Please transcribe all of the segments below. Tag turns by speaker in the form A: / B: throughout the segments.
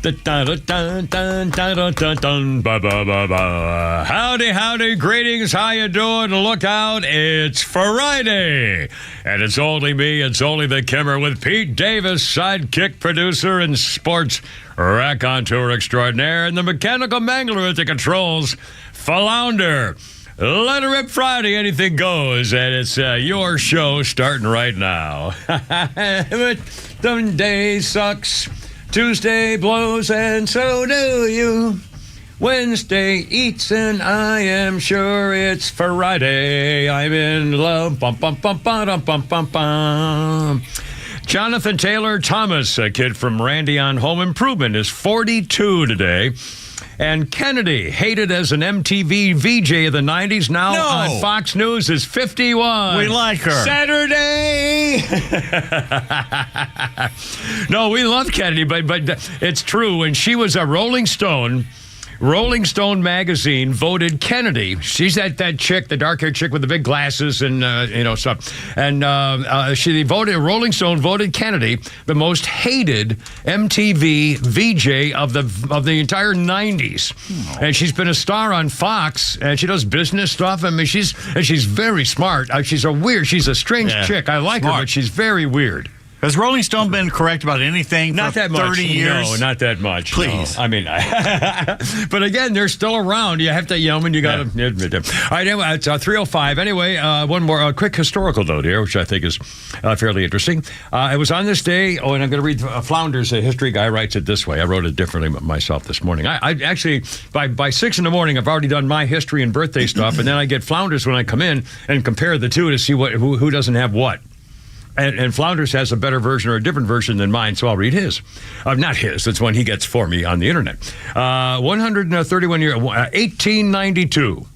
A: Howdy, greetings, how you doing? Look out, it's Friday. And it's only me, it's only the Kimmer with Pete Davis, sidekick producer and sports raconteur extraordinaire, and the mechanical mangler at the controls, Flounder. Let it rip Friday, anything goes, and it's your show starting right now. Monday sucks, Tuesday blows, and so do you. Wednesday eats, and I am sure it's Friday. I'm in love. Bum, bum, bum, bum, bum, bum, bum. Jonathan Taylor Thomas, a kid from Randy on Home Improvement, is 42 today. And Kennedy, hated as an MTV VJ of the 90s, now on Fox News, is 51.
B: We like her.
A: Saturday! No, we love Kennedy, but it's true. When she was a Rolling Stone magazine voted Kennedy. She's that chick, the dark-haired chick with the big glasses and stuff. And Rolling Stone voted Kennedy the most hated MTV VJ of the entire 90s. Oh. And she's been a star on Fox, and she does business stuff. I mean, she's very smart. She's a strange chick. I like her, but she's very weird.
B: Has Rolling Stone been correct about anything
A: not
B: for
A: that much.
B: 30 years?
A: No, not that much.
B: Please.
A: No. I mean, but again, they're still around. You have to, when you got to admit them. All right, anyway, it's 3:05. Anyway, one more quick historical note here, which I think is fairly interesting. It was on this day, and I'm going to read Flounder's, a history guy, writes it this way. I wrote it differently myself this morning. I actually, by 6 in the morning, I've already done my history and birthday stuff, and then I get Flounder's when I come in and compare the two to see who doesn't have what. And Flounders has a better version or a different version than mine, so I'll read his. Not his, that's one he gets for me on the internet. 131 year, 1892.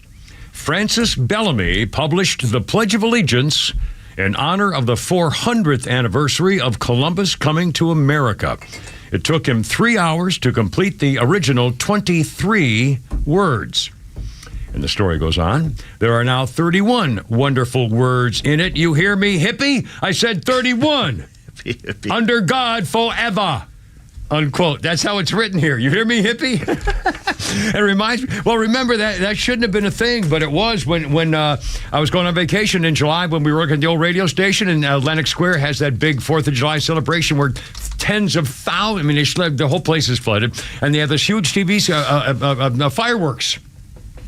A: Francis Bellamy published the Pledge of Allegiance in honor of the 400th anniversary of Columbus coming to America. It took him 3 hours to complete the original 23 words. And the story goes on. There are now 31 wonderful words in it. You hear me, hippie? I said 31.
B: Hippie.
A: Under God forever. Unquote. That's how it's written here. You hear me, hippie? It reminds me. Well, remember that shouldn't have been a thing, but it was when I was going on vacation in July when we were working at the old radio station, and Lenox Square has that big 4th of July celebration where tens of thousands, the whole place is flooded, and they have this huge TV fireworks.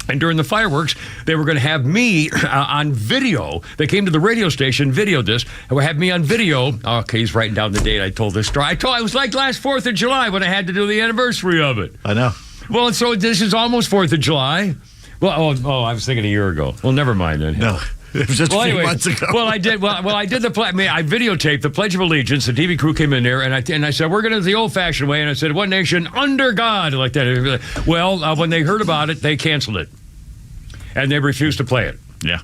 A: And during the fireworks, they were going to have me on video. They came to the radio station, videoed this, and would have me on video. Okay, he's writing down the date I told this story. It was like last 4th of July when I had to do the anniversary of it.
B: I know.
A: Well, so this is almost 4th of July. Well, I was thinking a year ago. Well, never mind then.
B: No. It was just a few months ago.
A: I videotaped the Pledge of Allegiance. The TV crew came in there, and I said, we're going to do the old-fashioned way. And I said, one nation under God, like that. Well, when they heard about it, they canceled it. And they refused to play it.
B: Yeah.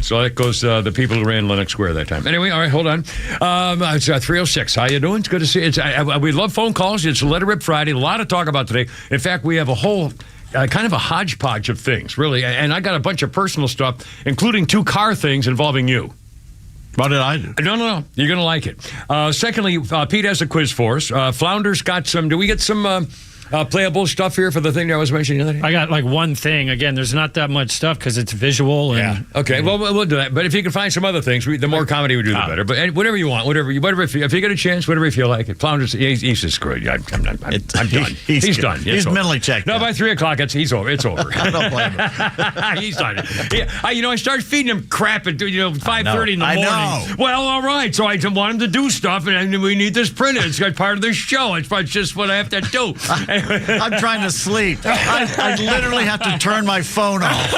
A: So that goes the people who ran Lenox Square that time. Anyway, all right, hold on. It's 3:06. How you doing? It's good to see you. We love phone calls. It's Let It Rip Friday. A lot to talk about today. In fact, we have a whole... kind of a hodgepodge of things, really. And I got a bunch of personal stuff, including 2 car things involving you.
B: What did I do?
A: No. You're going to like it. Secondly, Pete has a quiz for us. Flounder's got some... Do we get some... playable stuff here for the thing that I was mentioning the other day?
C: I got like one thing. Again, there's not that much stuff because it's visual. And,
A: Okay. Well, we'll do that. But if you can find some other things, the more comedy we do, the better. But whatever you want, whatever if you get a chance, whatever if you like it. Flounder's, he's just screwed. I'm done. He's done.
B: He's mentally checked.
A: No, by 3 o'clock, it's over. It's over.
B: I don't blame him.
A: He's done. I started feeding him crap at 5:30 in the morning.
B: I know.
A: Well, all right. So I want him to do stuff, and we need this printed. It's part of the show. It's just what I have to do.
B: I'm trying to sleep. I literally have to turn my phone off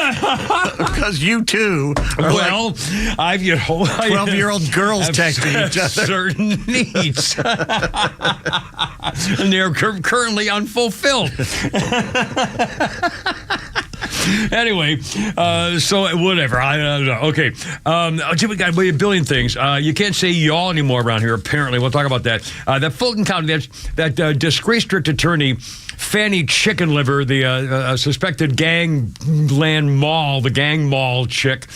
B: because you two are 12-year-old girls texting each other.
A: Certain needs. And they're currently unfulfilled. Anyway, so whatever. I don't know. Okay. We got a billion things. You can't say y'all anymore around here, apparently. We'll talk about that. That Fulton County, that disgraced district attorney, Fanny Chicken Liver, the suspected gangland mall, the gang mall chick,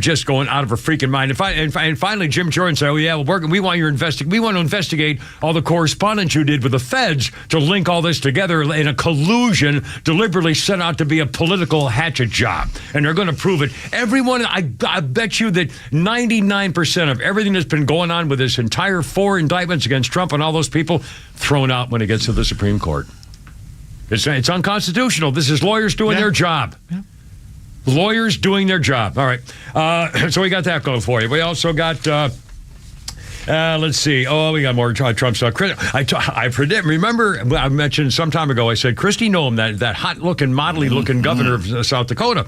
A: just going out of her freaking mind. And finally, Jim Jordan said, "Oh yeah, we want to investigate all the correspondence you did with the feds to link all this together in a collusion deliberately set out to be a political hatchet job, and they're going to prove it." Everyone, I bet you that 99% of everything that's been going on with this entire 4 indictments against Trump and all those people thrown out when it gets to the Supreme Court. It's unconstitutional. This is lawyers doing their job. Yeah. Lawyers doing their job. All right. So we got that going for you. We also got... let's see. Oh, we got more Trump stuff. I predict. Remember, I mentioned some time ago. I said Kristi Noem, that hot-looking, modelly-looking governor of South Dakota,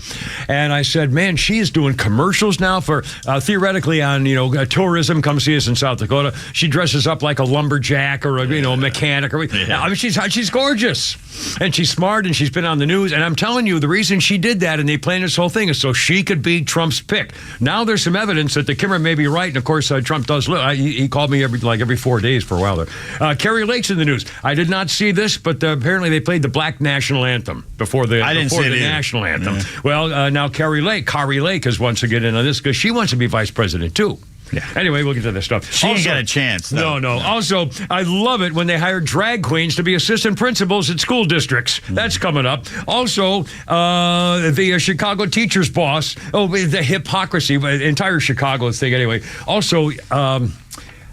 A: and I said, man, she's doing commercials now for theoretically on tourism. Come see us in South Dakota. She dresses up like a lumberjack or a mechanic. I mean, she's gorgeous and she's smart and she's been on the news. And I'm telling you, the reason she did that and they planned this whole thing is so she could be Trump's pick. Now there's some evidence that the Kimmer may be right, and of course Trump does live. He called me every 4 days for a while there. Kari Lake's in the news. I did not see this, but apparently they played the Black National Anthem before the national anthem. Yeah. Well, now Kari Lake is once again in on this because she wants to be vice president too. Yeah. Anyway, we'll get to this stuff.
B: She ain't got a chance.
A: No. Also, I love it when they hire drag queens to be assistant principals at school districts. That's coming up. Also, the Chicago teacher's boss. Oh, the hypocrisy, entire Chicago thing. Anyway, also.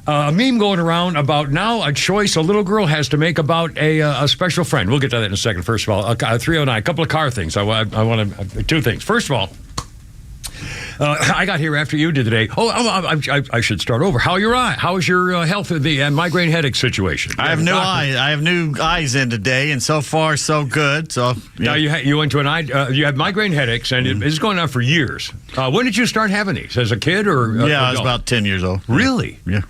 A: A meme going around about now a choice a little girl has to make about a special friend. We'll get to that in a second. First of all, 309, a couple of car things. I want to 2 things. First of all, I got here after you did today. I should start over. How is your health? The migraine headache situation?
B: I have new eyes. I have new eyes in today, and so far so good. So
A: now you went to an eye. You have migraine headaches, and it's going on for years. When did you start having these? As a kid or?
B: I was about 10 years old.
A: Really?
B: Yeah.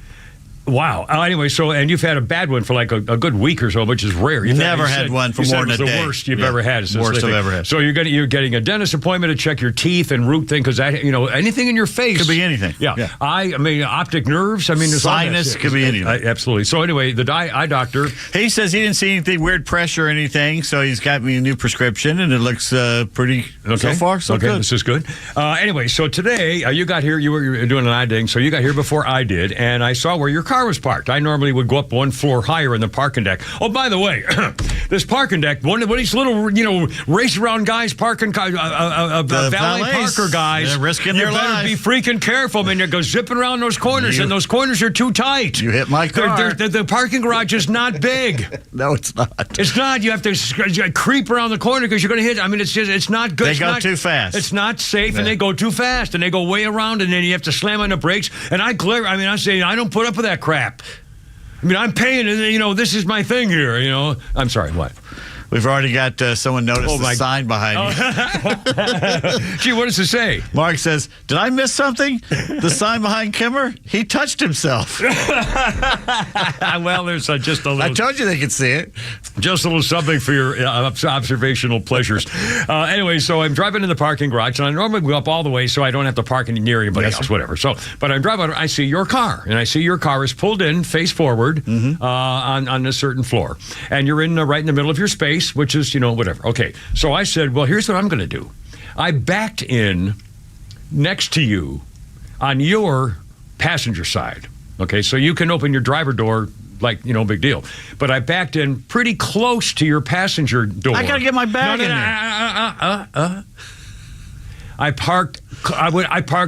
A: Wow. Anyway, and you've had a bad one for like a good week or so, which is rare.
B: You've never had one for more than a day.
A: The worst you've ever had.
B: Worst I've ever had.
A: So you're getting a dentist appointment to check your teeth and root thing because that anything in your face
B: could be anything.
A: Yeah. I mean optic nerves. I mean
B: sinus could be anything.
A: Absolutely. So anyway, the eye doctor.
B: He says he didn't see anything weird pressure or anything, so he's got me a new prescription and it looks pretty. Okay. So far so good.
A: This is good. Anyway, so today you got here. You were doing an eye ding, so you got here before I did, and I saw where your car was parked. I normally would go up one floor higher in the parking deck. Oh, by the way, this parking deck, one of these little, race around guys parking cars, valet parker guys.
B: They're risking their lives.
A: You better be freaking careful, man. You go zipping around those corners, and those corners are too tight.
B: You hit my car.
A: The parking garage is not big.
B: No, it's not.
A: It's not. You have to creep around the corner because you're going to hit. I mean, it's not good.
B: They go too fast.
A: It's not safe, and they go too fast, and they go way around, and then you have to slam on the brakes. And I say, I don't put up with that crap. I mean, I'm paying, this is my thing here, I'm sorry, what?
B: We've already got someone noticed the sign behind you.
A: Gee, what does it say?
B: Mark says, did I miss something? The sign behind Kimmer? He touched himself.
A: Well, there's just a little...
B: I told you they could see it.
A: Just a little something for your observational pleasures. Anyway, so I'm driving in the parking garage, and I normally go up all the way so I don't have to park near anybody else, whatever. So, but I'm driving, I see your car, and I see your car is pulled in, face forward, on a certain floor. And you're in right in the middle of your space, which is, whatever. Okay, so I said, well, here's what I'm going to do. I backed in next to you on your passenger side. Okay, so you can open your driver door like, big deal. But I backed in pretty close to your passenger door.
B: I got to get my bag in there.
A: I parked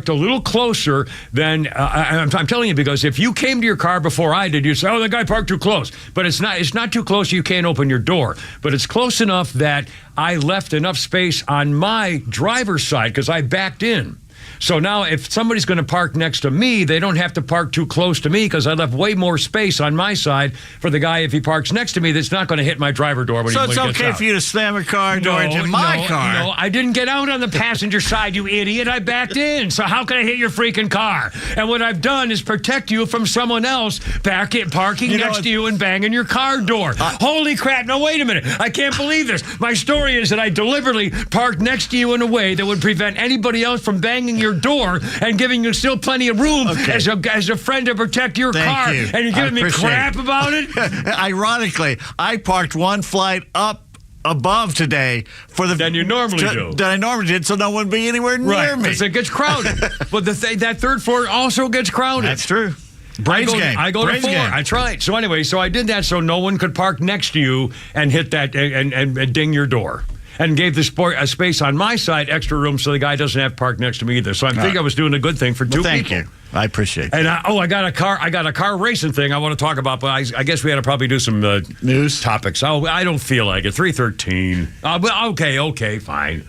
A: a little closer than I'm telling you, because if you came to your car before I did, you'd say, "Oh, the guy parked too close." But it's not too close. You can't open your door, but it's close enough that I left enough space on my driver's side because I backed in. So now if somebody's going to park next to me, they don't have to park too close to me because I left way more space on my side for the guy if he parks next to me that's not going to hit my driver door when he gets out.
B: So it's okay for you to slam a car door into my car.
A: No, I didn't get out on the passenger side, you idiot. I backed in. So how can I hit your freaking car? And what I've done is protect you from someone else parking next to you and banging your car door. Holy crap. No, wait a minute. I can't believe this. My story is that I deliberately parked next to you in a way that would prevent anybody else from banging your door and giving you still plenty of room as a friend to protect your car.
B: You.
A: And you're giving me crap about it?
B: Ironically, I parked one flight up above today
A: than you normally do.
B: That I normally did, so no one would be anywhere near me.
A: Because it gets crowded. But that third floor also gets crowded.
B: That's true. Braves game.
A: I go to 4. That's right. So anyway, I did that so no one could park next to you and hit that and ding your door. And gave the space on my side extra room so the guy doesn't have to park next to me either. So I think I was doing a good thing for two people.
B: Thank you. I appreciate that.
A: And I got a car racing thing I want to talk about, but I guess we had to probably do some
B: news
A: topics. I don't feel like it. 3:13. Okay, fine.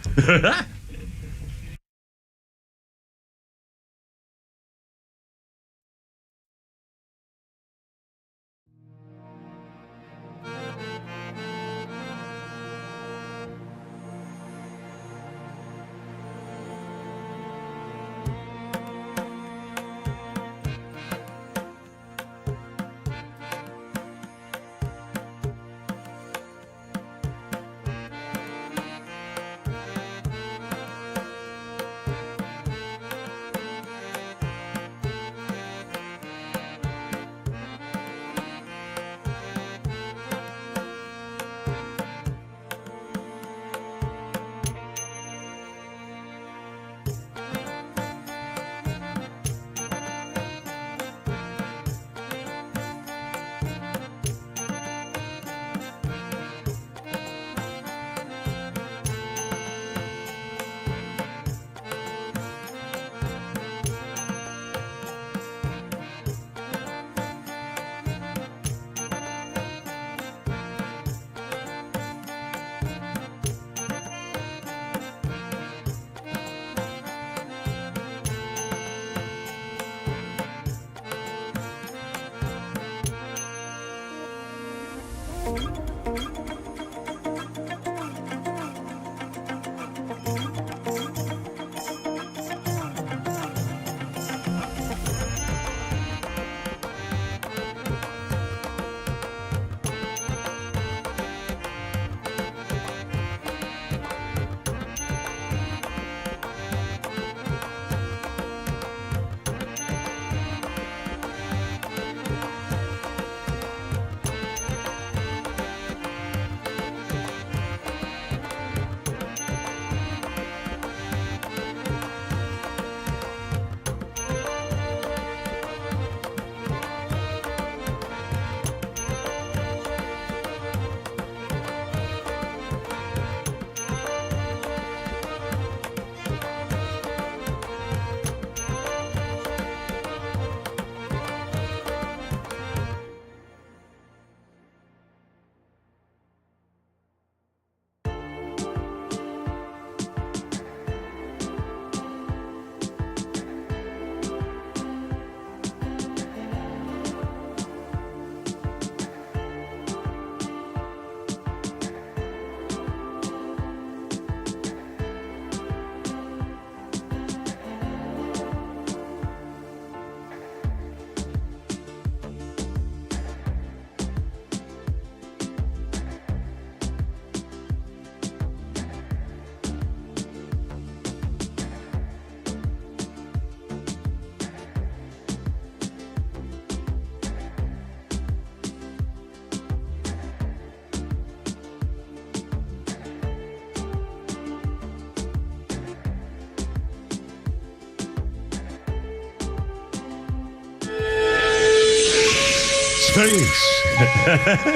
D: Space.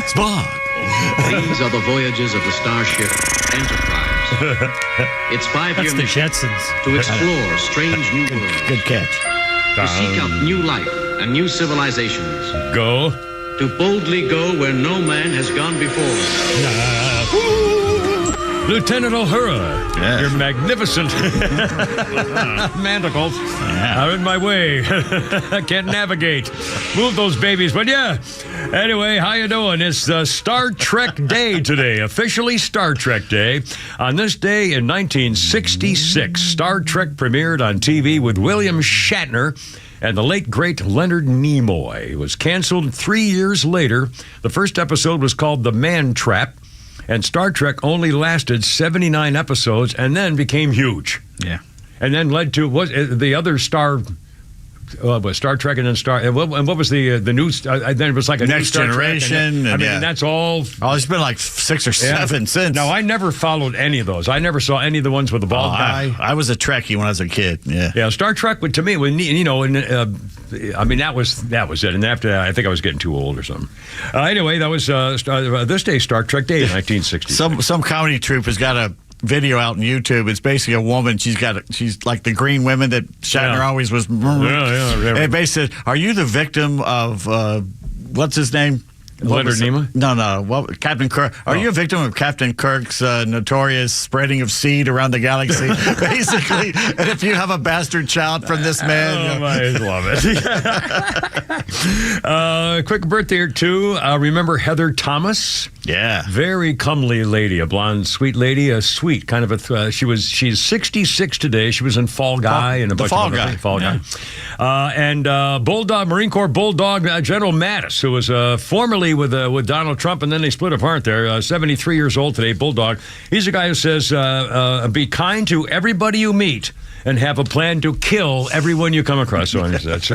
B: Spock.
E: These are the voyages of the starship Enterprise. Its 5-year
C: That's the
E: mission
C: Jetsons.
E: to explore strange new worlds,
B: Good catch.
E: to seek out new life and new civilizations,
A: Go.
E: to boldly go where no man has gone before.
A: Lieutenant Uhura,
B: Yes.
A: your magnificent manacles are in my way. I can't navigate. Move those babies, but yeah. Anyway, how you doing? It's Star Trek Day today, officially Star Trek Day. On this day in 1966, Star Trek premiered on TV with William Shatner and the late, great Leonard Nimoy. It was canceled 3 years later. The first episode was called The Man Trap, and Star Trek only lasted 79 episodes and then became huge.
B: Yeah.
A: And then led to the other Star Trek and then Star. And what was the new? Then it was like a
B: Next
A: new Star
B: Generation.
A: Trek,
B: and
A: and that's all.
B: Oh, it's been like 6 or 7 since.
A: No, I never followed any of those. I never saw any of the ones with the bald guy.
B: I was a Trekkie when I was a kid. Yeah.
A: Yeah, Star Trek. To me, when I mean, that was it. And after that, I think I was getting too old or something. Anyway, that was this day, Star Trek Day, in 1960.
B: Some comedy troupe has got a video out on YouTube. It's basically a woman. She's like the green women that Shatner always was.
A: Yeah.
B: And it basically said, "Are you the victim of what's his name?
A: Leonard Nimoy?
B: No. Well, Captain Kirk. Are you a victim of Captain Kirk's notorious spreading of seed around the galaxy? Basically, and if you have a bastard child from this man,
A: I love it. Quick birthday or two. Remember Heather Thomas?
B: Yeah.
A: Very comely lady, a blonde, sweet lady, sweet kind of a. She's 66 today. She was in Fall Guy and a bunch of other things. Fall Guy. And Bulldog, Marine Corps Bulldog General Mattis, who was formerly with Donald Trump, and then they split apart there. 73 years old today, Bulldog. He's a guy who says, be kind to everybody you meet and have a plan to kill everyone you come across. So that's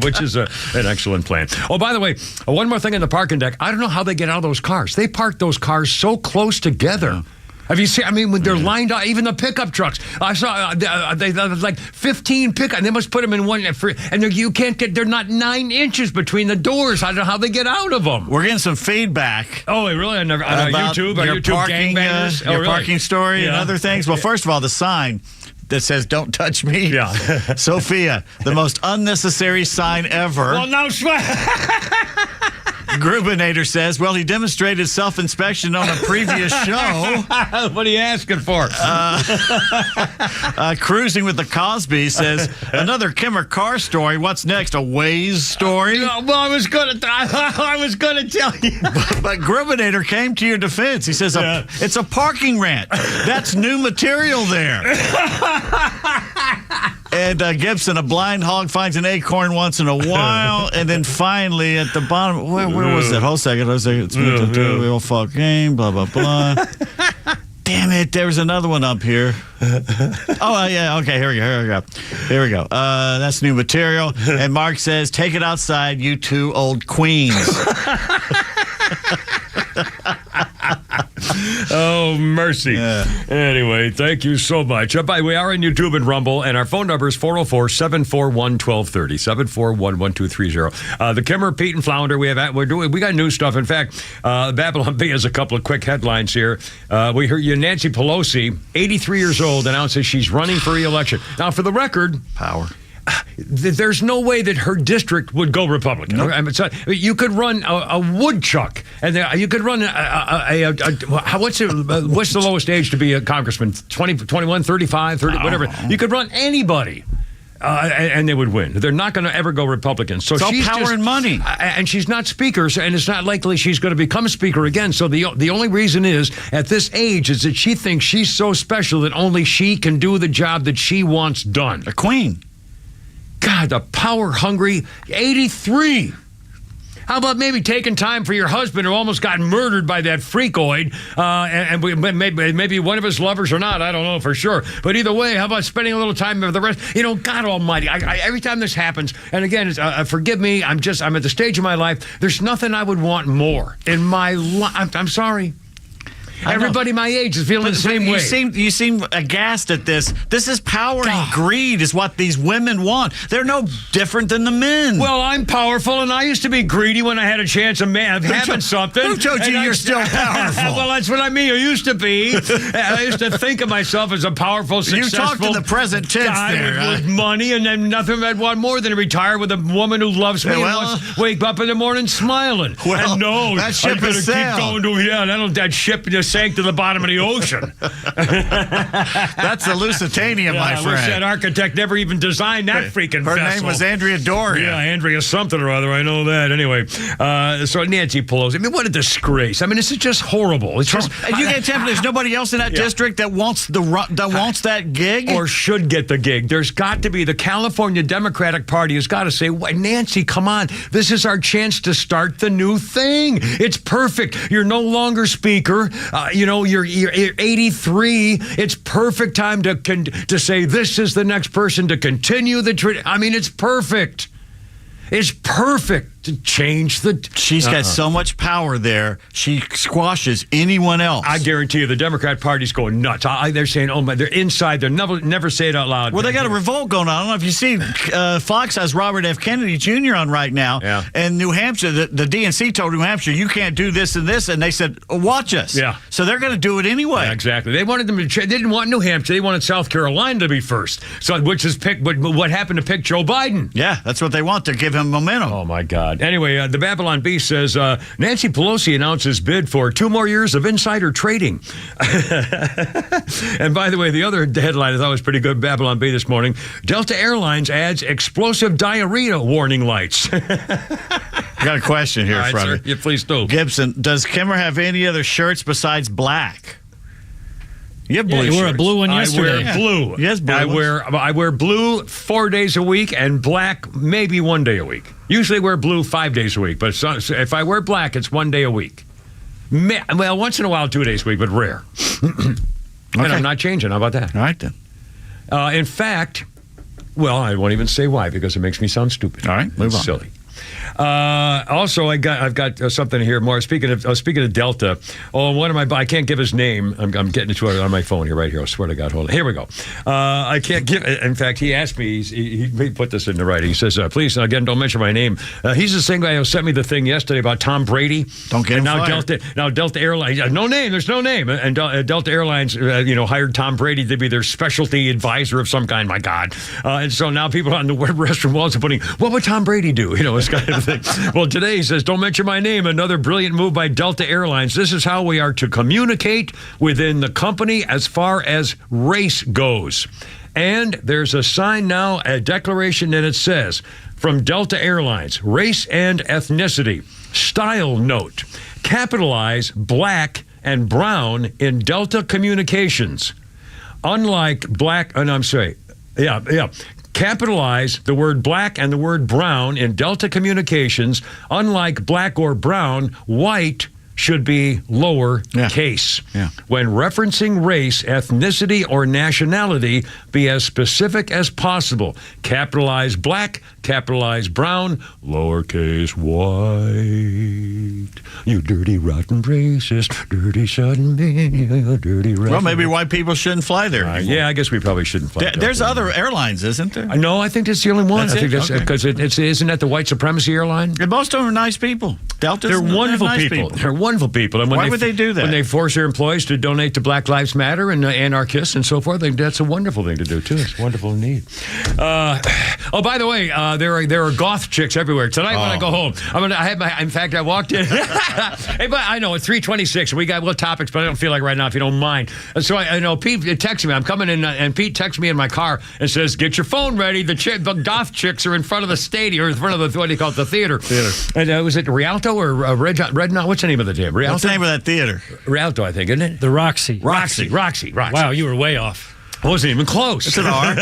A: which is an excellent plan. Oh, by the way, one more thing in the parking deck. I don't know how they get out of those cars. They park those cars so close together. Have you seen? I mean, when they're lined up, even the pickup trucks. I saw they like 15 pickup. And they must put them in one, and you can't get. They're not 9 inches between the doors. I don't know how they get out of them.
B: We're getting some feedback.
A: Oh, really? I never. On
B: about
A: YouTube,
B: your
A: YouTube
B: parking,
A: gangbangers.
B: your parking story and other things. Well, first of all, the sign that says "Don't touch me."
A: Yeah.
B: Sophia, the most unnecessary sign ever.
A: Well, no sweat.
B: Grubinator says, well, he demonstrated self-inspection on a previous show.
A: What are you asking for?
B: Cruising with the Cosby says, another Kimmer Carr story. What's next? A Waze story?
A: Well, I was gonna tell you.
B: But Grubinator came to your defense. He says, it's a parking rant. That's new material there. And Gibson, a blind hog finds an acorn once in a while, and then finally at the bottom, where was that? Hold a second. It's real fuck game, blah, blah, blah. Damn it, there was another one up here. Oh, yeah, okay, here we go. That's new material. And Mark says, take it outside, you two old queens.
A: Oh, mercy. Yeah. Anyway, thank you so much. We are on YouTube and Rumble, and our phone number is 404-741-1230, 741-1230. The Kimmer, Pete, and Flounder, we got new stuff. In fact, Babylon B has a couple of quick headlines here. We heard Nancy Pelosi, 83 years old, announces she's running for re-election. Now, for the record,
B: power.
A: There's no way that her district would go Republican. Nope. I mean, you could run a woodchuck, and you could run what's the lowest age to be a congressman? 20, 21, 35, 30, whatever. You could run anybody. And they would win. They're not going to ever go Republican. So
B: it's all
A: she's
B: power and money.
A: And she's not speaker, and it's not likely she's going to become speaker again. So the only reason is, at this age, is that she thinks she's so special that only she can do the job that she wants done.
B: A queen.
A: God, the power-hungry 83. How about maybe taking time for your husband who almost got murdered by that freakoid, and maybe one of his lovers or not, I don't know for sure. But either way, how about spending a little time with the rest? God almighty, every time this happens, and again, forgive me, I'm at the stage of my life, there's nothing I would want more in my life. I'm sorry. Everybody my age is feeling the same way.
B: You seem aghast at this. This is power and greed is what these women want. They're no different than the men.
A: Well, I'm powerful, and I used to be greedy when I had a chance of having something.
B: Who told you you're still powerful?
A: Well, that's what I mean. I used to be. I used to think of myself as a powerful, successful
B: You talked in the present tense
A: guy
B: there.
A: with money, and then nothing I'd want more than to retire with a woman who loves me and wants to wake up in the morning smiling.
B: Well,
A: and no,
B: that ship
A: I better
B: has
A: keep
B: sailed.
A: going to, that ship just sank to the bottom of the ocean.
B: That's the Lusitania, my
A: I wish that
B: friend.
A: architect never even designed that freaking
B: Her
A: vessel.
B: name was Andrea Doria.
A: Yeah, Andrea something or other. I know that. Anyway, so Nancy Pelosi. I mean, what a disgrace. I mean, this is just horrible. It's just.
B: And you can't tell me there's nobody else in that district that wants that gig?
A: Or should get the gig. There's got to be. The California Democratic Party has got to say, Nancy, come on. This is our chance to start the new thing. It's perfect. You're no longer speaker. You're 83. It's perfect time to say this is the next person to continue the tradition. I mean, it's perfect. It's perfect to change the...
B: She's got so much power there, she squashes anyone else.
A: I guarantee you the Democrat Party's going nuts. They're saying, oh my, they're inside. They'll never say it out loud.
B: Well, they got a revolt going on. I don't know if you see, Fox has Robert F. Kennedy Jr. on right now.
A: Yeah.
B: And New Hampshire, the DNC told New Hampshire, you can't do this and this. And they said, watch us.
A: Yeah.
B: So they're going to do it anyway.
A: Yeah, exactly. They wanted them to. They didn't want New Hampshire. They wanted South Carolina to be first. So, which is what happened to pick Joe Biden.
B: Yeah, that's what they want, to give him momentum.
A: Oh, my God. Anyway, the Babylon Beast says, Nancy Pelosi announces bid for 2 more years of insider trading. And by the way, the other headline I thought was pretty good, Babylon Bee this morning. Delta Airlines adds explosive diarrhea warning lights.
B: I got a question here,
A: All right,
B: Freddie.
A: sir. Yeah, please do.
B: Gibson, does Kimmer have any other shirts besides black? You have blue
C: you wore a
B: shirts.
C: blue one
A: I
C: yesterday.
A: wear blue.
B: Yes, blue
A: I
B: ones.
A: wear blue 4 days a week and black maybe 1 day a week. Usually wear blue 5 days a week, but if I wear black, it's 1 day a week. Well, once in a while, 2 days a week, but rare. And I'm not changing. How about that?
B: All right, then.
A: In fact, well, I won't even say why because it makes me sound stupid.
B: All right, move on.
A: Silly. Also, I've got something here more. Speaking of Delta, one of my, I can't give his name. I'm getting to it on my phone here, right here. I swear to God, hold on. Here we go. I can't give. In fact, he asked me. He put this in the writing. He says, "Please, again, don't mention my name." He's the same guy who sent me the thing yesterday about Tom Brady.
B: Don't get him fired.
A: Delta Airlines. No name. There's no name. And Delta Airlines, hired Tom Brady to be their specialty advisor of some kind. My God. And so now people on the restroom walls are putting, "What would Tom Brady do?" It's kind of thing. Well, today he says, "Don't mention my name." Another brilliant move by Delta Airlines. This is how we are to communicate within the company as far as race goes. And there's a sign now, a declaration, and it says, from Delta Airlines, race and ethnicity. Style note, capitalize black and brown in Delta communications. Unlike capitalize the word black and the word brown in Delta communications. Unlike black or brown, white should be lower case.
B: Yeah.
A: When referencing race, ethnicity, or nationality, be as specific as possible. Capitalize black, capitalize brown, lowercase white. You dirty, rotten racist, dirty, sudden, dirty, rotten.
B: Well, maybe white people shouldn't fly there.
A: Yeah, I guess we probably shouldn't fly.
B: There's other airlines, isn't there?
A: No, I think that's the only one.
B: That's
A: I think
B: it?
A: that's
B: Okay.
A: because isn't that the white supremacy airline?
B: And most of them are nice people. Delta's
A: They're wonderful
B: nice
A: people. They're wonderful people. And
B: Why would they do that?
A: When they force their employees to donate to Black Lives Matter and anarchists and so forth, that's a wonderful thing to do too. It's wonderful indeed. By the way, there are goth chicks everywhere. Tonight when I go home, in fact, I walked in. Hey, but I know it's 3:26. We got topics, but I don't feel like right now. If you don't mind, and so I know Pete texted me. I'm coming in, and Pete texts me in my car and says, "Get your phone ready. The goth chicks are in front of the stadium, or in front of the what do you call it, the theater." And was it Rialto or Red? What's the name of the gym? Rialto?
B: What's the name of that theater?
A: Rialto, I think, isn't it?
C: The Roxy.
A: Roxy.
C: Wow, you were way off.
A: I wasn't even close.
B: It's an R.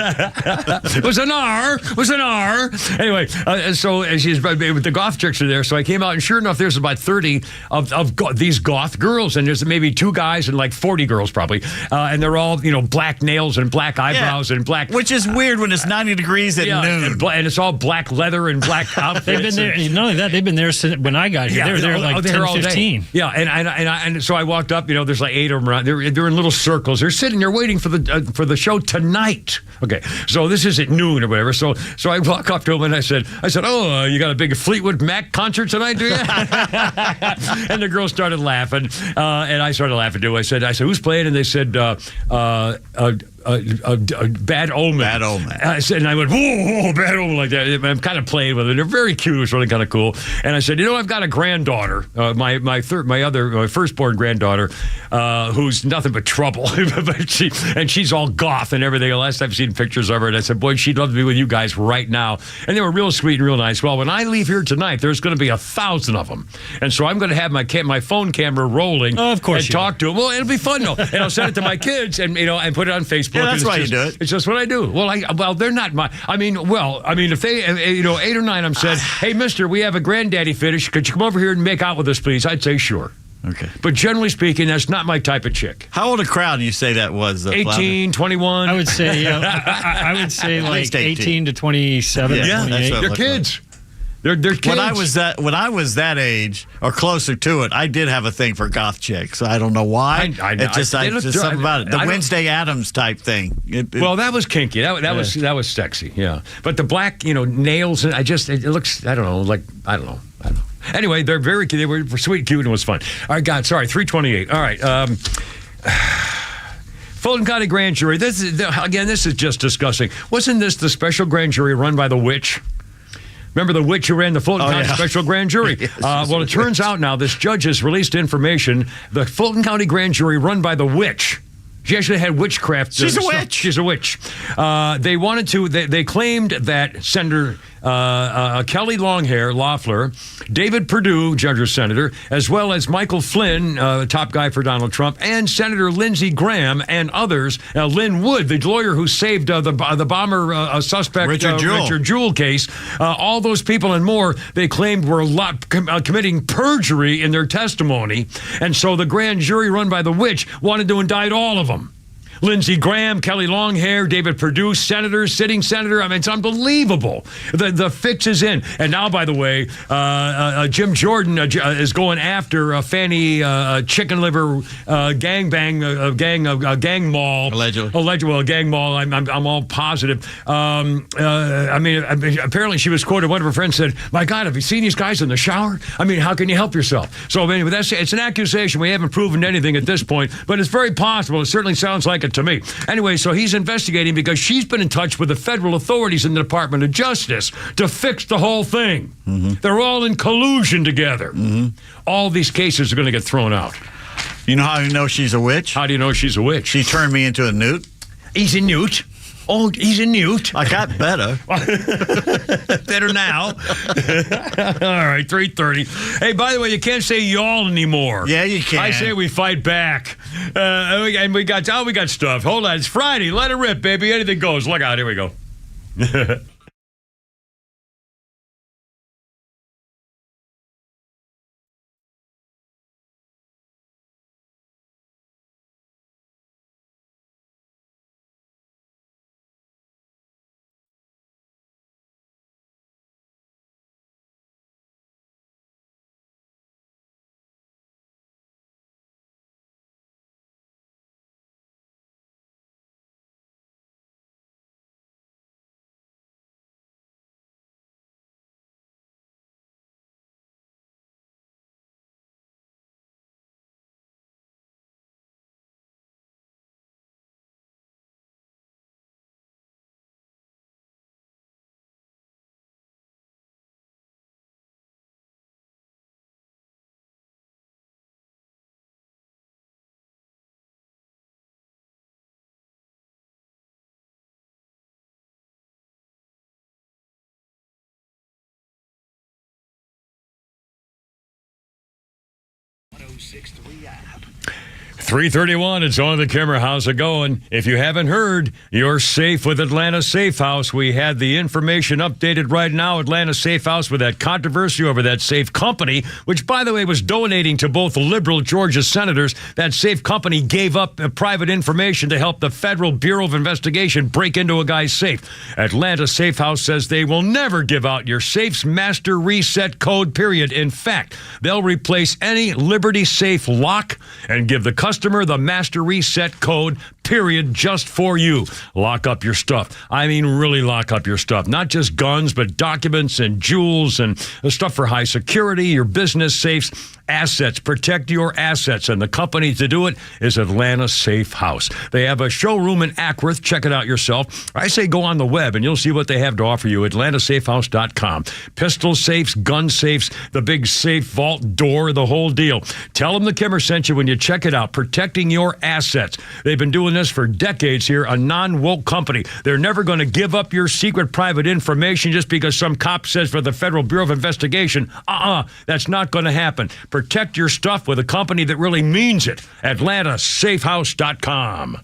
A: It was an R. Anyway, so she's the goth chicks are there. So I came out, and sure enough, there's about 30 of these goth girls, and there's maybe 2 guys and like 40 girls probably, and they're all black nails and black eyebrows and black.
B: Which is weird when it's 90 degrees at noon.
A: And it's all black leather and black outfits.
C: They've been there. Not only that, they've been there since when I got here. They were there like 10, 15.
A: Yeah, and so I walked up. There's like 8 of them around. They're in little circles. They're sitting there waiting for the show tonight. Okay, so this is at noon or whatever. So I walk up to him and I said, "Oh, you got a big Fleetwood Mac concert tonight, do you?" And the girls started laughing, and I started laughing too. I said, "Who's playing?" And they said, bad omen.
B: Bad omen.
A: And I went, whoa, bad omen like that. I'm kind of playing with it. They're very cute. It was really kind of cool. And I said, I've got a granddaughter, my firstborn granddaughter, who's nothing but trouble. But she's all goth and everything. The last I've seen pictures of her, and I said, boy, she'd love to be with you guys right now. And they were real sweet and real nice. Well, when I leave here tonight, there's going to be 1,000 of them. And so I'm going to have my phone camera rolling.
C: Oh, of course.
A: And talk to them. Well, it'll be fun, though. And I'll send it to my kids and put it on Facebook.
B: Yeah, that's why you do it.
A: It's just what I do. Well, they're not my. If they, 8 or 9 of them said, "Hey, Mister, we have a granddaddy fetish. Could you come over here and make out with us, please?" I'd say sure.
B: Okay.
A: But generally speaking, that's not my type of chick.
B: How old a crowd do you say that was?
A: 18, 21.
C: I would say, I would say like 18 to 27,
B: Yeah,
C: 28.
B: that's
A: They're kids. They're kids.
B: When I was that age or closer to it, I did have a thing for goth chicks. I don't know why. It's just something about it. The Wednesday Addams type thing.
A: Well, that was kinky. That was sexy. Yeah. But the black, nails. And it looks. I don't know. Anyway, they were sweet, cute, and it was fun. All right, God, sorry, 328. All right. Fulton County grand jury. This is just disgusting. Wasn't this the special grand jury run by the witch? Remember the witch who ran the Fulton County Special Grand Jury?
B: Yes,
A: well, it turns out now this judge has released information. The Fulton County Grand Jury run by the witch. She actually had witchcraft.
B: She's a witch.
A: She's a witch. They wanted to. They claimed that Senator Kelly Longhair Loeffler, David Perdue, judge or senator, as well as Michael Flynn, top guy for Donald Trump, and Senator Lindsey Graham and others. Lynn Wood, the lawyer who saved the bomber suspect
B: Richard
A: Jewell case. All those people and more they claimed were committing perjury in their testimony, and so the grand jury run by the witch wanted to indict all of them. Lindsey Graham, Kelly Longhair, David Perdue, senators, sitting senator. I mean, it's unbelievable. The fix is in. And now, by the way, Jim Jordan is going after Fanny Chicken Liver gang mall. Allegedly, a gang mall. I'm all positive. Apparently she was quoted. One of her friends said, "My God, have you seen these guys in the shower? I mean, how can you help yourself?" So anyway, it's an accusation. We haven't proven anything at this point, but it's very possible. It certainly sounds like it to me. Anyway, so he's investigating because she's been in touch with the federal authorities in the Department of Justice to fix the whole thing. Mm-hmm. They're all in collusion together. Mm-hmm. All these cases are going to get thrown out.
B: You know how you know she's a witch?
A: How do you know she's a witch?
B: She turned me into a newt.
A: He's a newt. Oh, he's a newt.
B: I got better.
A: Better now. All right, 3:30. Hey, by the way, you can't say y'all anymore.
B: Yeah, you can.
A: I say we fight back. And we got stuff. Hold on, it's Friday. Let it rip, baby. Anything goes. Look out. Here we go.
D: app.
A: 3:31, it's on the camera. How's it going? If you haven't heard, you're safe with Atlanta Safe House. We had the information updated right now. Atlanta Safe House with that controversy over that safe company, which, by the way, was donating to both liberal Georgia senators. That safe company gave up private information to help the Federal Bureau of Investigation break into a guy's safe. Atlanta Safe House says they will never give out your safe's master reset code, period. In fact, they'll replace any Liberty Safe lock and give the customer the master reset code, period, just for you. Lock up your stuff. I mean, really lock up your stuff. Not just guns, but documents and jewels and stuff for high security, your business safes, assets. Protect your assets. And the company to do it is Atlanta Safe House. They have a showroom in Ackworth. Check it out yourself. I say go on the web and you'll see what they have to offer you. AtlantaSafeHouse.com. Pistol safes, gun safes, the big safe vault door, the whole deal. Tell them the Kimmer sent you when you check it out. Protecting your assets. They've been doing this for decades here, a non-woke company. They're never going to give up your secret private information just because some cop says for the Federal Bureau of Investigation. That's not going to happen. Protect your stuff with a company that really means it. AtlantaSafeHouse.com.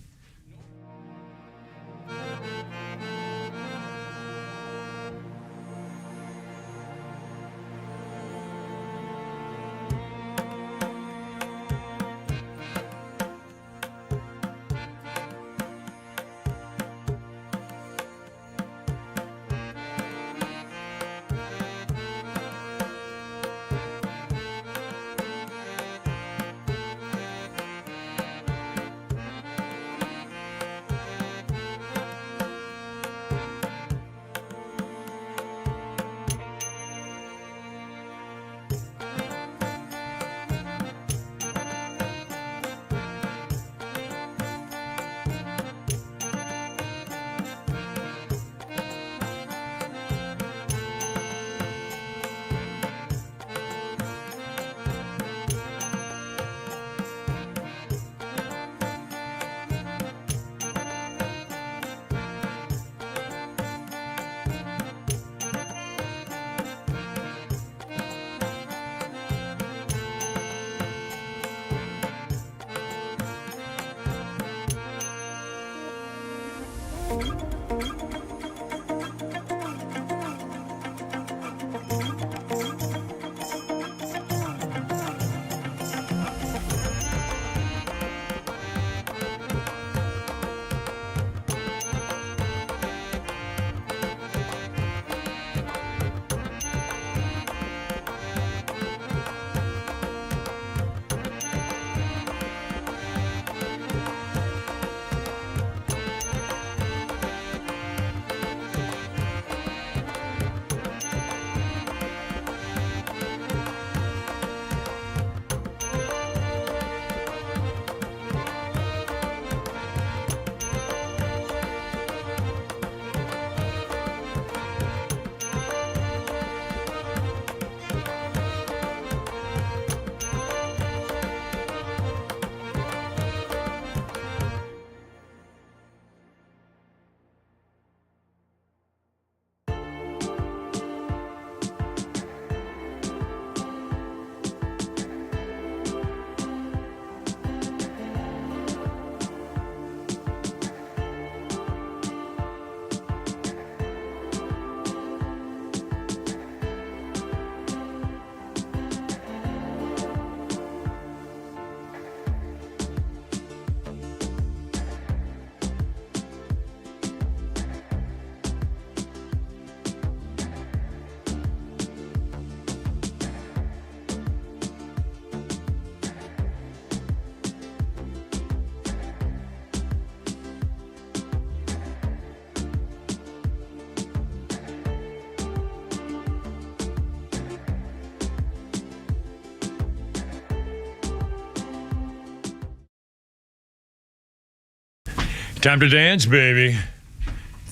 A: Time to dance, baby.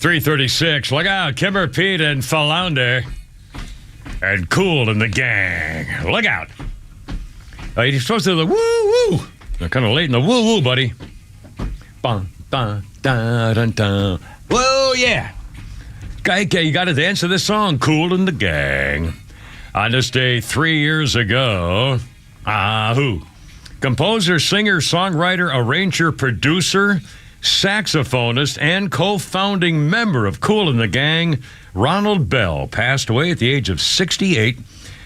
A: 3:36. Look out, Kimmer, Pete, and Flounder. And Kool and the gang. Look out. You're supposed to do the woo-woo. They're kind of late in the woo-woo, buddy. Bum, dun, dun, dun, dun. Whoa, yeah. Okay, you got to dance to this song, Kool and the gang. On this day 3 years ago, who? Composer, singer, songwriter, arranger, producer, saxophonist, and co-founding member of Kool and the Gang, Ronald Bell, passed away at the age of 68.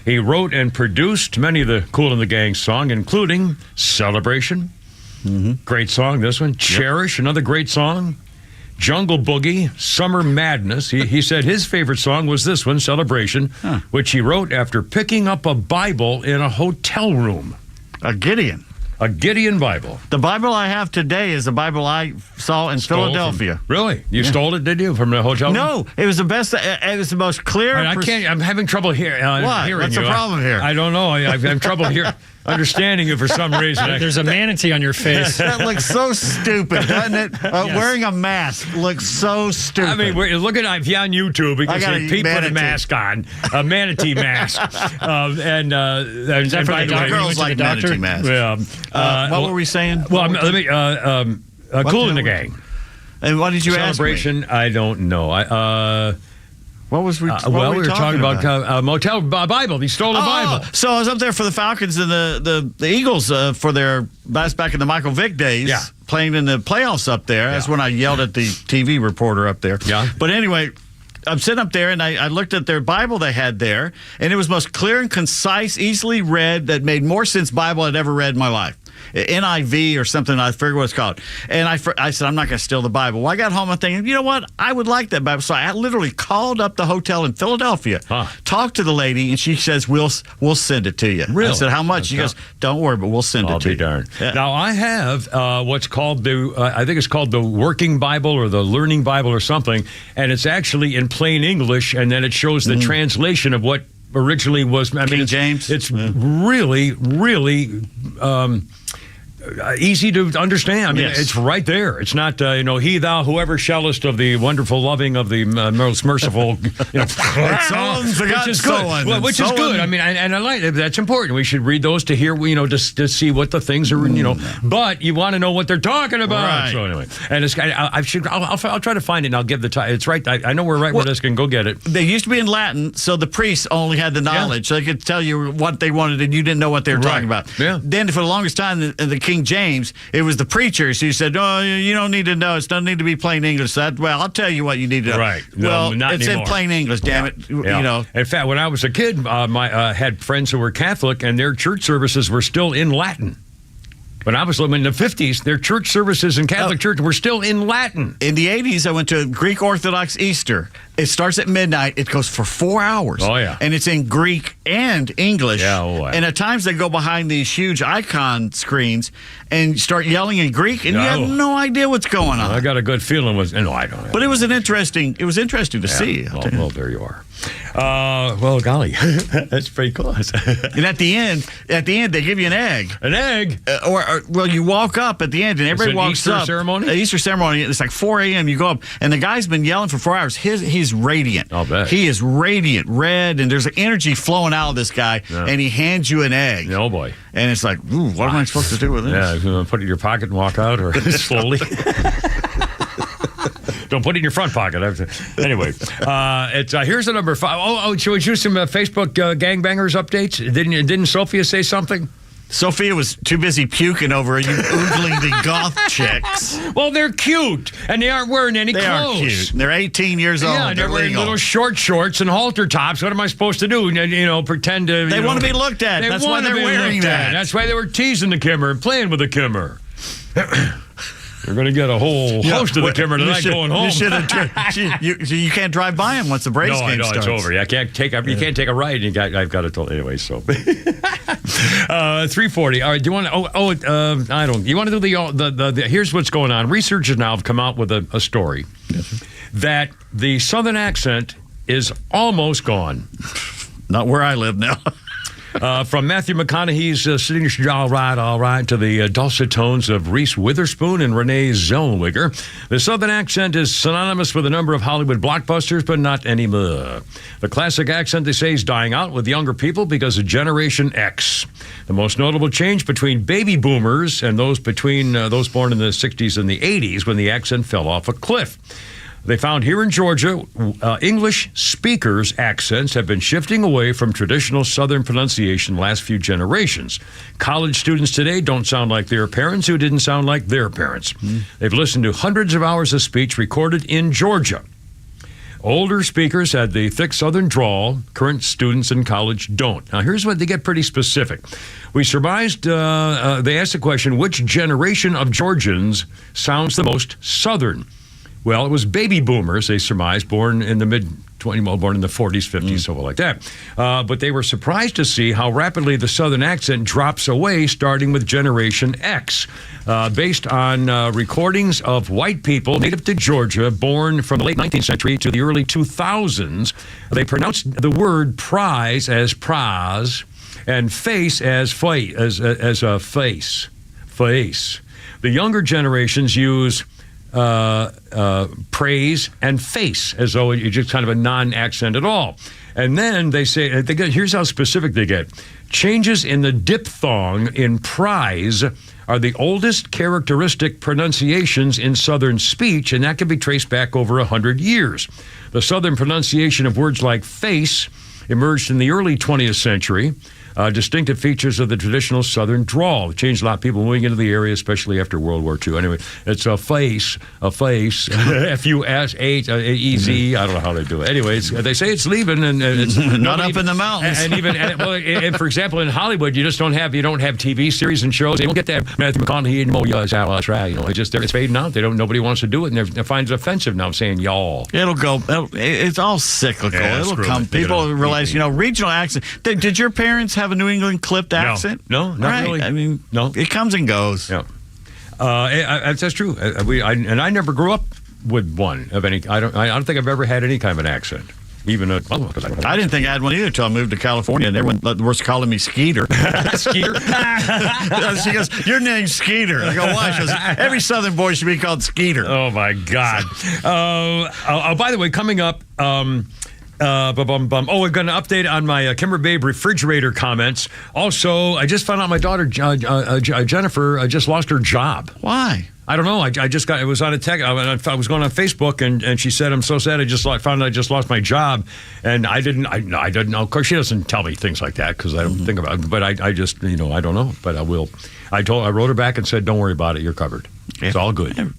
A: He wrote and produced many of the Kool and the Gang songs, including Celebration. Great song, this one. Cherish, another great song. Jungle Boogie, Summer Madness. He said his favorite song was this one, Celebration, which he wrote after picking up a Bible in a hotel room.
B: A Gideon.
A: A Gideon Bible.
B: The Bible I have today is the Bible I saw in Philadelphia.
A: Really? You stole it, did you, from the hotel room?
B: No, it was the best. It was the most clear.
A: I can't. I'm having trouble hearing
B: What?
A: you.
B: What's the problem here?
A: I don't know. I'm having trouble here understanding you for some reason.
C: There's a manatee on your face.
B: That looks so stupid, doesn't it?
A: Yes.
B: Wearing a mask looks so stupid.
A: I mean, look at if you're on YouTube, you can see Pete put a mask on, a manatee mask, and by the way,
B: girls like manatee masks.
A: Yeah.
B: What were we saying?
A: Well, let me. Kool in the Gang.
B: And what did you ask me?
A: Celebration. I don't know.
B: What was we?
A: Well, we were talking about Motel Bible. He stole the Bible.
B: So I was up there for the Falcons and the Eagles for their back in the Michael Vick days.
A: Yeah.
B: Playing in the playoffs up there. That's when I yelled at the TV reporter up there.
A: Yeah.
B: But anyway, I'm sitting up there and I looked at their Bible they had there, and it was most clear and concise, easily read, that made more sense Bible I'd ever read in my life. NIV or something, I forget what it's called. And I said, I'm not going to steal the Bible. Well, I got home and thinking, you know what? I would like that Bible. So I literally called up the hotel in Philadelphia, talked to the lady, and she says, we'll send it to you.
A: Really?
B: I said, how much? She goes, don't worry, but we'll send it to you.
A: I'll be darned.
B: Yeah.
A: Now, I have what's called I think it's called the Working Bible or the Learning Bible or something, and it's actually in plain English, and then it shows the translation of what originally was. I mean,
B: King James.
A: It's really, really easy to understand. I mean, it's right there. It's not, he, thou, whoever shallest of the wonderful, loving, of the most merciful, which is good. Which is good. I mean, and I like it. That's important. We should read those to hear, just to see what the things are, But you want to know what they're talking about.
B: Right.
A: So anyway, and I'll try to find it and I'll give the time. It's right. I know we're right where this can go get it.
B: They used to be in Latin, so the priests only had the knowledge. So they could tell you what they wanted and you didn't know what they were talking about.
A: Yeah.
B: Then for the longest time, the King James, it was the preachers who said, "Oh, you don't need to know. It doesn't need to be plain English." I'll tell you what you need to know.
A: Right. No, not
B: it's
A: anymore.
B: In plain English. Damn it.
A: Yeah. In fact, when I was a kid, I had friends who were Catholic, and their church services were still in Latin. When I was living in the 50s, their church services in Catholic church were still in Latin.
B: In the 80s, I went to Greek Orthodox Easter. It starts at midnight. It goes for 4 hours.
A: Oh, yeah.
B: And it's in Greek and English.
A: Yeah,
B: And at times they go behind these huge icon screens and start yelling in Greek, and you have no idea what's going on.
A: I got a good feeling no, I don't.
B: But it was interesting to see.
A: Well, there you are. Well, golly, that's pretty cool.
B: And at the end, they give you an egg.
A: An egg?
B: Well, you walk up at the end, and everybody walks
A: Easter
B: up.
A: Ceremony?
B: Easter ceremony. It's like 4 a.m. You go up, and the guy's been yelling for 4 hours. He's radiant.
A: I'll bet.
B: He is radiant, red, and there's energy flowing out of this guy, and he hands you an egg.
A: Oh, boy.
B: And it's like, ooh, what am I supposed to do with this?
A: Yeah, you want to put it in your pocket and walk out, or slowly? Don't put it in your front pocket. Anyway, here's the number 5. Should we do some Facebook gangbangers updates? Didn't Sophia say something?
B: Sophia was too busy puking over you oogling the goth chicks.
A: Well, they're cute, and they aren't wearing any clothes.
B: They are cute. They're 18 years old.
A: Yeah, and they're wearing little short shorts and halter tops. What am I supposed to do? Pretend to...
B: They want to be looked at. That's why they're wearing that.
A: That's why they were teasing the Kimmer and playing with the Kimmer. You're going to get a whole host of the Kimmer tonight going home.
B: You can't drive by him once the Braves game starts.
A: It's over. You can't take a ride. I've got to tell anyway. So 3:40. All right. Do you want to? I don't. You want to do the? Here's what's going on. Researchers now have come out with a story that the Southern accent is almost gone.
B: Not where I live now.
A: From Matthew McConaughey's signature all right, to the dulcet tones of Reese Witherspoon and Renee Zellweger. The Southern accent is synonymous with a number of Hollywood blockbusters, but not anymore. The classic accent, they say, is dying out with younger people because of Generation X. The most notable change between baby boomers and those born in the 60s and the 80s when the accent fell off a cliff. They found here in Georgia, English speakers' accents have been shifting away from traditional Southern pronunciation the last few generations. College students today don't sound like their parents who didn't sound like their parents. They've listened to hundreds of hours of speech recorded in Georgia. Older speakers had the thick Southern drawl. Current students in college don't. Now, here's what they get pretty specific. We surmised, they asked the question, which generation of Georgians sounds the most Southern? Well, it was baby boomers, they surmised, born in the born in the 40s, 50s, something like that. But they were surprised to see how rapidly the Southern accent drops away, starting with Generation X. Based on recordings of white people native to Georgia, born from the late 19th century to the early 2000s, they pronounced the word prize as praz and face as a face. The younger generations use praise and face as though it's just kind of a non-accent at all. And then they say, here's how specific they get. Changes in the diphthong in prize are the oldest characteristic pronunciations in Southern speech, and that can be traced back over 100 years. The Southern pronunciation of words like face emerged in the early 20th century. Distinctive features of the traditional Southern drawl. It changed a lot of people moving into the area, especially after World War II. Anyway, it's a face, F-U-S-H-E-Z. I don't know how they do it. Anyway, they say it's leaving, and it's
B: not up in the mountains.
A: And for example, in Hollywood, you don't have TV series and shows. They don't get that Matthew McConaughey and that's right. You know, it's fading out. Nobody wants to do it, and they find it offensive now, saying y'all.
B: It'll go. It's all cyclical.
A: Yeah,
B: it'll come. People realize, regional accent. Did your parents have a New England clipped accent?
A: No, not really.
B: I mean,
A: no.
B: It comes and goes.
A: Yeah, that's true. I never grew up with one of any. I don't think I've ever had any kind of an accent. Even I
B: didn't think I had one either until I moved to California, and everyone was calling me Skeeter.
A: Skeeter.
B: She goes, "Your name's Skeeter." I go, "Why?" She goes, "Every Southern boy should be called Skeeter."
A: Oh my God. By the way, coming up. We're going to update on my Kimber Babe refrigerator comments. Also, I just found out my daughter Jennifer just lost her job.
B: Why?
A: I don't know. It was on a text. I was going on Facebook, and she said, "I'm so sad. I found out I just lost my job," and I didn't know. Of course, she doesn't tell me things like that because I don't think about it. But I just, I don't know. But I will. I wrote her back and said, "Don't worry about it. You're covered. It's all good."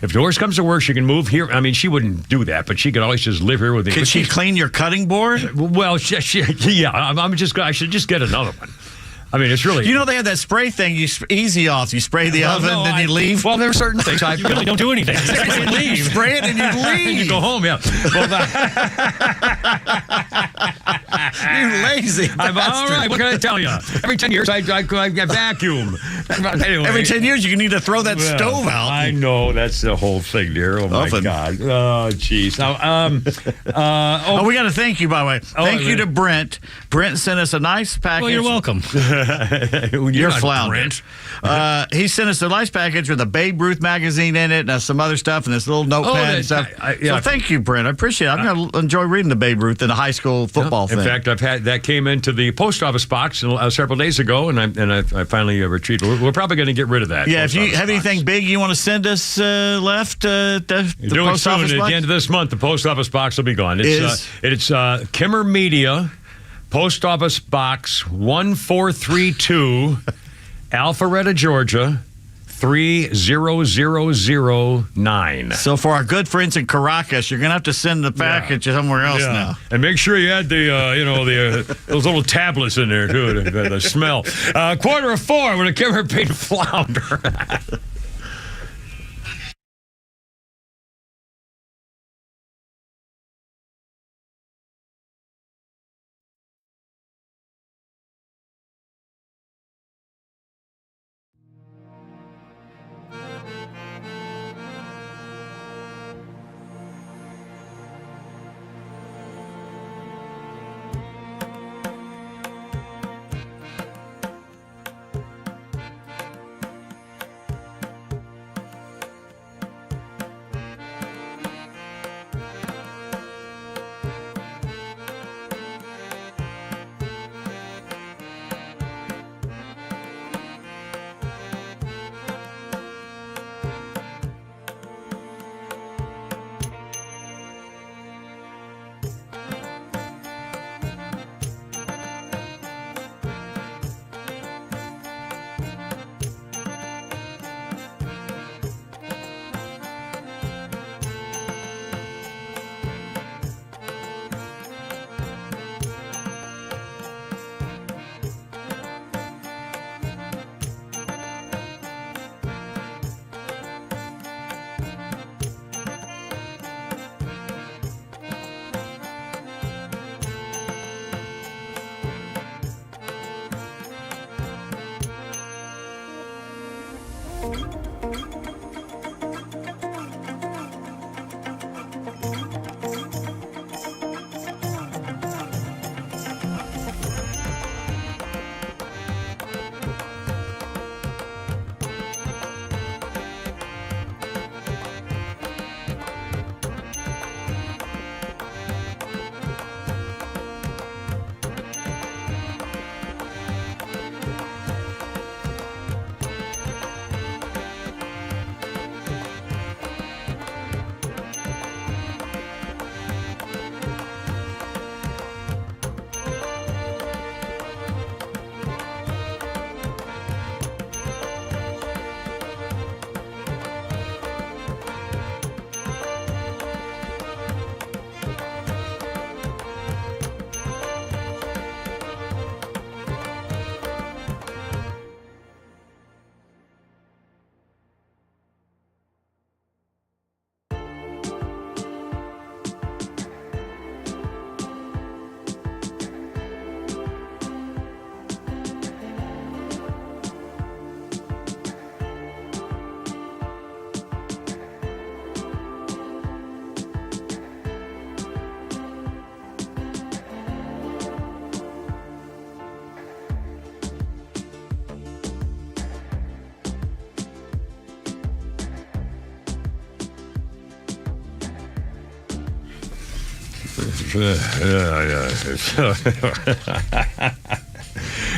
A: If Doris comes to work, she can move here. I mean, she wouldn't do that, but she could always just live here with me.
B: Could she clean your cutting board?
A: Well, yeah. I should just get another one. I mean, it's really.
B: They have that spray thing. Easy off. You spray the oven, then you leave.
A: Well, there are certain things
C: you really don't do anything.
B: You spray it and you leave.
A: You go home, yeah. Well,
B: you lazy
A: I'm all right. What can I tell you? Every 10 years, I vacuum. Anyway,
B: every 10 years, you need to throw that stove out.
A: I know. That's the whole thing, dear. Oh, my God. Oh, jeez. Now,
B: we got to thank you, by the way. Thank you to Brent. Brent sent us a nice package.
C: Well, you're welcome.
B: You're flounder. He sent us a nice package with a Babe Ruth magazine in it and some other stuff and this little notepad and stuff. So thank you, Brent. I appreciate it. I'm going to enjoy reading the Babe Ruth and the high school football thing.
A: In fact, that came into the post office box several days ago, and I finally retrieved it. We're probably going to get rid of that.
B: Yeah, if you have anything big you want to send us left, the post office box?
A: At the end of this month, the post office box will be gone. It's Kimmer Media. Post Office Box 1432, Alpharetta, Georgia, 30009.
B: So for our good friends in Caracas, you're going to have to send the package somewhere else now.
A: And make sure you add those little tablets in there, too, the smell. 3:45 with a Kimmer Pete flounder.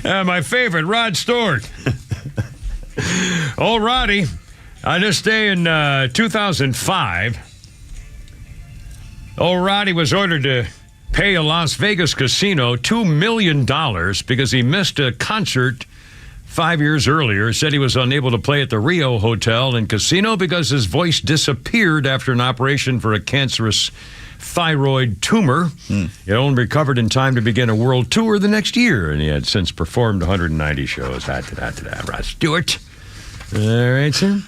A: My favorite, Rod Stewart. Old Roddy, on this day in 2005, old Roddy was ordered to pay a Las Vegas casino $2 million because he missed a concert 5 years earlier. Said he was unable to play at the Rio Hotel and Casino because his voice disappeared after an operation for a cancerous thyroid tumor. It only recovered in time to begin a world tour the next year, and he had since performed 190 shows. Rod Stewart. All right, sir.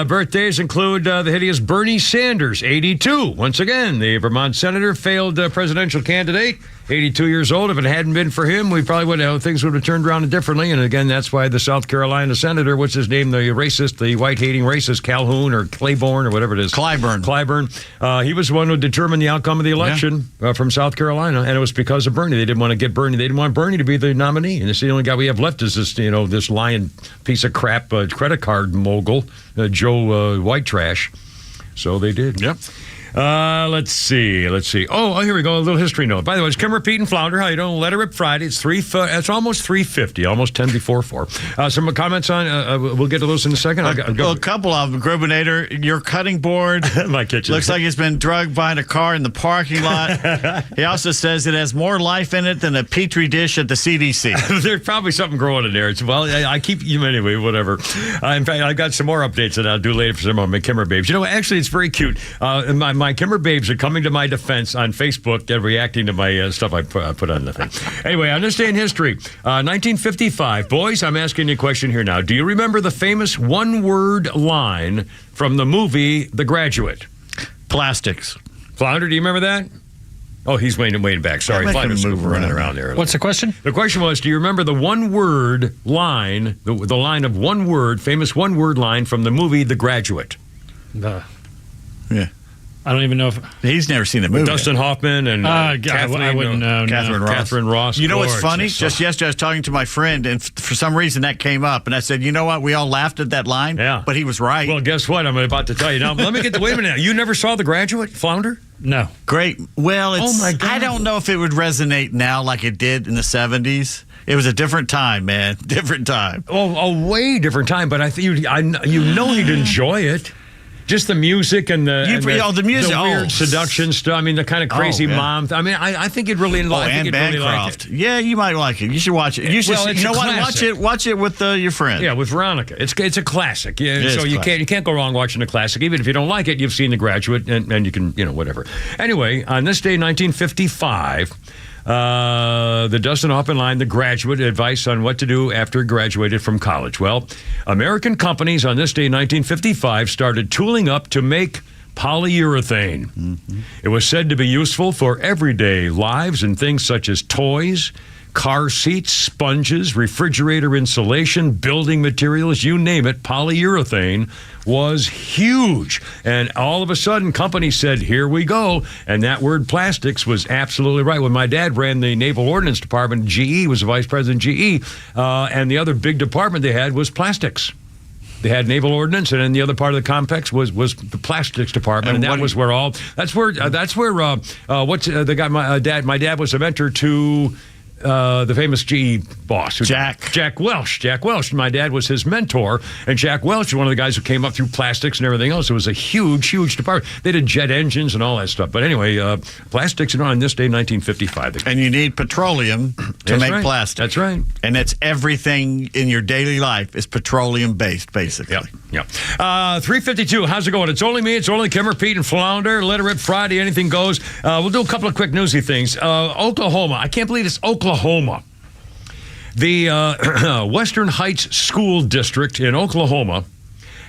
A: Birthdays include the hideous Bernie Sanders, 82. Once again, the Vermont senator, failed presidential candidate, 82 years old. If it hadn't been for him, we probably would have, things would have turned around differently. And again, that's why the South Carolina senator, what's his name, the racist, the white-hating racist, Calhoun or Claiborne or whatever it is. Clyburn. He was the one who determined the outcome of the election from South Carolina, and it was because of Bernie. They didn't want to get Bernie. They didn't want Bernie to be the nominee. And it's the only guy we have left is this, this lying piece of crap credit card mogul, Joe White Trash. So they did.
B: Yep.
A: Let's see. Oh, here we go. A little history note. By the way, it's Kimmer, Pete, and Flounder. How you doing? Let It Rip Friday. It's almost 3:50, almost 10 before 4. Some comments on. We'll get to those in a second.
B: A couple of them. Grubinator, your cutting board.
A: My kitchen
B: looks like it's been drugged behind a car in the parking lot. He also says it has more life in it than a petri dish at the CDC.
A: There's probably something growing in there. I keep you anyway. Whatever. In fact, I've got some more updates that I'll do later for some of my Kimmer babes. Actually, it's very cute. My Kimmer babes are coming to my defense on Facebook. They're reacting to my stuff I put on the thing. Anyway, on this day in history, 1955. Boys, I'm asking you a question here now. Do you remember the famous one-word line from the movie The Graduate?
B: Plastics.
A: Flounder, do you remember that? Oh, he's waiting back. Sorry, Flounder's running around there.
C: What's the question?
A: The question was, do you remember the one-word line, the line of one word, famous one-word line from the movie The Graduate?
B: Yeah.
C: I don't even know if...
B: He's never seen the movie.
A: Dustin Hoffman and Kathleen,
C: I wouldn't know.
A: Catherine Ross.
B: You know what's funny? Just yesterday I was talking to my friend, and for some reason that came up, and I said, you know what? We all laughed at that line, but he was right.
A: Well, guess what? I'm about to tell you. Now, let me get wait a minute. You never saw The Graduate, Flounder?
C: No.
B: Great. Well,
A: oh my God.
B: I don't know if it would resonate now like it did in the 70s. It was a different time, man. Different time.
A: Oh, a way different time, but I think you'd enjoy it. Just the music and the
B: music,
A: the weird seduction stuff. I mean, the kind of crazy mom. I mean, I think you'd really like it.
B: Anne Bancroft. Yeah, you might like it. You should watch it. You should.
A: Well,
B: you know what? Watch it with your friend.
A: Yeah, with Veronica. It's a classic. Yeah, so you can't go wrong watching a classic. Even if you don't like it, you've seen The Graduate, and you can whatever. Anyway, on this day, 1955. The Dustin Hoffman line, The Graduate, advice on what to do after graduated from college. Well, American companies on this day, 1955, started tooling up to make polyurethane. Mm-hmm. It was said to be useful for everyday lives and things such as toys, car seats, sponges, refrigerator insulation, building materials, you name it. Polyurethane was huge. And all of a sudden, companies said, here we go. And that word plastics was absolutely right. When my dad ran the Naval Ordnance Department, GE was the vice president of GE, and the other big department they had was plastics. They had naval ordnance, and then the other part of the complex was the plastics department, and that was where my dad was a mentor to the famous GE boss, Jack Welch. Jack Welch. My dad was his mentor, and Jack Welch was one of the guys who came up through plastics and everything else. It was a huge, huge department. They did jet engines and all that stuff. But anyway, plastics are on this day, 1955. And
B: you need petroleum to make plastic.
A: That's right.
B: And it's everything in your daily life is petroleum-based, basically.
A: Yep. 3:52. How's it going? It's only me. It's only Kimmer, Pete, and Flounder. Let It Rip Friday. Anything goes. We'll do a couple of quick newsy things. Oklahoma. I can't believe it's Oklahoma. The Western Heights School District in Oklahoma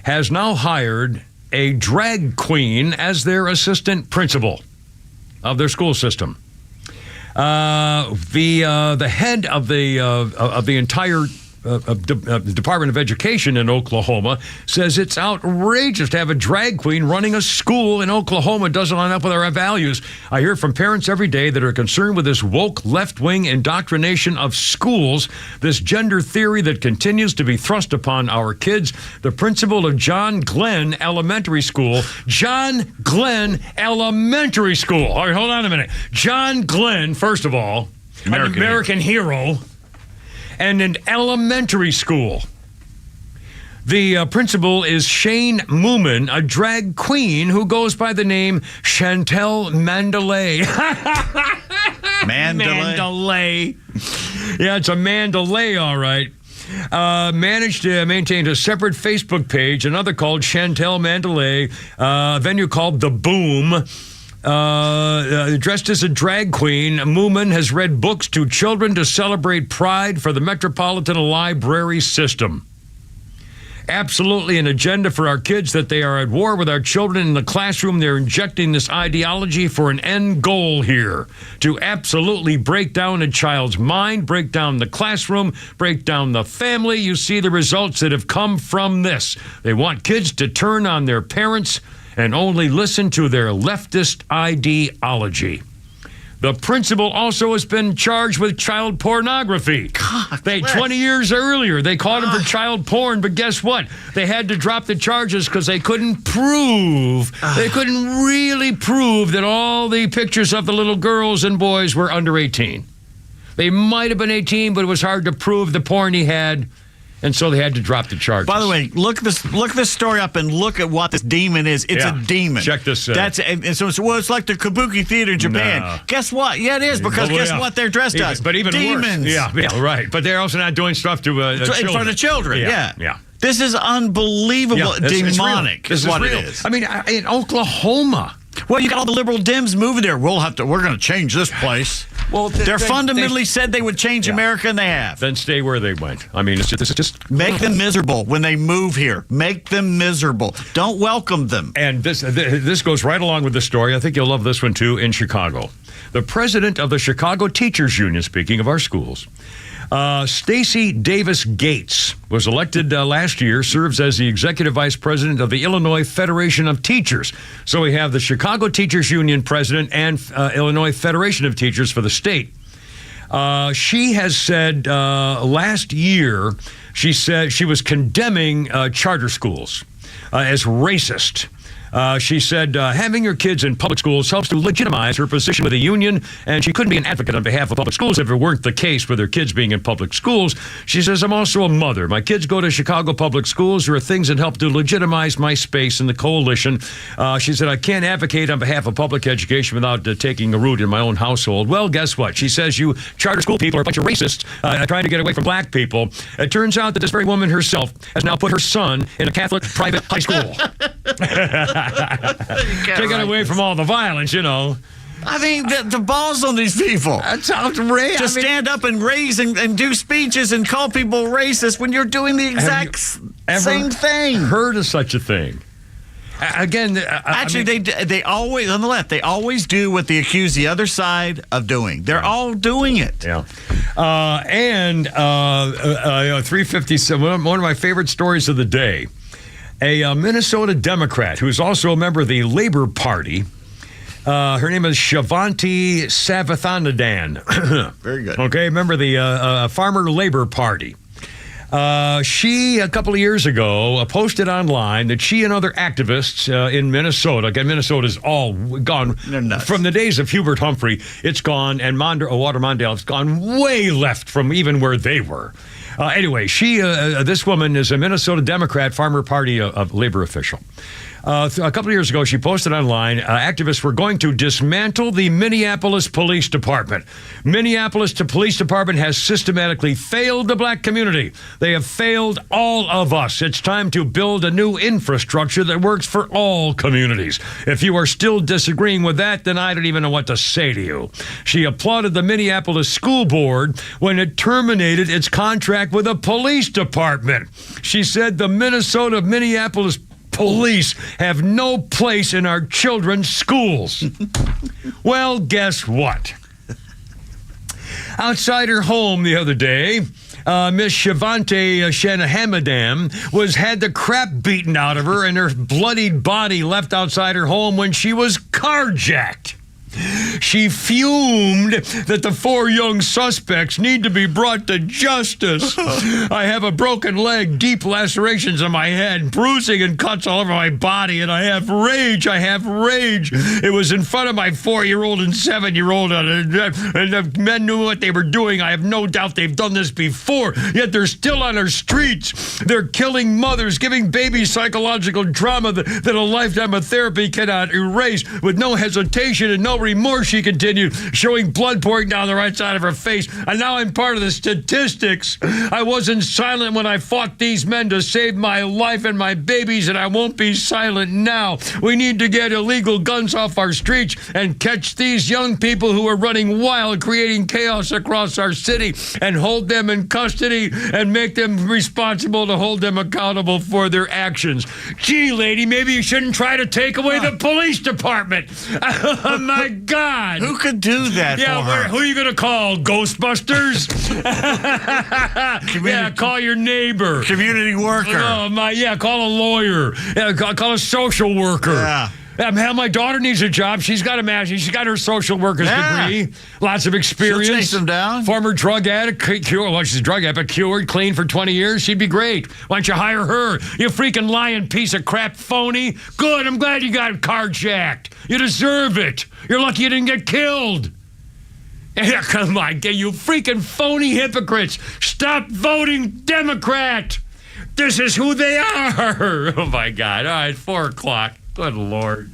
A: has now hired a drag queen as their assistant principal of their school system. The head of the entire Department of Education in Oklahoma says it's outrageous to have a drag queen running a school in Oklahoma. It doesn't line up with our values. I hear from parents every day that are concerned with this woke left-wing indoctrination of schools, this gender theory that continues to be thrust upon our kids. The principal of John Glenn Elementary School, John Glenn Elementary School. All right, hold on a minute. John Glenn, first of all, an American hero, and an elementary school. The principal is Shane Moomin, a drag queen who goes by the name Chantel Mandalay. Mandalay. Yeah, it's a Mandalay, all right. Managed to maintain a separate Facebook page, another called Chantel Mandalay, a venue called The Boom. Dressed as a drag queen, Moomin has read books to children to celebrate pride for the Metropolitan Library System. Absolutely an agenda for our kids that they are at war with our children in the classroom. They're injecting this ideology for an end goal here, to absolutely break down a child's mind, break down the classroom, break down the family. You see the results that have come from this. They want kids to turn on their parents and only listen to their leftist ideology. The principal also has been charged with child pornography. 20 years earlier, they caught him for child porn, but guess what? They had to drop the charges because they couldn't prove, they couldn't really prove that all the pictures of the little girls and boys were under 18. They might have been 18, but it was hard to prove the porn he had. And so they had to drop the charges.
B: By the way, look this story up and look at what this demon is. It's a demon.
A: Check this.
B: That's and so it's like the Kabuki Theater in Japan.
A: No.
B: Guess what? Yeah, it is, because guess what they're dressed as?
A: But even
B: demons.
A: worse. Yeah, right. But they're also not doing stuff to children.
B: In front of children.
A: Yeah.
B: This is unbelievable. Demonic.
A: This is
B: what
A: real.
B: it is.
A: I mean, in Oklahoma.
B: Well, you got all the liberal Dems moving there. We're going to change this place.
A: Well,
B: they're fundamentally said they would change America, and they have.
A: Then stay where they went. I mean, this is just
B: make them miserable when they move here. Make them miserable. Don't welcome them.
A: And this goes right along with the story. I think you'll love this one too. In Chicago, the president of the Chicago Teachers Union, speaking of our schools, Stacey Davis Gates, was elected last year, serves as the executive vice president of the Illinois Federation of Teachers. So we have the Chicago Teachers Union president and Illinois Federation of Teachers for the state. She has said last year, she said she was condemning charter schools as racist. She said having your kids in public schools helps to legitimize her position with the union, and she couldn't be an advocate on behalf of public schools if it weren't the case with their kids being in public schools. She says, I'm also a mother. My kids go to Chicago public schools. There are things that help to legitimize my space in the coalition. She said, I can't advocate on behalf of public education without taking a root in my own household. Well, guess what? She says you charter school people are a bunch of racists trying to get away from black people. It turns out that this very woman herself has now put her son in a Catholic private high school. Take it away from all the violence, you know.
B: I mean, the balls on these people.
A: That's outrageous.
B: To stand up and raise and do speeches and call people racist when you're doing the exact same thing.
A: Heard of such a thing? Again,
B: actually, they always, on the left, they always do what they accuse the other side of doing. They're all doing it.
A: Yeah. 357, one of my favorite stories of the day. A Minnesota Democrat who's also a member of the Labor Party. Her name is Shivanti Savathanadan.
B: Very good.
A: Okay, member of the Farmer Labor Party. She, a couple of years ago, posted online that she and other activists in Minnesota, again, Minnesota's all gone.
B: They're nuts.
A: From the days of Hubert Humphrey, it's gone, and Walter Mondale, it's gone way left from even where they were. Anyway, this woman is a Minnesota Democrat, Farmer Party labor official. A couple of years ago, she posted online, activists were going to dismantle the Minneapolis Police Department. Minneapolis Police Department has systematically failed the black community. They have failed all of us. It's time to build a new infrastructure that works for all communities. If you are still disagreeing with that, then I don't even know what to say to you. She applauded the Minneapolis School Board when it terminated its contract with the police department. She said the Minneapolis police have no place in our children's schools. Well, guess what? Outside her home the other day, Miss Shavante Shanahamadam had the crap beaten out of her and her bloodied body left outside her home when she was carjacked. She fumed that the 4 young suspects need to be brought to justice. I have a broken leg, deep lacerations on my head, bruising and cuts all over my body, and I have rage. It was in front of my 4-year-old and 7-year-old, and the men knew what they were doing. I have no doubt they've done this before, yet they're still on our streets. They're killing mothers, giving babies psychological trauma that a lifetime of therapy cannot erase. With no hesitation and no remorse, she continued, showing blood pouring down the right side of her face. And now I'm part of the statistics. I wasn't silent when I fought these men to save my life and my babies, and I won't be silent now. We need to get illegal guns off our streets and catch these young people who are running wild, creating chaos across our city, and hold them in custody and make them responsible to hold them accountable for their actions. Gee, lady, maybe you shouldn't try to take away the police department. Oh, my God.
B: Who could do that for her?
A: Who are you going to call? Ghostbusters? Yeah, call your neighbor.
B: Community worker.
A: Oh, call a lawyer. Yeah, call a social worker.
B: Yeah.
A: Hell, my daughter needs a job. She's got her social worker's degree. Lots of experience.
B: She'll chase them down.
A: Former drug addict, she's a drug addict, but cured, clean for 20 years. She'd be great. Why don't you hire her? You freaking lying piece of crap phony. Good, I'm glad you got carjacked. You deserve it. You're lucky you didn't get killed. Yeah, come on, you freaking phony hypocrites. Stop voting Democrat. This is who they are. Oh, my God. All right, 4 o'clock. Good Lord.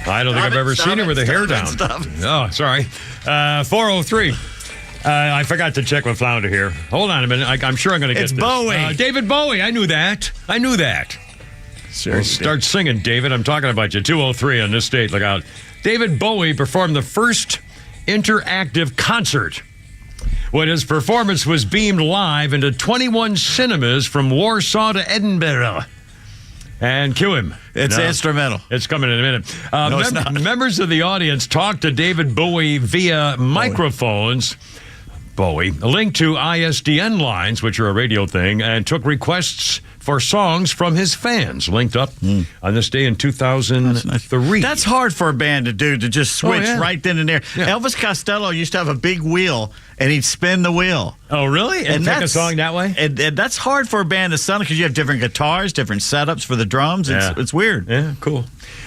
A: I don't think I've ever seen her with the hair down. Oh, sorry. 403. I forgot to check with Flounder here. Hold on a minute. I'm sure I'm going to get
B: It's
A: this.
B: Bowie.
A: David Bowie. I knew that. Start singing, David. I'm talking about you. 203 on this date. Look out. David Bowie performed the first interactive concert when his performance was beamed live into 21 cinemas from Warsaw to Edinburgh. And cue him.
B: It's instrumental.
A: It's coming in a minute.
B: No, it's not.
A: Members of the audience talked to David Bowie via microphones. Bowie linked to ISDN lines, which are a radio thing, and took requests for songs from his fans. Linked up on this day in 2003.
B: That's hard for a band to do, to just switch right then and there.
A: Yeah.
B: Elvis Costello used to have a big wheel, and he'd spin the wheel.
A: Oh, really? And pick a song that way?
B: And that's hard for a band to sound, because you have different guitars, different setups for the drums. It's weird.
A: Yeah, cool.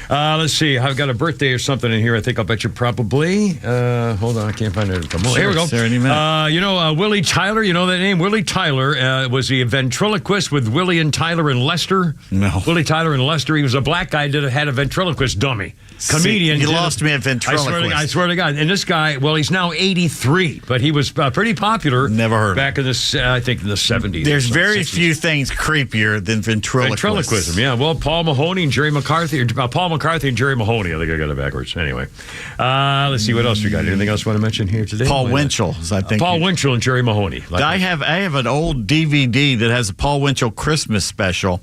A: Let's see. I've got a birthday or something in here. I think I'll bet you probably. Hold on. I can't find it. Here we go. Willie Tyler. You know that name? Willie Tyler was the ventriloquist with Willie and Tyler and Lester.
B: No.
A: Willie Tyler and Lester. He was a black guy had a ventriloquist dummy. Comedian.
B: You lost me at ventriloquist.
A: I swear to God. And this guy, well, he's now 83, but he was pretty popular.
B: Never heard
A: back in the, I think, in the 70s.
B: There's very few things creepier than
A: ventriloquism. Yeah. Well, Paul McCartney and Jerry Mahoney. I think I got it backwards. Anyway, let's see what else we got. Anything else you want to mention here today?
B: Paul Winchell, I think.
A: Paul Winchell and Jerry Mahoney.
B: I have an old DVD that has a Paul Winchell Christmas special,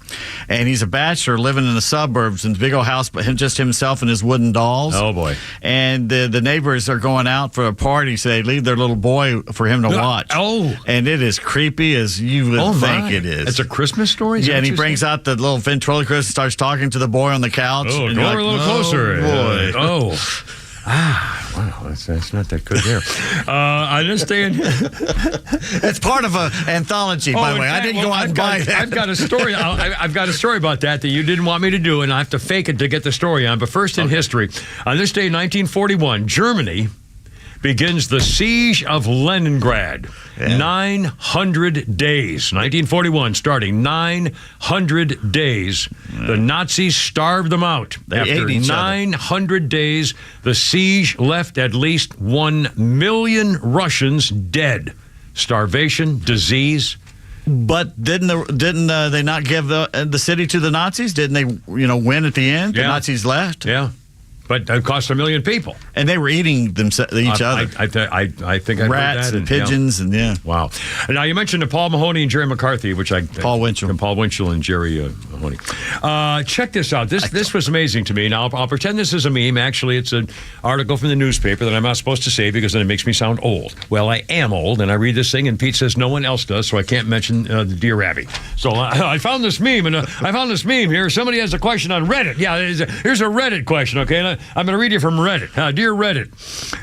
B: and he's a bachelor living in the suburbs in the big old house, but just himself and his wooden dolls.
A: Oh boy!
B: And the neighbors are going out for a party, so they leave their little boy for him to watch.
A: Oh,
B: and it is creepy as you would think it is.
A: It's a Christmas story.
B: Yeah, and he brings out the little ventriloquist and starts talking to the boy on the couch.
A: Oh,
B: and
A: go a little closer,
B: boy.
A: Wow, that's not that good there. I just stay in here.
B: It's part of an anthology, by the way. I didn't go out and buy that.
A: I've got a story. I've got a story about that you didn't want me to do, and I have to fake it to get the story on. But first, in history, on this day, 1941, Germany begins the siege of Leningrad. 900 days. 1941, starting 900 days. The Nazis starved them out. After 900 days, the siege left at least 1 million Russians dead. Starvation, disease.
B: But didn't they not give the city to the Nazis? Didn't they, win at the end? The Nazis left.
A: Yeah. But it cost 1 million people.
B: And they were eating each other.
A: I think I
B: rats
A: heard that.
B: And pigeons and
A: Wow. Now, you mentioned Paul Mahoney and Jerry McCarthy,
B: Paul Winchell.
A: Paul Winchell and Jerry Mahoney. Check this out. This was amazing to me. Now, I'll pretend this is a meme. Actually, it's an article from the newspaper that I'm not supposed to say because then it makes me sound old. Well, I am old, and I read this thing, and Pete says no one else does, so I can't mention the Dear Abby. So I found this meme, and I found this meme here. Somebody has a question on Reddit. Yeah, here's a Reddit question, okay? I'm going to read you from Reddit. Dear Reddit,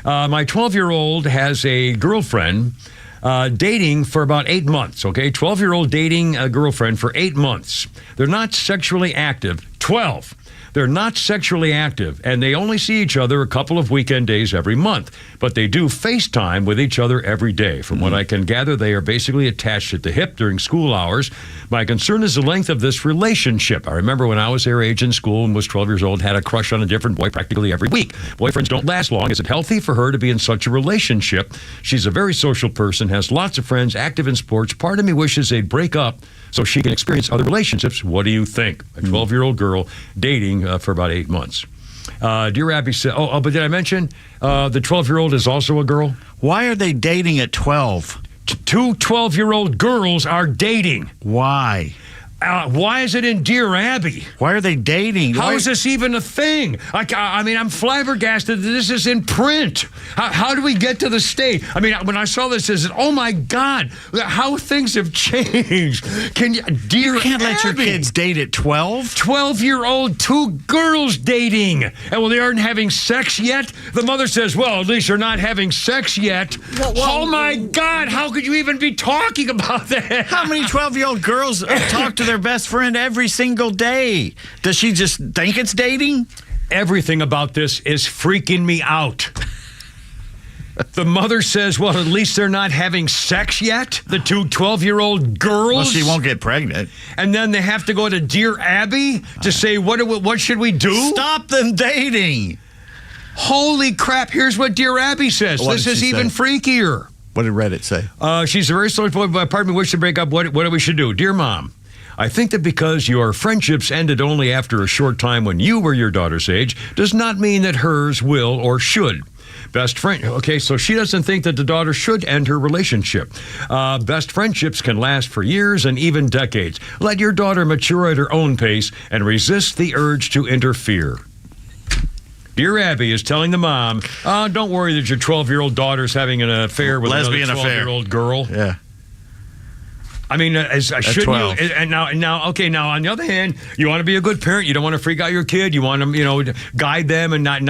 A: my 12-year-old has a girlfriend dating for about 8 months, okay? 12-year-old dating a girlfriend for 8 months. They're not sexually active. 12. They're not sexually active, and they only see each other a couple of weekend days every month. But they do FaceTime with each other every day. From what I can gather, they are basically attached at the hip during school hours. My concern is the length of this relationship. I remember when I was their age in school and was 12 years old, had a crush on a different boy practically every week. Boyfriends don't last long. Is it healthy for her to be in such a relationship? She's a very social person, has lots of friends, active in sports. Part of me wishes they'd break up so she can experience other relationships. What do you think? A 12-year-old girl dating for about 8 months. Dear Abby said, but did I mention the 12-year-old is also a girl?
B: Why are they dating at 12?
A: Two 12-year-old girls are dating.
B: Why?
A: Why is it in Dear Abby?
B: Why are they dating?
A: How is this even a thing? I mean, I'm flabbergasted that this is in print. How do we get to the state? I mean, when I saw this, I said, oh my God, how things have changed.
B: You can't let your kids date at 12?
A: 12-year-old, two girls dating. And well, they aren't having sex yet? The mother says, well, at least they're not having sex yet. Oh my God, how could you even be talking about that?
B: How many 12-year-old girls talk to their best friend every single day? Does she just think it's dating?
A: Everything about this is freaking me out. The mother says, well, at least they're not having sex yet, the two 12-year-old girls.
B: Well, she won't get pregnant.
A: And then they have to go to Dear Abby to say, what should we do?
B: Stop them dating.
A: Holy crap, here's what Dear Abby says.
B: What
A: This
B: did
A: is
B: she
A: even
B: say?
A: freakier.
B: What did Reddit say?
A: She's a very sorry part of me wish to break up. What we should do? Dear Mom, I think that because your friendships ended only after a short time when you were your daughter's age does not mean that hers will or should. Best friend. Okay, so she doesn't think that the daughter should end her relationship. Best friendships can last for years and even decades. Let your daughter mature at her own pace and resist the urge to interfere. Dear Abby is telling the mom, don't worry that your 12-year-old daughter's having an affair with
B: Lesbian
A: another 12-year-old girl.
B: Yeah.
A: I mean, shouldn't
B: 12.
A: you? And now, okay. Now, on the other hand, you want to be a good parent. You don't want to freak out your kid. You want to, guide them and not,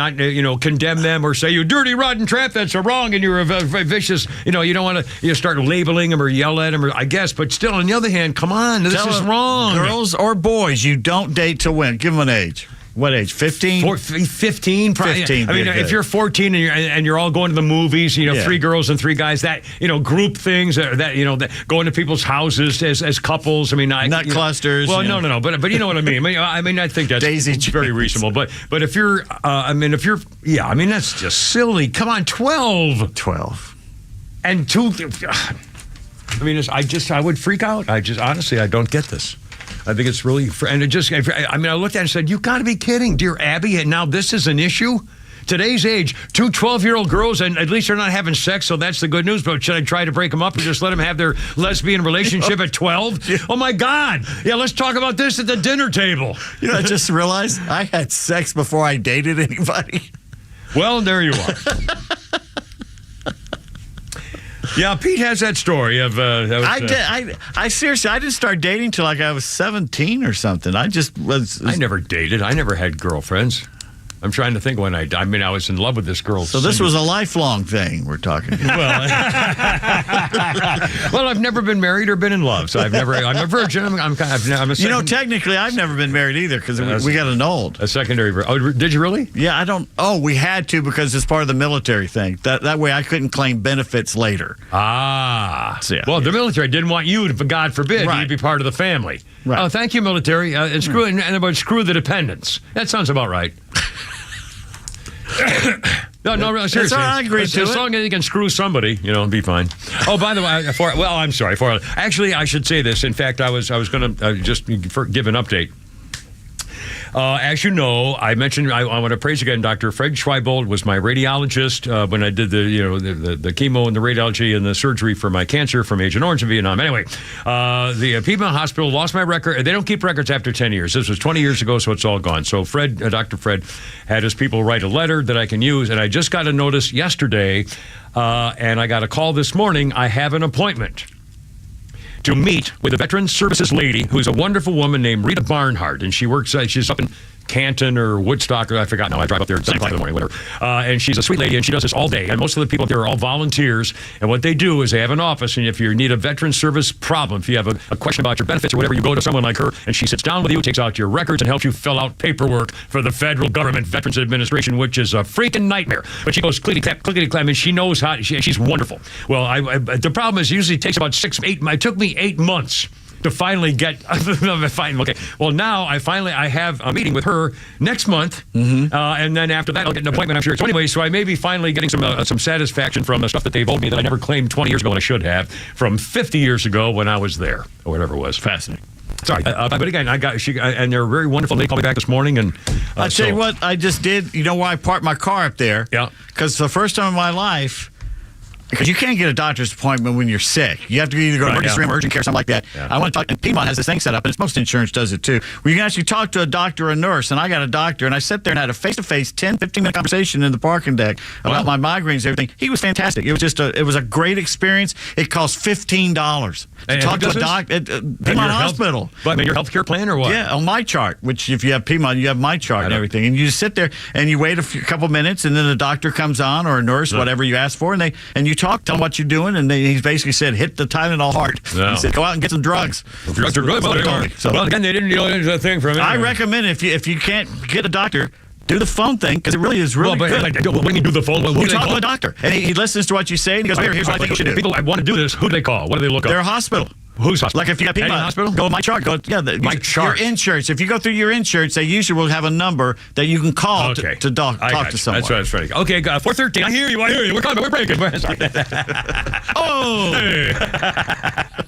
A: condemn them or say you dirty, rotten tramp. That's wrong, and you're a vicious. You don't want to start labeling them or yell at them. Or I guess, but still, on the other hand, come on, this is wrong.
B: Girls or boys, you don't date to win. Give them an age. What age? 15?
A: 15.
B: 15.
A: I mean, if you're 14 and you're all going to the movies, 3 girls and 3 guys, that group things that going to people's houses as couples. I mean,
B: not clusters.
A: Well, no, but you know what I mean. I think that's
B: Daisy
A: very reasonable. But if you're, that's just silly. Come on, 12.
B: 12.
A: And 2. I mean, I would freak out. Honestly, I don't get this. I think it's really, and I looked at it and said, you got to be kidding, Dear Abby, and now this is an issue? Today's age, 2 12-year-old girls, and at least they're not having sex, so that's the good news, but should I try to break them up and just let them have their lesbian relationship at 12? Oh, my God. Yeah, let's talk about this at the dinner table.
B: I just realized I had sex before I dated anybody.
A: Well, there you are. Yeah, Pete has that story of.
B: I seriously, I didn't start dating till like I was 17 or something. I just was.
A: I never dated. I never had girlfriends. I'm trying to think when I was in love with this girl.
B: So this was a lifelong thing we're talking about.
A: Well, I've never been married or been in love, so I'm a virgin. I'm a second,
B: technically, I've never been married either because we got annulled.
A: A secondary. Oh, did you really?
B: Yeah, I don't. Oh, we had to because it's part of the military thing. That way I couldn't claim benefits later.
A: Ah.
B: So, yeah.
A: Well, the military didn't want you to, God forbid,
B: Right.
A: you'd be part of the family.
B: Right.
A: Oh, thank you, military. And screw the dependents. That sounds about right. No, really, seriously.
B: I agree to it.
A: As long as you can screw somebody, be fine. Oh, by the way, I'm sorry. Actually, I should say this. In fact, I was going to just give an update. As you know, I mentioned I want to praise again. Dr. Fred Schweibold was my radiologist when I did the chemo and the radiology and the surgery for my cancer from Agent Orange in Vietnam. Anyway, the Piedmont Hospital lost my record. They don't keep records after 10 years. This was 20 years ago, so it's all gone. So Dr. Fred had his people write a letter that I can use, and I just got a notice yesterday, and I got a call this morning. I have an appointment to meet with a Veteran Services lady who's a wonderful woman named Rita Barnhart, and she works. She's up in Canton or Woodstock, or I forgot now. I drive up there at 7 o'clock in the morning, whatever. And she's a sweet lady, and she does this all day. And most of the people up there are all volunteers. And what they do is they have an office, and if you need a veteran service problem, if you have a question about your benefits or whatever, you go to someone like her, and she sits down with you, takes out your records, and helps you fill out paperwork for the federal government Veterans Administration, which is a freaking nightmare. But she goes clickety-clap, and she knows how. She's wonderful. Well, the problem is it usually takes about 6, 8. It took me 8 months to finally get. Okay. Well, now I have a meeting with her next month, and then after that I'll get an appointment. I'm sure. So anyway, so I may be finally getting some satisfaction from the stuff that they've owed me that I never claimed 20 years ago when I should have, from 50 years ago when I was there or whatever it was.
B: Fascinating.
A: Sorry, but again, and they're very wonderful. They called me back this morning, and
B: I'll tell you what I just did. You know why I parked my car up there?
A: Yeah.
B: Because the first time in my life. Because you can't get a doctor's appointment when you're sick. You have to either go to emergency room or urgent care, something like that.
A: Yeah.
B: I want to talk, and Piedmont has this thing set up, and most insurance does it too, where you can actually talk to a doctor or a nurse. And I got a doctor, and I sat there and had a face-to-face 10, 15-minute conversation in the parking deck about my migraines and everything. He was fantastic. It was a great experience. It cost $15 to talk to a doctor at Piedmont Hospital.
A: But your health care plan or what?
B: Yeah, on my chart, which if you have Piedmont, you have my chart and everything. And you just sit there and you wait a couple minutes, and then the doctor comes on or a nurse, whatever you ask for, and you talk, tell them what you're doing, and he basically said, hit the Tylenol hard.
A: No.
B: He said, go out and get some drugs.
A: Drugs are good. Well, again, they didn't do the thing for me.
B: I recommend if you can't get a doctor, Do the phone thing, because it really is really
A: well, but
B: good.
A: when you do the phone, who
B: You
A: do they
B: talk to
A: call?
B: a doctor, and he listens to what you say, and he goes, here's what I think you should do.
A: People want to do this. Who do they call? What do they look
B: They're a
A: up?
B: hospital.
A: Who's hospital?
B: Like if you got people
A: Any hospital?
B: go my chart. Go
A: My chart.
B: Your insurance. If you go through your insurance, they usually will have a number that you can call to talk to someone.
A: That's right. That's right. Okay, 413. I hear you. We're coming. We're breaking.
B: Oh.
A: Hey.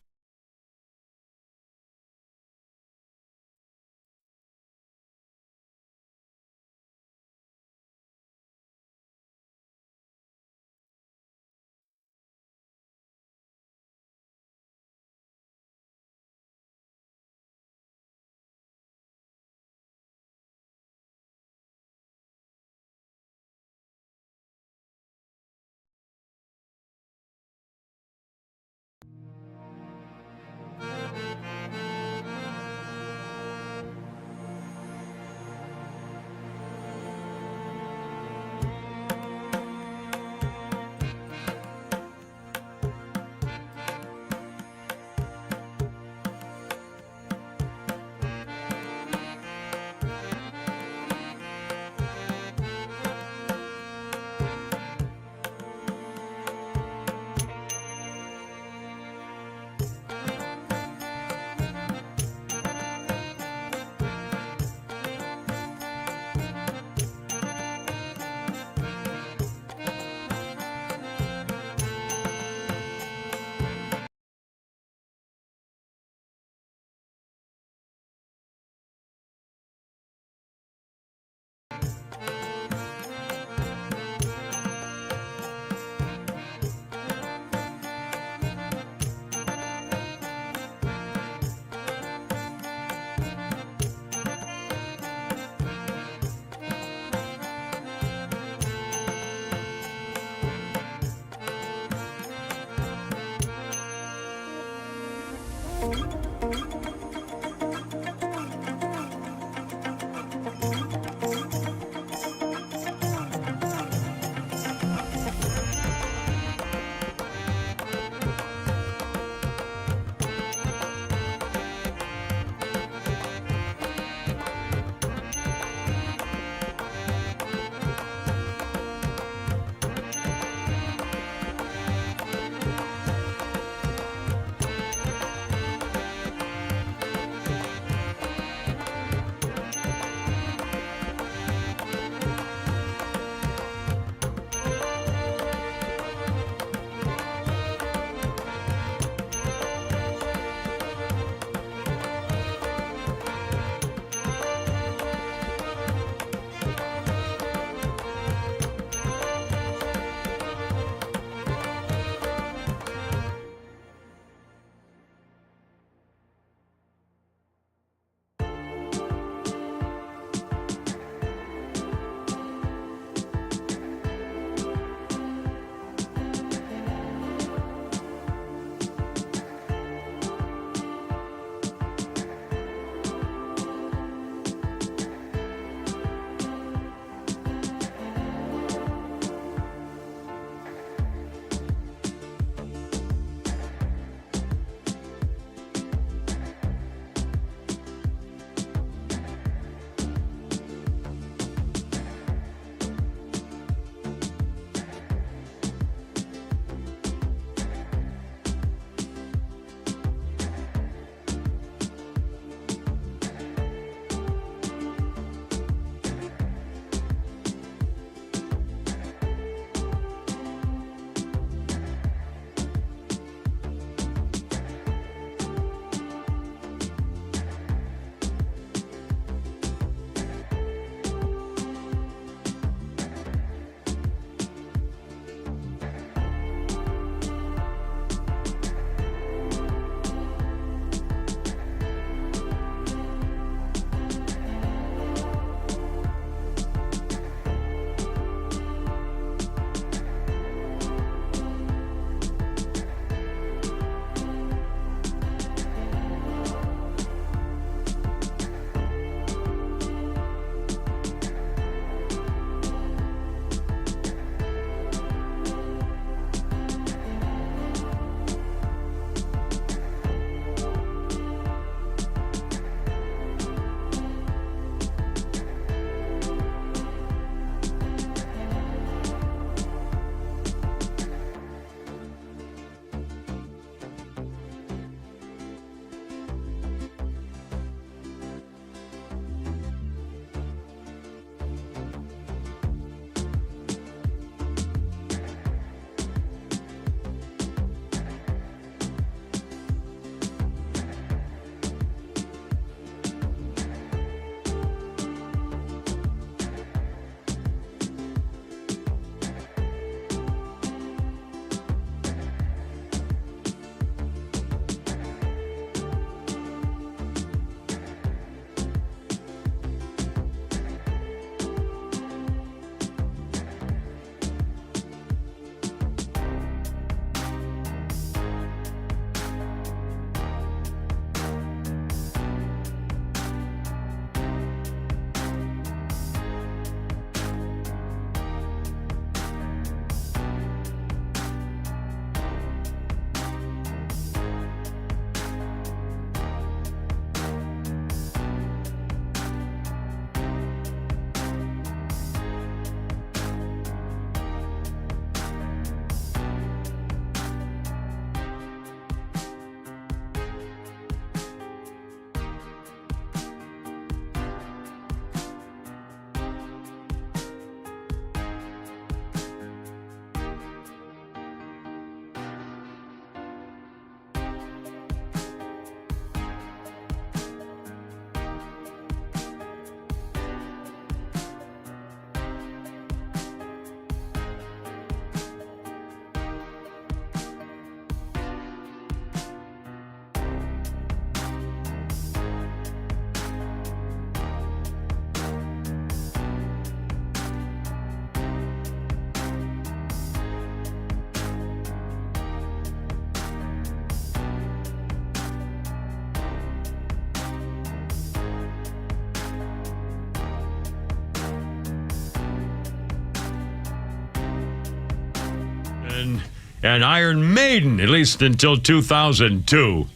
A: and Iron Maiden, at least until 2002.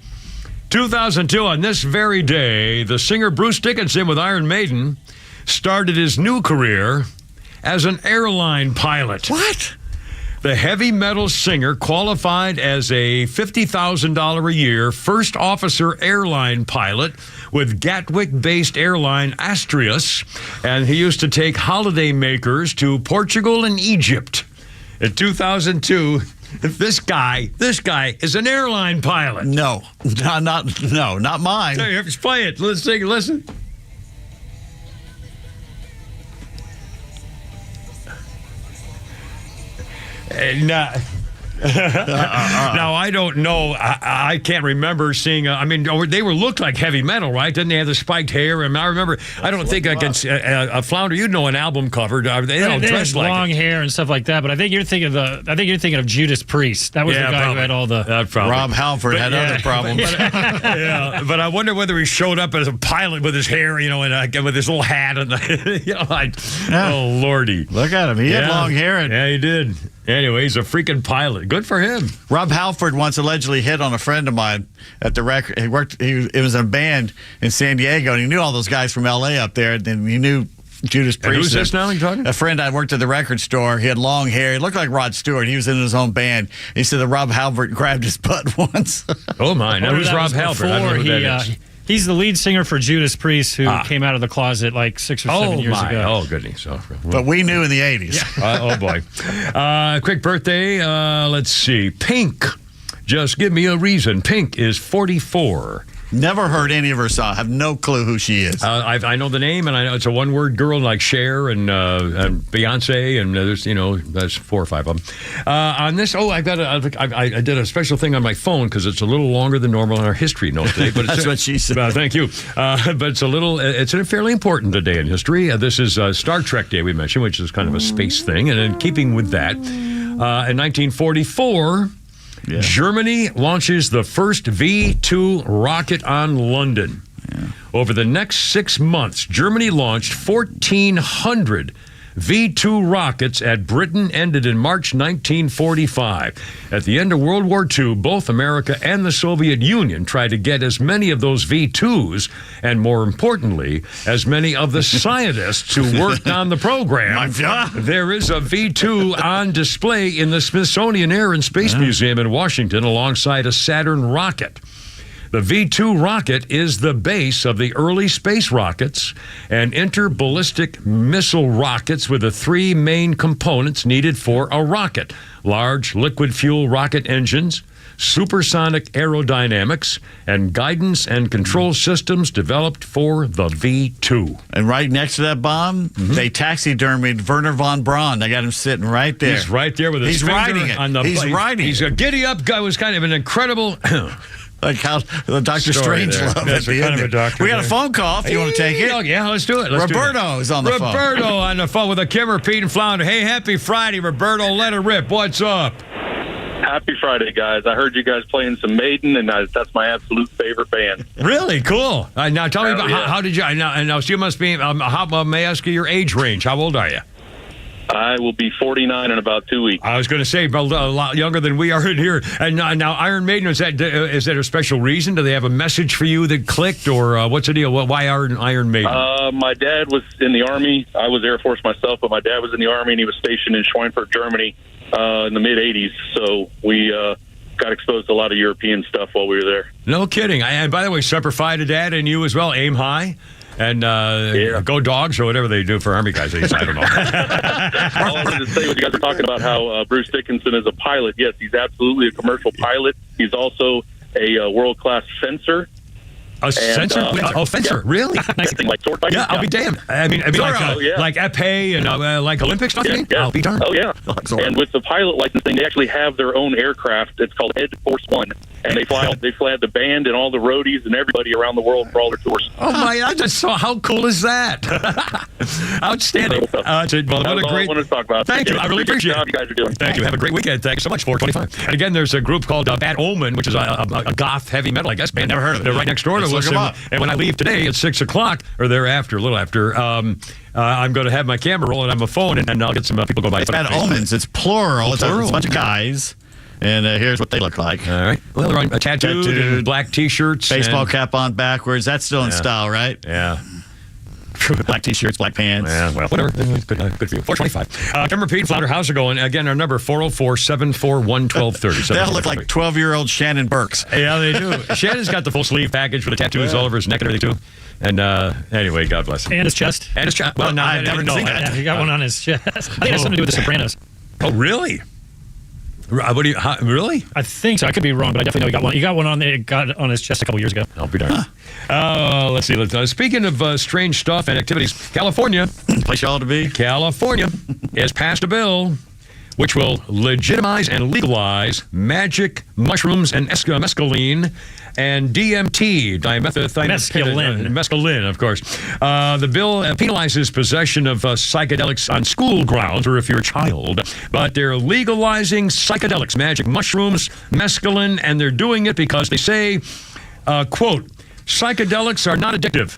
A: 2002, on this very day, the singer Bruce Dickinson with Iron Maiden started his new career as an airline pilot.
B: What?
A: The heavy metal singer qualified as a $50,000 a year first officer airline pilot with Gatwick-based airline Astrius, and he used to take holiday makers to Portugal and Egypt. In 2002, this guy is an airline pilot.
B: No, not mine.
A: Here, just play it. Let's take a listen. Now, I don't know. I can't remember seeing. They looked like heavy metal, right? Didn't they have the spiked hair? And I remember. I don't think I can. Flounder, you know, an album cover. They don't dress like
C: long hair and stuff like that. But I think you're thinking of Judas Priest. That was the guy who had all the.
B: Rob Halford had other problems.
A: Yeah, but I wonder whether he showed up as a pilot with his hair, and with his little hat and oh lordy,
B: look at him. He had long hair.
A: Yeah, he did. Anyway, he's a freaking pilot. Good for him.
B: Rob Halford once allegedly hit on a friend of mine at the record. It was a band in San Diego, and he knew all those guys from L.A. up there, and he knew Judas Priest.
A: And who's this now you're talking?
B: A friend I worked at the record store. He had long hair. He looked like Rod Stewart. He was in his own band. He said that Rob Halford grabbed his butt once.
A: Oh, my. Now, who's Rob Halford? I don't know who that is.
C: He's the lead singer for Judas Priest, who came out of the closet like 6 or 7 years ago.
A: Oh, goodness.
B: But we knew in the 80s.
A: Oh, boy. Quick birthday. Let's see. Pink. Just give me a reason. Pink is 44.
B: Never heard any of her songs. Have no clue who she is.
A: I know the name, and I know it's a one-word girl like Cher and Beyonce, and there's 4 or 5 of them. On this, I did a special thing on my phone because it's a little longer than normal in our history note today. But
B: that's what she said.
A: Thank you. But it's a fairly important day in history. This is Star Trek Day we mentioned, which is kind of a space thing, and in keeping with that, in 1944. Yeah. Germany launches the first V-2 rocket on London. Yeah. Over the next 6 months, Germany launched 1,400 V-2 rockets at Britain, ended in March 1945. At the end of World War II, both America and the Soviet Union tried to get as many of those V-2s, and more importantly, as many of the scientists who worked on the program. There is a V-2 on display in the Smithsonian Air and Space Museum in Washington alongside a Saturn rocket. The V-2 rocket is the base of the early space rockets and interballistic missile rockets with the 3 main components needed for a rocket: large liquid fuel rocket engines, supersonic aerodynamics, and guidance and control systems developed for the V-2.
B: And right next to that bomb, they taxidermied Werner von Braun. They got him sitting right there.
A: He's right there with his finger
B: riding it.
A: on the.
B: He's riding.
A: He's a giddy-up guy. It was kind of an incredible.
B: Like how the Dr. Strangelove at the end. We got a phone call. If you want to take it?
A: Yeah, let's do it.
B: Roberto is on the phone.
A: Roberto on the phone with a Kimmer, Pete, and Flounder. Hey, happy Friday, Roberto. Let it rip. What's up?
F: Happy Friday, guys. I heard you guys playing some Maiden, and that's my absolute favorite band.
A: Really? Cool. Now, tell me about how did you... Now, so you must be... how may I ask you your age range? How old are you?
F: I will be 49 in about 2 weeks.
A: I was going to say a lot younger than we are in here. And now Iron Maiden, is that a special reason? Do they have a message for you that clicked, or what's the deal? Why Iron Maiden?
F: My dad was in the Army. I was Air Force myself, but my dad was in the Army, and he was stationed in Schweinfurt, Germany in the mid-'80s. So we got exposed to a lot of European stuff while we were there.
A: No kidding. And by the way, Semper Fi to Dad and you as well. Aim high. And go Dogs, or whatever they do for Army guys. I don't know.
F: All I wanted to say was you guys were talking about how Bruce Dickinson is a pilot. Yes, he's absolutely a commercial pilot. He's also a world-class fencer.
A: A fencer? Fencer, yeah. Really?
F: Like sword fighting?
A: Yeah, I'll be damned. I mean like epee and like Olympic stuff?
F: Yeah.
A: I'll be darned.
F: Oh, yeah. And with the pilot licensing, they actually have their own aircraft. It's called Ed Force One. And they fly the band and all the roadies and everybody around the world for all their tours.
A: Oh, my, I just saw. How cool is that? Outstanding.
F: What I wanted to talk about.
A: Thank you. I really appreciate it.
F: You guys are doing.
A: Thank you. Have a great weekend. Thank you so much. 425. And again, there's a group called Bad Omen, which is a goth heavy metal, I guess, band. Never heard of it. They're right next door to Wireless.
B: look 'em up.
A: And when I leave today at 6 o'clock, or thereafter, a little after, I'm going to have my camera rolling on my phone, and then I'll get some people go by.
B: It's got omens. It's plural. It's a bunch of guys. And here's what they look like.
A: All right. Well, they're on tattooed, black T-shirts.
B: Baseball cap on backwards. That's still in style, right?
A: Yeah.
B: Black T-shirts, black pants.
A: Yeah, well, whatever. Good for you. 425. Come repeat, Flounder. How's it going? Again, our number 404-741-1230.
B: They all look like 12-year-old Shannon Burks.
A: Yeah, they do. Shannon's got the full sleeve package with the tattoos all over his neck and everything, too. And anyway, God bless him.
C: And his chest.
A: And his chest. Well, no,
B: I've never seen that.
C: Yeah, he got one on his chest. I think it has something to do with The Sopranos.
A: Oh, really? Really?
C: I think so. I could be wrong, but I definitely know he got one. He got one on. It got on his chest a couple years ago.
A: I'll be darned. Let's see. Speaking of strange stuff and activities, California,
B: Place y'all to be.
A: California has passed a bill which will legitimize and legalize magic mushrooms and mescaline and DMT, mescaline, of course. The bill penalizes possession of psychedelics on school grounds or if you're a child, but they're legalizing psychedelics, magic mushrooms, mescaline, and they're doing it because they say, quote, psychedelics are not addictive.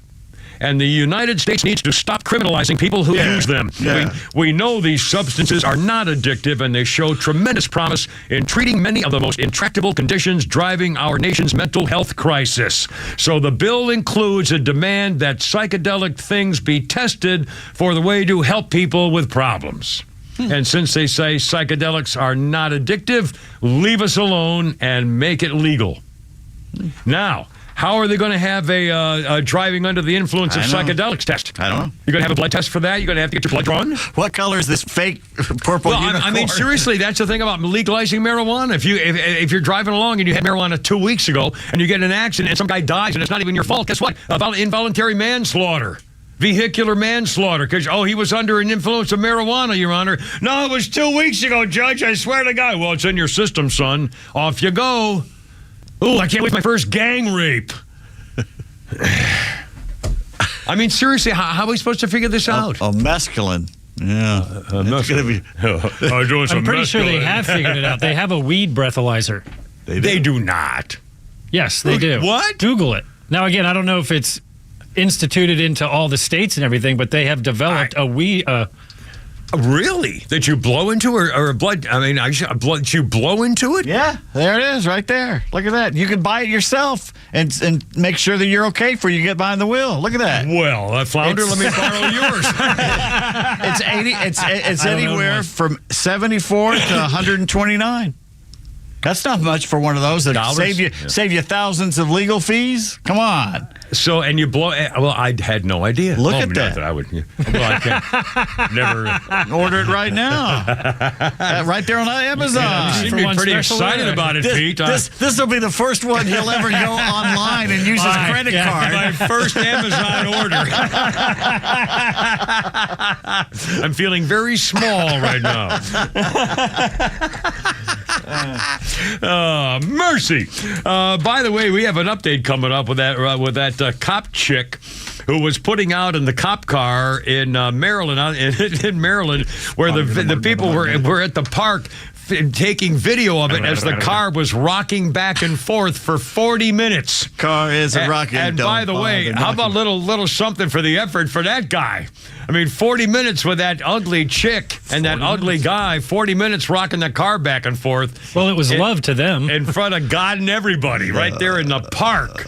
A: And the United States needs to stop criminalizing people who use them.
B: Yeah.
A: We know these substances are not addictive, and they show tremendous promise in treating many of the most intractable conditions driving our nation's mental health crisis. So the bill includes a demand that psychedelic things be tested for the way to help people with problems. And since they say psychedelics are not addictive, leave us alone and make it legal. Now, how are they going to have a driving under the influence of psychedelics test?
B: I don't know.
A: You're going to have a blood test for that? You're going to have to get your blood drawn?
B: What color is this fake purple unicorn?
A: I mean, seriously, that's the thing about legalizing marijuana. If you're driving along and you had marijuana 2 weeks ago and you get in an accident and some guy dies and it's not even your fault, guess what? About involuntary manslaughter. Vehicular manslaughter, because, he was under an influence of marijuana, Your Honor. No, it was 2 weeks ago, Judge. I swear to God. Well, it's in your system, son. Off you go. Ooh, I can't wait for my first gang rape. I mean, seriously, how are we supposed to figure this out?
B: Mescaline. Yeah. It's going to be...
C: I'm pretty sure they have figured it out. They have a weed breathalyzer.
A: They do not.
C: Yes, they do.
A: What?
C: Google it. Now, again, I don't know if it's instituted into all the states and everything, but they have developed a weed...
A: Really? That you blow into or a blood? I mean, blood you blow into it?
B: Yeah, there it is, right there. Look at that. You can buy it yourself and make sure that you're okay before you get behind the wheel. Look at that.
A: Well, Flounder, let me borrow yours.
B: It's 80. It's anywhere from 74 to 129. That's not much for one of those that save you thousands of legal fees. Come on.
A: So, and you blow. Well, I had no idea.
B: Look at that.
A: I would. Well, I can't. Never
B: order it right now. Right there on Amazon.
A: You seem to be pretty excited about it, Pete.
B: This will be the first one he'll ever go online and use his credit card.
A: My first Amazon order. I'm feeling very small right now. Mercy. By the way, we have an update coming up with that cop chick who was putting out in the cop car in Maryland, in Maryland, where the people were at the park taking video of it as the car was rocking back and forth for 40 minutes.
B: Car is a rocking.
A: And by the way, how about little something for the effort for that guy? I mean, 40 minutes with that ugly chick and that ugly guy, 40 minutes rocking the car back and forth.
C: Well, it was love to them.
A: In front of God and everybody, right there in the park.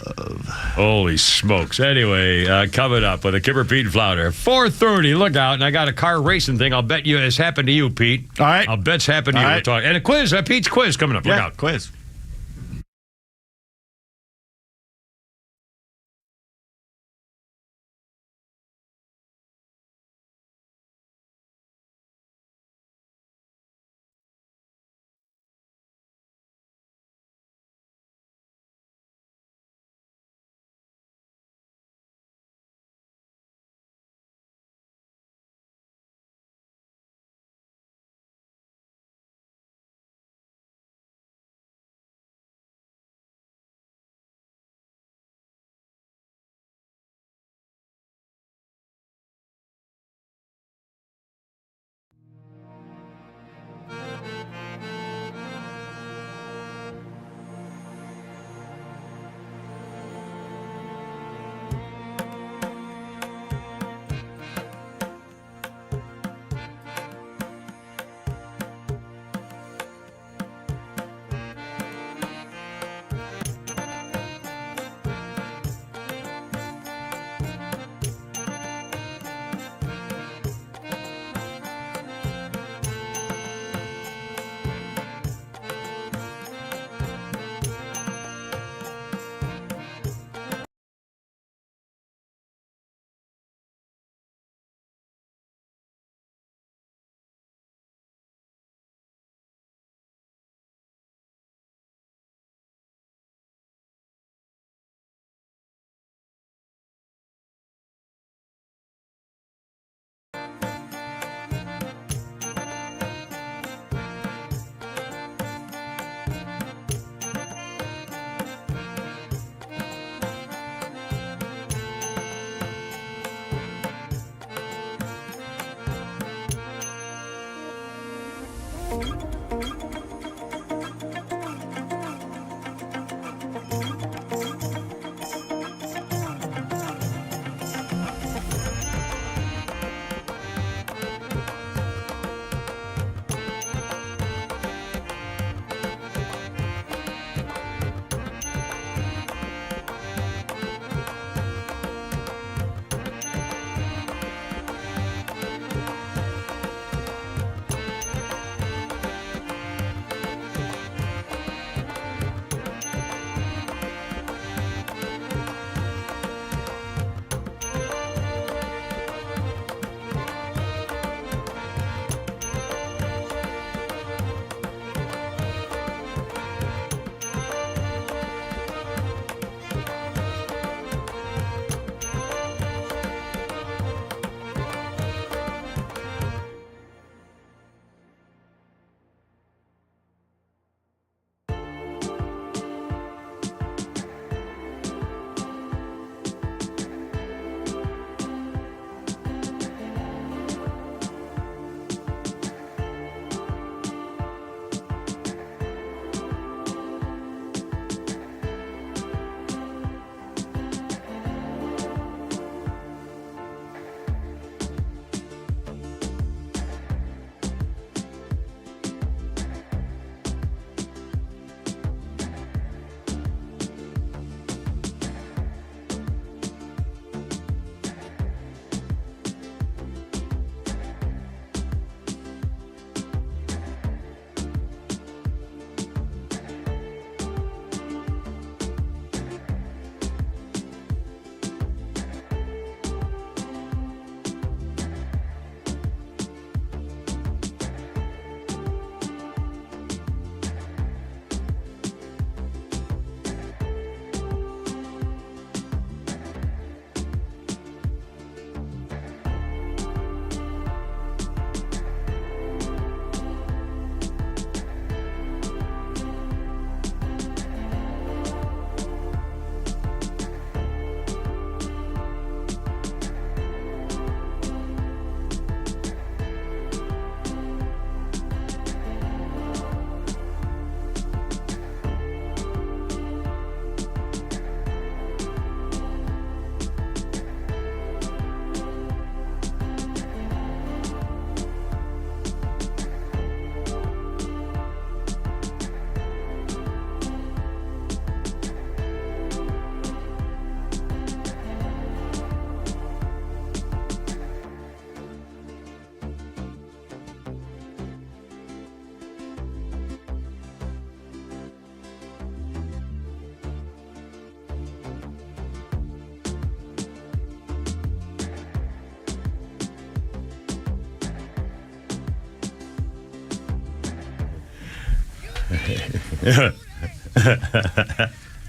A: Holy smokes. Anyway, coming up with a Kipper, Pete, and Flounder. 4:30, look out, and I got a car racing thing. I'll bet you it's happened to you, Pete.
B: All right.
A: I'll bet it's happened to you.
B: Right.
A: And a quiz, Pete's quiz coming up. Look out.
B: Quiz.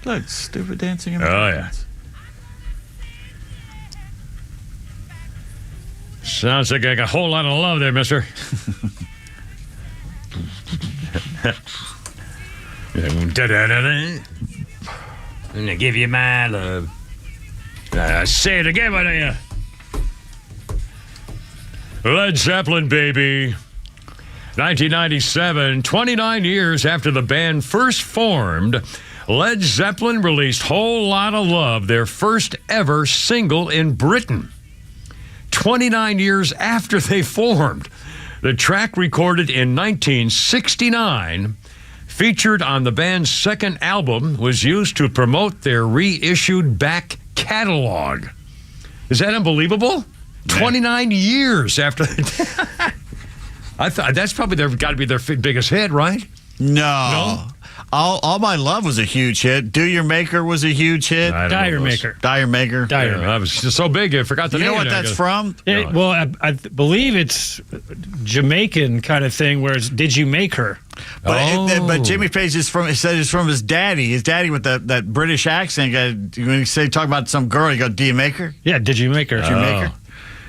B: Look, stupid dancing.
A: Oh, yeah. Sounds like a whole lot of love there, mister. I'm gonna give you my love. Say it again, what are you? Led Zeppelin, baby. 1997, 29 years after the band first formed, Led Zeppelin released Whole Lotta Love, their first ever single in Britain. 29 years after they formed. The track, recorded in 1969, featured on the band's second album, was used to promote their reissued back catalog. Is that unbelievable? 29 years after. I thought that's probably got to be their biggest hit, right?
B: No. All My Love was a huge hit. Do Your Maker was a huge hit.
C: Dire Maker.
B: Dire Maker.
C: Dire Maker.
A: That was just so big, I forgot the name.
B: You know what
A: of it.
B: that's from?
C: Well, I believe it's Jamaican kind of thing, where it's Did You Make Her?
B: But Jimmy Page said it's from his daddy. His daddy with that British accent. When you talk about some girl, you go, do you make her?
C: Yeah, Did You Make Her?
B: Did you make her?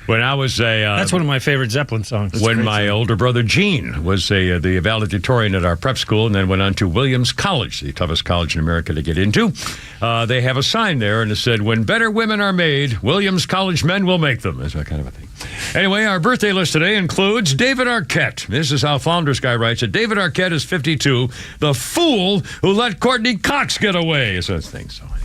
A: When I was
C: that's one of my favorite Zeppelin songs.
A: When my older brother Gene was the valedictorian at our prep school and then went on to Williams College, the toughest college in America to get into, they have a sign there and it said, when better women are made, Williams College men will make them. That's that kind of a thing. Anyway, our birthday list today includes David Arquette. This is how Flounders Guy writes it. David Arquette is 52, the fool who let Courtney Cox get away. So that's thing. So anyway.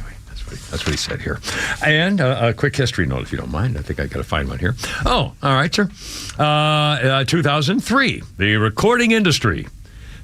A: That's what he said here. And a quick history note, if you don't mind. I think I got to find one here. Oh, all right, sir. 2003, the recording industry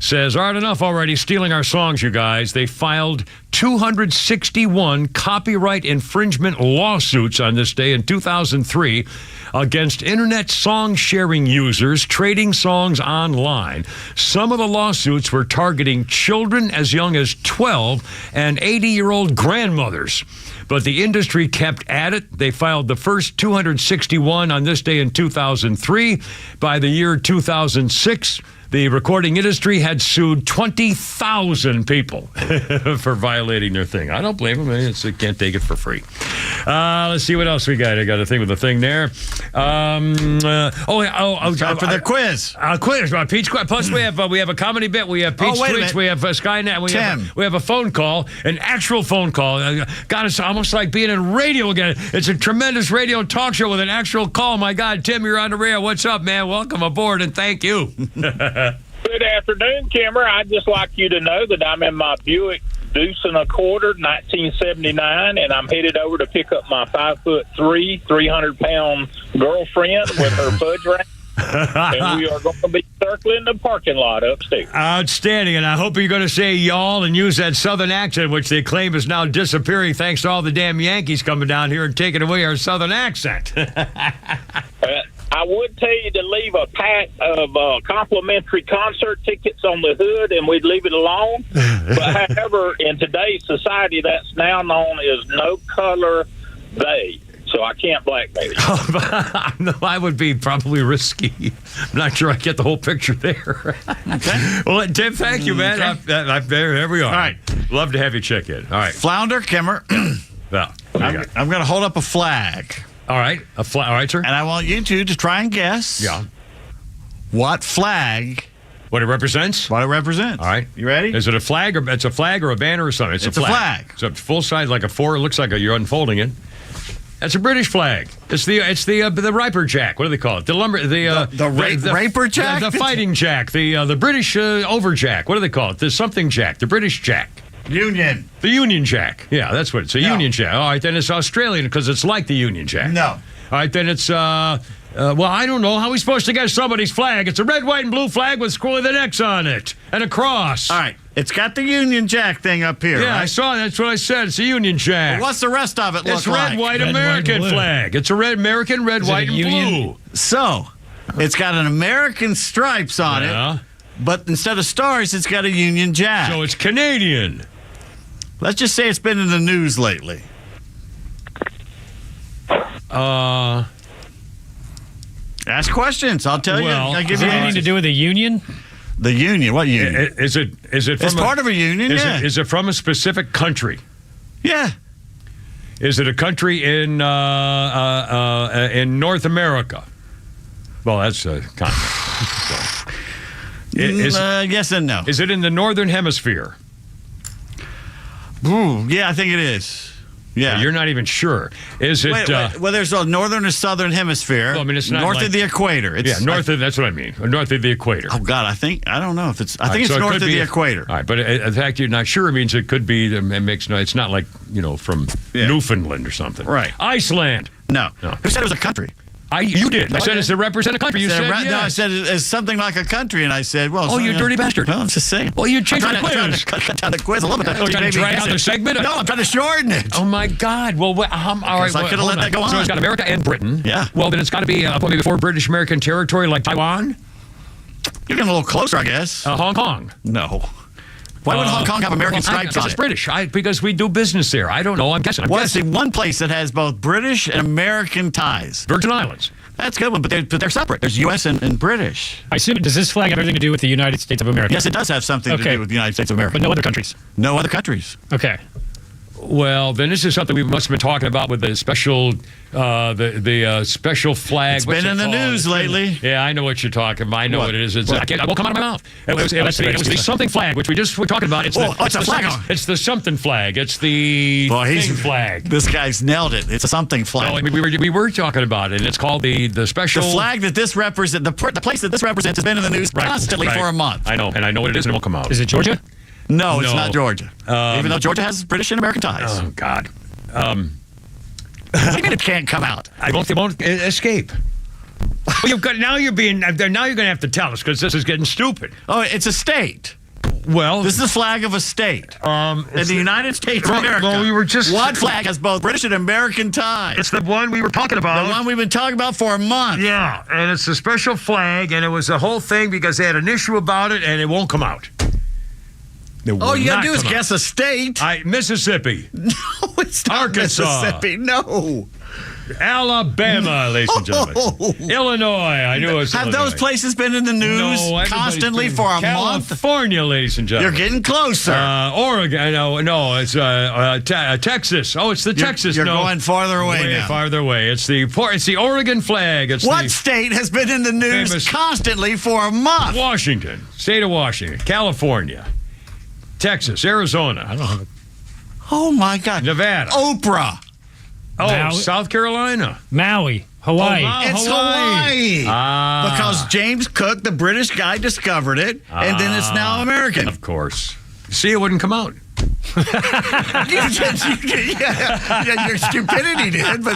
A: says, all right, enough already stealing our songs, you guys. They filed 261 copyright infringement lawsuits on this day in 2003 against internet song sharing users trading songs online. Some of the lawsuits were targeting children as young as 12 and 80-year-old grandmothers. But the industry kept at it. They filed the first 261 on this day in 2003. By the year 2006, the recording industry had sued 20,000 people for violating their thing. I don't blame them. They can't take it for free. Let's see what else we got. I got a thing with a thing there.
B: Time for the quiz.
A: Quiz. Pete's quiz. Plus, we have a comedy bit. We have Pete's tweets. We have Skynet. We have a phone call, an actual phone call. God, it's almost like being in radio again. It's a tremendous radio talk show with an actual call. My God, Tim, you're on the radio. What's up, man? Welcome aboard, and thank you.
G: Good afternoon, Kimmer. I'd just like you to know that I'm in my Buick Deuce and a Quarter, 1979, and I'm headed over to pick up my 5'3", 300-pound girlfriend with her fudge wrap. And we are going to be circling the parking lot upstairs.
A: Outstanding, and I hope you're going to say y'all and use that southern accent, which they claim is now disappearing thanks to all the damn Yankees coming down here and taking away our southern accent.
G: I would tell you to leave a pack of complimentary concert tickets on the hood, and we'd leave it alone. But however, in today's society, that's now known as no color they. So I can't blackmail you.
A: No, I would be probably risky. I'm not sure I get the whole picture there. Okay. Well, Tim, thank you, man.
B: Okay.
A: There we are.
B: All right.
A: Love to have you check in. All right.
B: Flounder, Kimmer.
A: Well,
B: I'm going to hold up a flag.
A: All right. All right, sir.
B: And I want you two to try and guess what flag.
A: What it represents?
B: What it represents.
A: All right.
B: You ready?
A: Is it a flag or it's a flag or a banner or something? It's a flag. It's a full size, like a 4. It looks like you're unfolding it. That's a British flag. It's the Riper Jack. What do they call it? The lumber. The
B: Raper Jack.
A: The fighting Jack. The British over Jack. What do they call it? The something Jack. The British Jack.
B: Union.
A: The Union Jack. Yeah, that's what it's a Union Jack. All right, then it's Australian because it's like the Union Jack.
B: No.
A: All right, then it's well, I don't know. How are we supposed to guess somebody's flag? It's a red, white, and blue flag with Squirrely the X on it and a cross.
B: All right. It's got the Union Jack thing up here.
A: Yeah,
B: right?
A: I saw that. That's what I said. It's a Union Jack.
B: Well, what's the rest of it look
A: like? It's
B: like?
A: red, white, American flag. It's a red American, red, white, and blue.
B: So, it's got an American stripes on it, but instead of stars, it's got a Union Jack.
A: So it's Canadian.
B: Let's just say it's been in the news lately.
A: Ask
B: questions. I'll tell you. I'll give you
C: anything to do with the union?
B: The union. What union?
A: Is it from
B: It's part of a union, yeah.
A: Is it from a specific country?
B: Yeah.
A: Is it a country in North America? Well, that's a continent.
B: Yes and no.
A: Is it in the Northern Hemisphere?
B: Ooh, yeah, I think it is. Yeah.
A: You're not even sure. Is it?
B: Wait. Well, there's a northern or southern hemisphere.
A: Well, I mean, it's not
B: north of the equator. It's
A: that's what I mean. North of the equator.
B: Oh God, I don't know if it's. I think it's north of the equator.
A: All right, but the fact you're not sure means it could be. It makes no. It's not like from Newfoundland or something.
B: Right.
A: Iceland.
B: No. Who said it was a country?
A: You did. I said it's to represent a country. You said yes.
B: No, I said it's something like a country, and I said, well.
A: Oh, you dirty bastard.
B: Well, I'm just saying.
A: Well, you changed the quiz.
B: I'm trying to cut down the quiz a little bit.
A: You're trying to drag out the segment?
B: No, I'm trying to shorten it.
A: Oh, my God. Well, all right.
B: I could have let that go on.
A: So it's got America and Britain.
B: Yeah.
A: Well, then it's got to be maybe before British American territory like Taiwan?
B: You're getting a little closer, I guess.
A: Hong Kong.
B: No. Why would Hong Kong have American stripes on it?
A: It's British. Because we do business there. I don't know. I'm guessing.
B: Well, see, one place that has both British and American ties.
A: Virgin Islands.
B: That's a good one, but they're separate. There's U.S. and British.
C: I assume, does this flag have everything to do with the United States of America?
B: Yes, it does have something to do with the United States of America.
C: But no other countries?
B: No other countries.
C: Okay.
A: Well, then this is something we must have been talking about with the special, special flag.
B: It's been in the news lately.
A: Yeah, I know what you're talking about. I know what it is. I won't come out of my mouth. It was the something flag, which we just were talking about. It's
B: a flag.
A: It's the something flag. It's the thing flag.
B: This guy's nailed it. It's a something flag.
A: No, we were talking about it, and it's called the special.
B: The flag that this represents, the place that this represents, has been in the news constantly for a month.
A: I know, and I know what it is, and it won't come out.
C: Is it Georgia?
B: No, it's not Georgia. Even though Georgia has British and American ties.
A: Oh, God.
B: What do you mean it can't come out?
A: It won't escape. Well, now you're going to have to tell us because this is getting stupid.
B: Oh, it's a state.
A: Well,
B: this is the flag of a state. In the United States of America.
A: Well, we were just
B: one flag has both British and American ties.
A: It's the one we were talking about.
B: The one we've been talking about for a month.
A: Yeah, and it's a special flag, and it was a whole thing because they had an issue about it, and it won't come out.
B: All you gotta do is guess a state.
A: Mississippi.
B: No, it's not
A: Arkansas.
B: Mississippi. No.
A: Alabama, ladies and gentlemen. Illinois. I knew it was
B: Have
A: Illinois.
B: those places been in the news constantly for a month?
A: California, ladies and gentlemen.
B: You're getting closer.
A: Oregon. No, it's Texas. Oh, it's the Texas.
B: You're going farther away
A: way
B: now.
A: farther away. It's the Oregon flag.
B: What state has been in the news constantly for a month?
A: Washington. State of Washington. California. Texas. Arizona. I don't know.
B: Oh, my God.
A: Nevada.
B: Oprah.
A: Oh, South Carolina.
C: Maui. Hawaii.
B: It's Hawaii.
A: Ah.
B: Because James Cook, the British guy, discovered it, and then it's now American.
A: Of course. See, it wouldn't come out.
B: Yeah, your stupidity did, but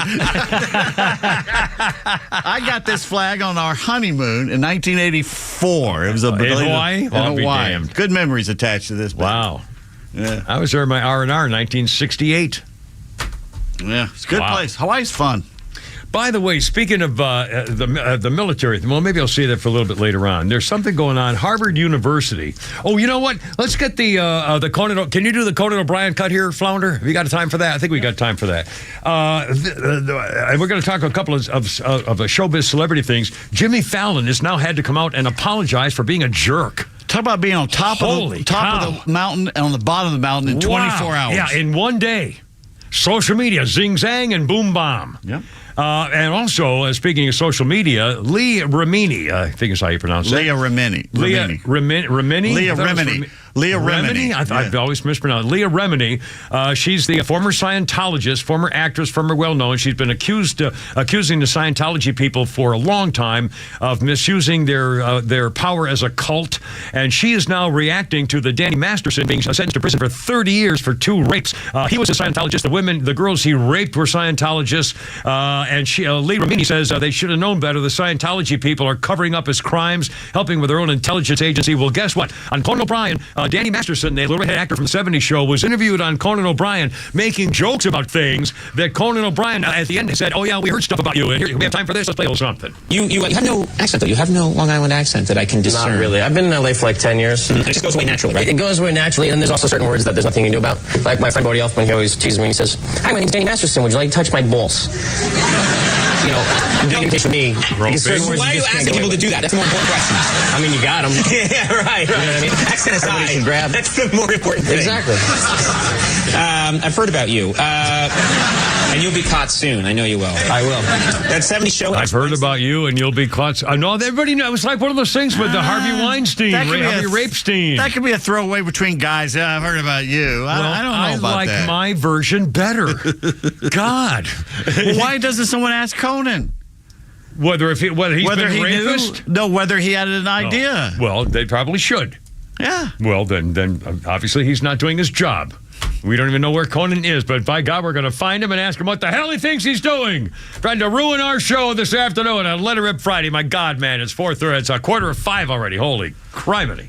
B: I got this flag on our honeymoon in 1984. It was in
A: Hawaii?
B: In Hawaii.
A: Damned.
B: Good memories attached to this.
A: Wow.
B: Yeah.
A: I was there in my R&R in 1968.
B: Yeah, it's a good place. Hawaii's fun.
A: By the way, speaking of the military, well, maybe I'll say that for a little bit later on. There's something going on. Harvard University. Oh, you know what? Let's get the Conan. Can you do the Conan O'Brien cut here, Flounder? Have you got time for that? I think we got time for that. And we're going to talk a couple of showbiz celebrity things. Jimmy Fallon has now had to come out and apologize for being a jerk.
B: Talk about being on top of the mountain and on the bottom of the mountain in 24 hours.
A: Yeah, in one day. Social media, zing zang and boom bomb.
B: Yep.
A: And also, speaking of social media, Leah Remini, I think is how you pronounce it.
B: Leah Remini.
A: Leah Remini?
B: Leah Remini. Leah Remini.
A: I've always mispronounced. Leah Remini. She's the former Scientologist, former actress, former well-known. She's been accusing the Scientology people for a long time of misusing their power as a cult. And she is now reacting to the Danny Masterson being sentenced to prison for 30 years for 2 rapes. He was a Scientologist. The girls he raped were Scientologists. And Leah Remini says they should have known better. The Scientology people are covering up his crimes, helping with their own intelligence agency. Well, guess what? On Conan O'Brien, Danny Masterson, the little head actor from the 70s show, was interviewed on Conan O'Brien making jokes about things that Conan O'Brien at the end said, oh, yeah, we heard stuff about you. And here, we have time for this. Let's play a little something.
H: You have no accent, though. You have no Long Island accent that I can discern.
I: Not really. I've been in LA for like 10 years.
H: It just goes away naturally, right?
I: It goes away naturally, and there's also certain words that there's nothing you can do about. Like my friend Bodie Elfman, he always teases me. He says, hi, my name's Danny Masterson. Would you like to touch my balls? doing imitation of me. Because certain words
H: Why are you
I: just can't
H: asking
I: get
H: people
I: away
H: to do that? That's more important question.
I: with. I mean, you got them.
H: Yeah, right.
I: You know what I mean?
H: Accent aside,
I: Somebody can grab.
H: that's the more important thing.
I: Exactly.
H: I've heard about you. And you'll be caught soon. I know you will.
I: I will.
H: That 70s show.
A: I've heard about you, and you'll be caught. I know everybody knows. It was like one of those things with the Harvey Weinstein,
B: that could be
A: Harvey
B: a-
A: Rapestein.
B: That could be a throwaway between guys. Yeah, I've heard about you. I don't know about
A: like
B: that.
A: my version better. God.
B: Well, why doesn't someone ask Conan?
A: Whether he's been
B: he
A: rapist?
B: knew? No, whether he had an idea.
A: Well, they probably should.
B: Yeah.
A: Well, then obviously he's not doing his job. We don't even know where Conan is, but by God, we're going to find him and ask him what the hell he thinks he's doing. Trying to ruin our show this afternoon on Let It Rip Friday. My God, man, it's 4:30. It's 4:45 already. Holy criminy.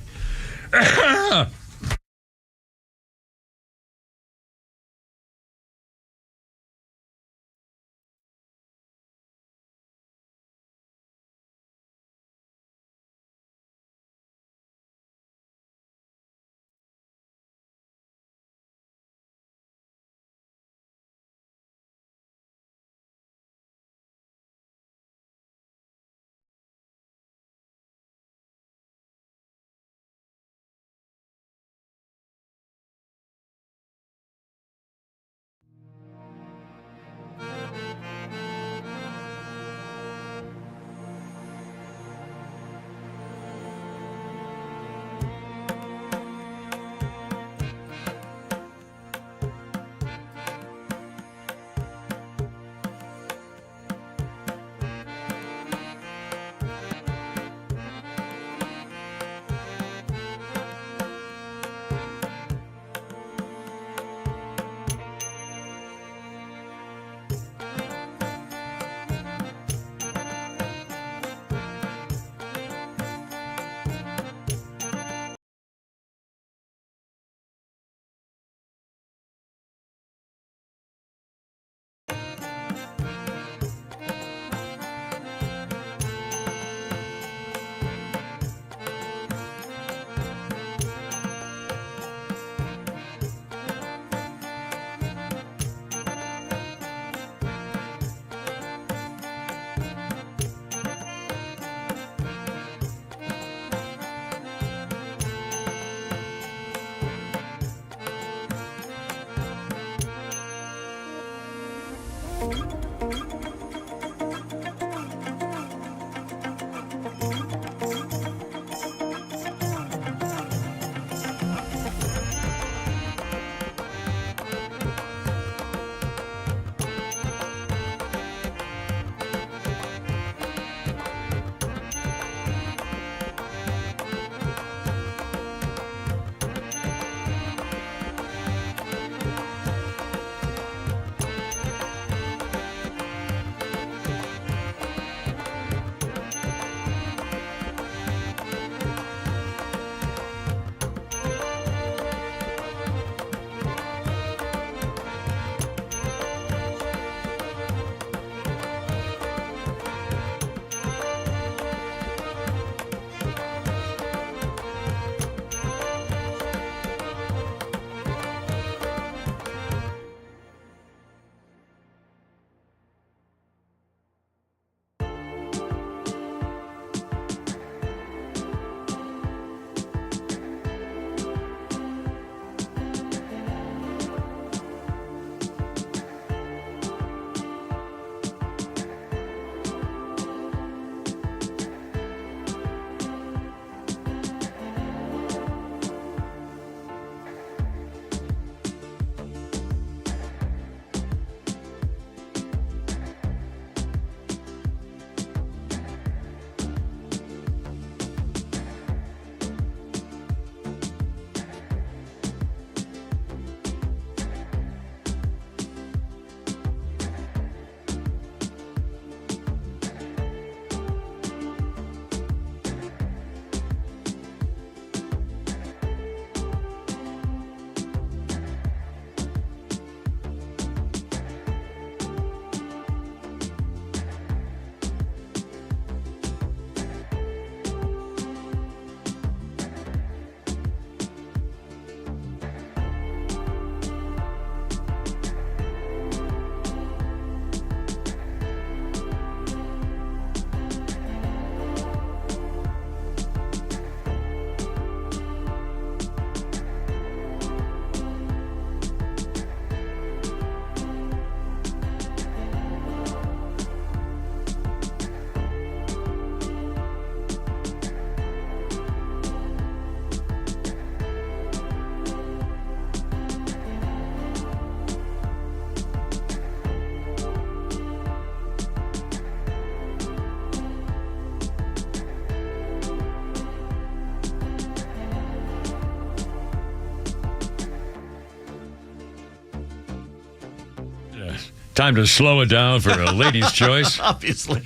A: Time to slow it down for a lady's choice.
B: Obviously.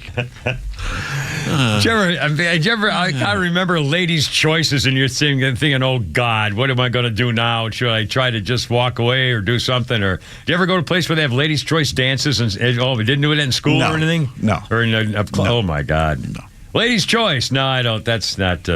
A: I remember ladies' choices, and you're thinking, oh, God, what am I going to do now? Should I try to just walk away or do something? Or do you ever go to a place where they have ladies' choice dances? And we didn't do it in school or anything?
B: No.
A: Or in a club?
B: No.
A: Oh, my God. No. Ladies' choice. No, I don't. That's not...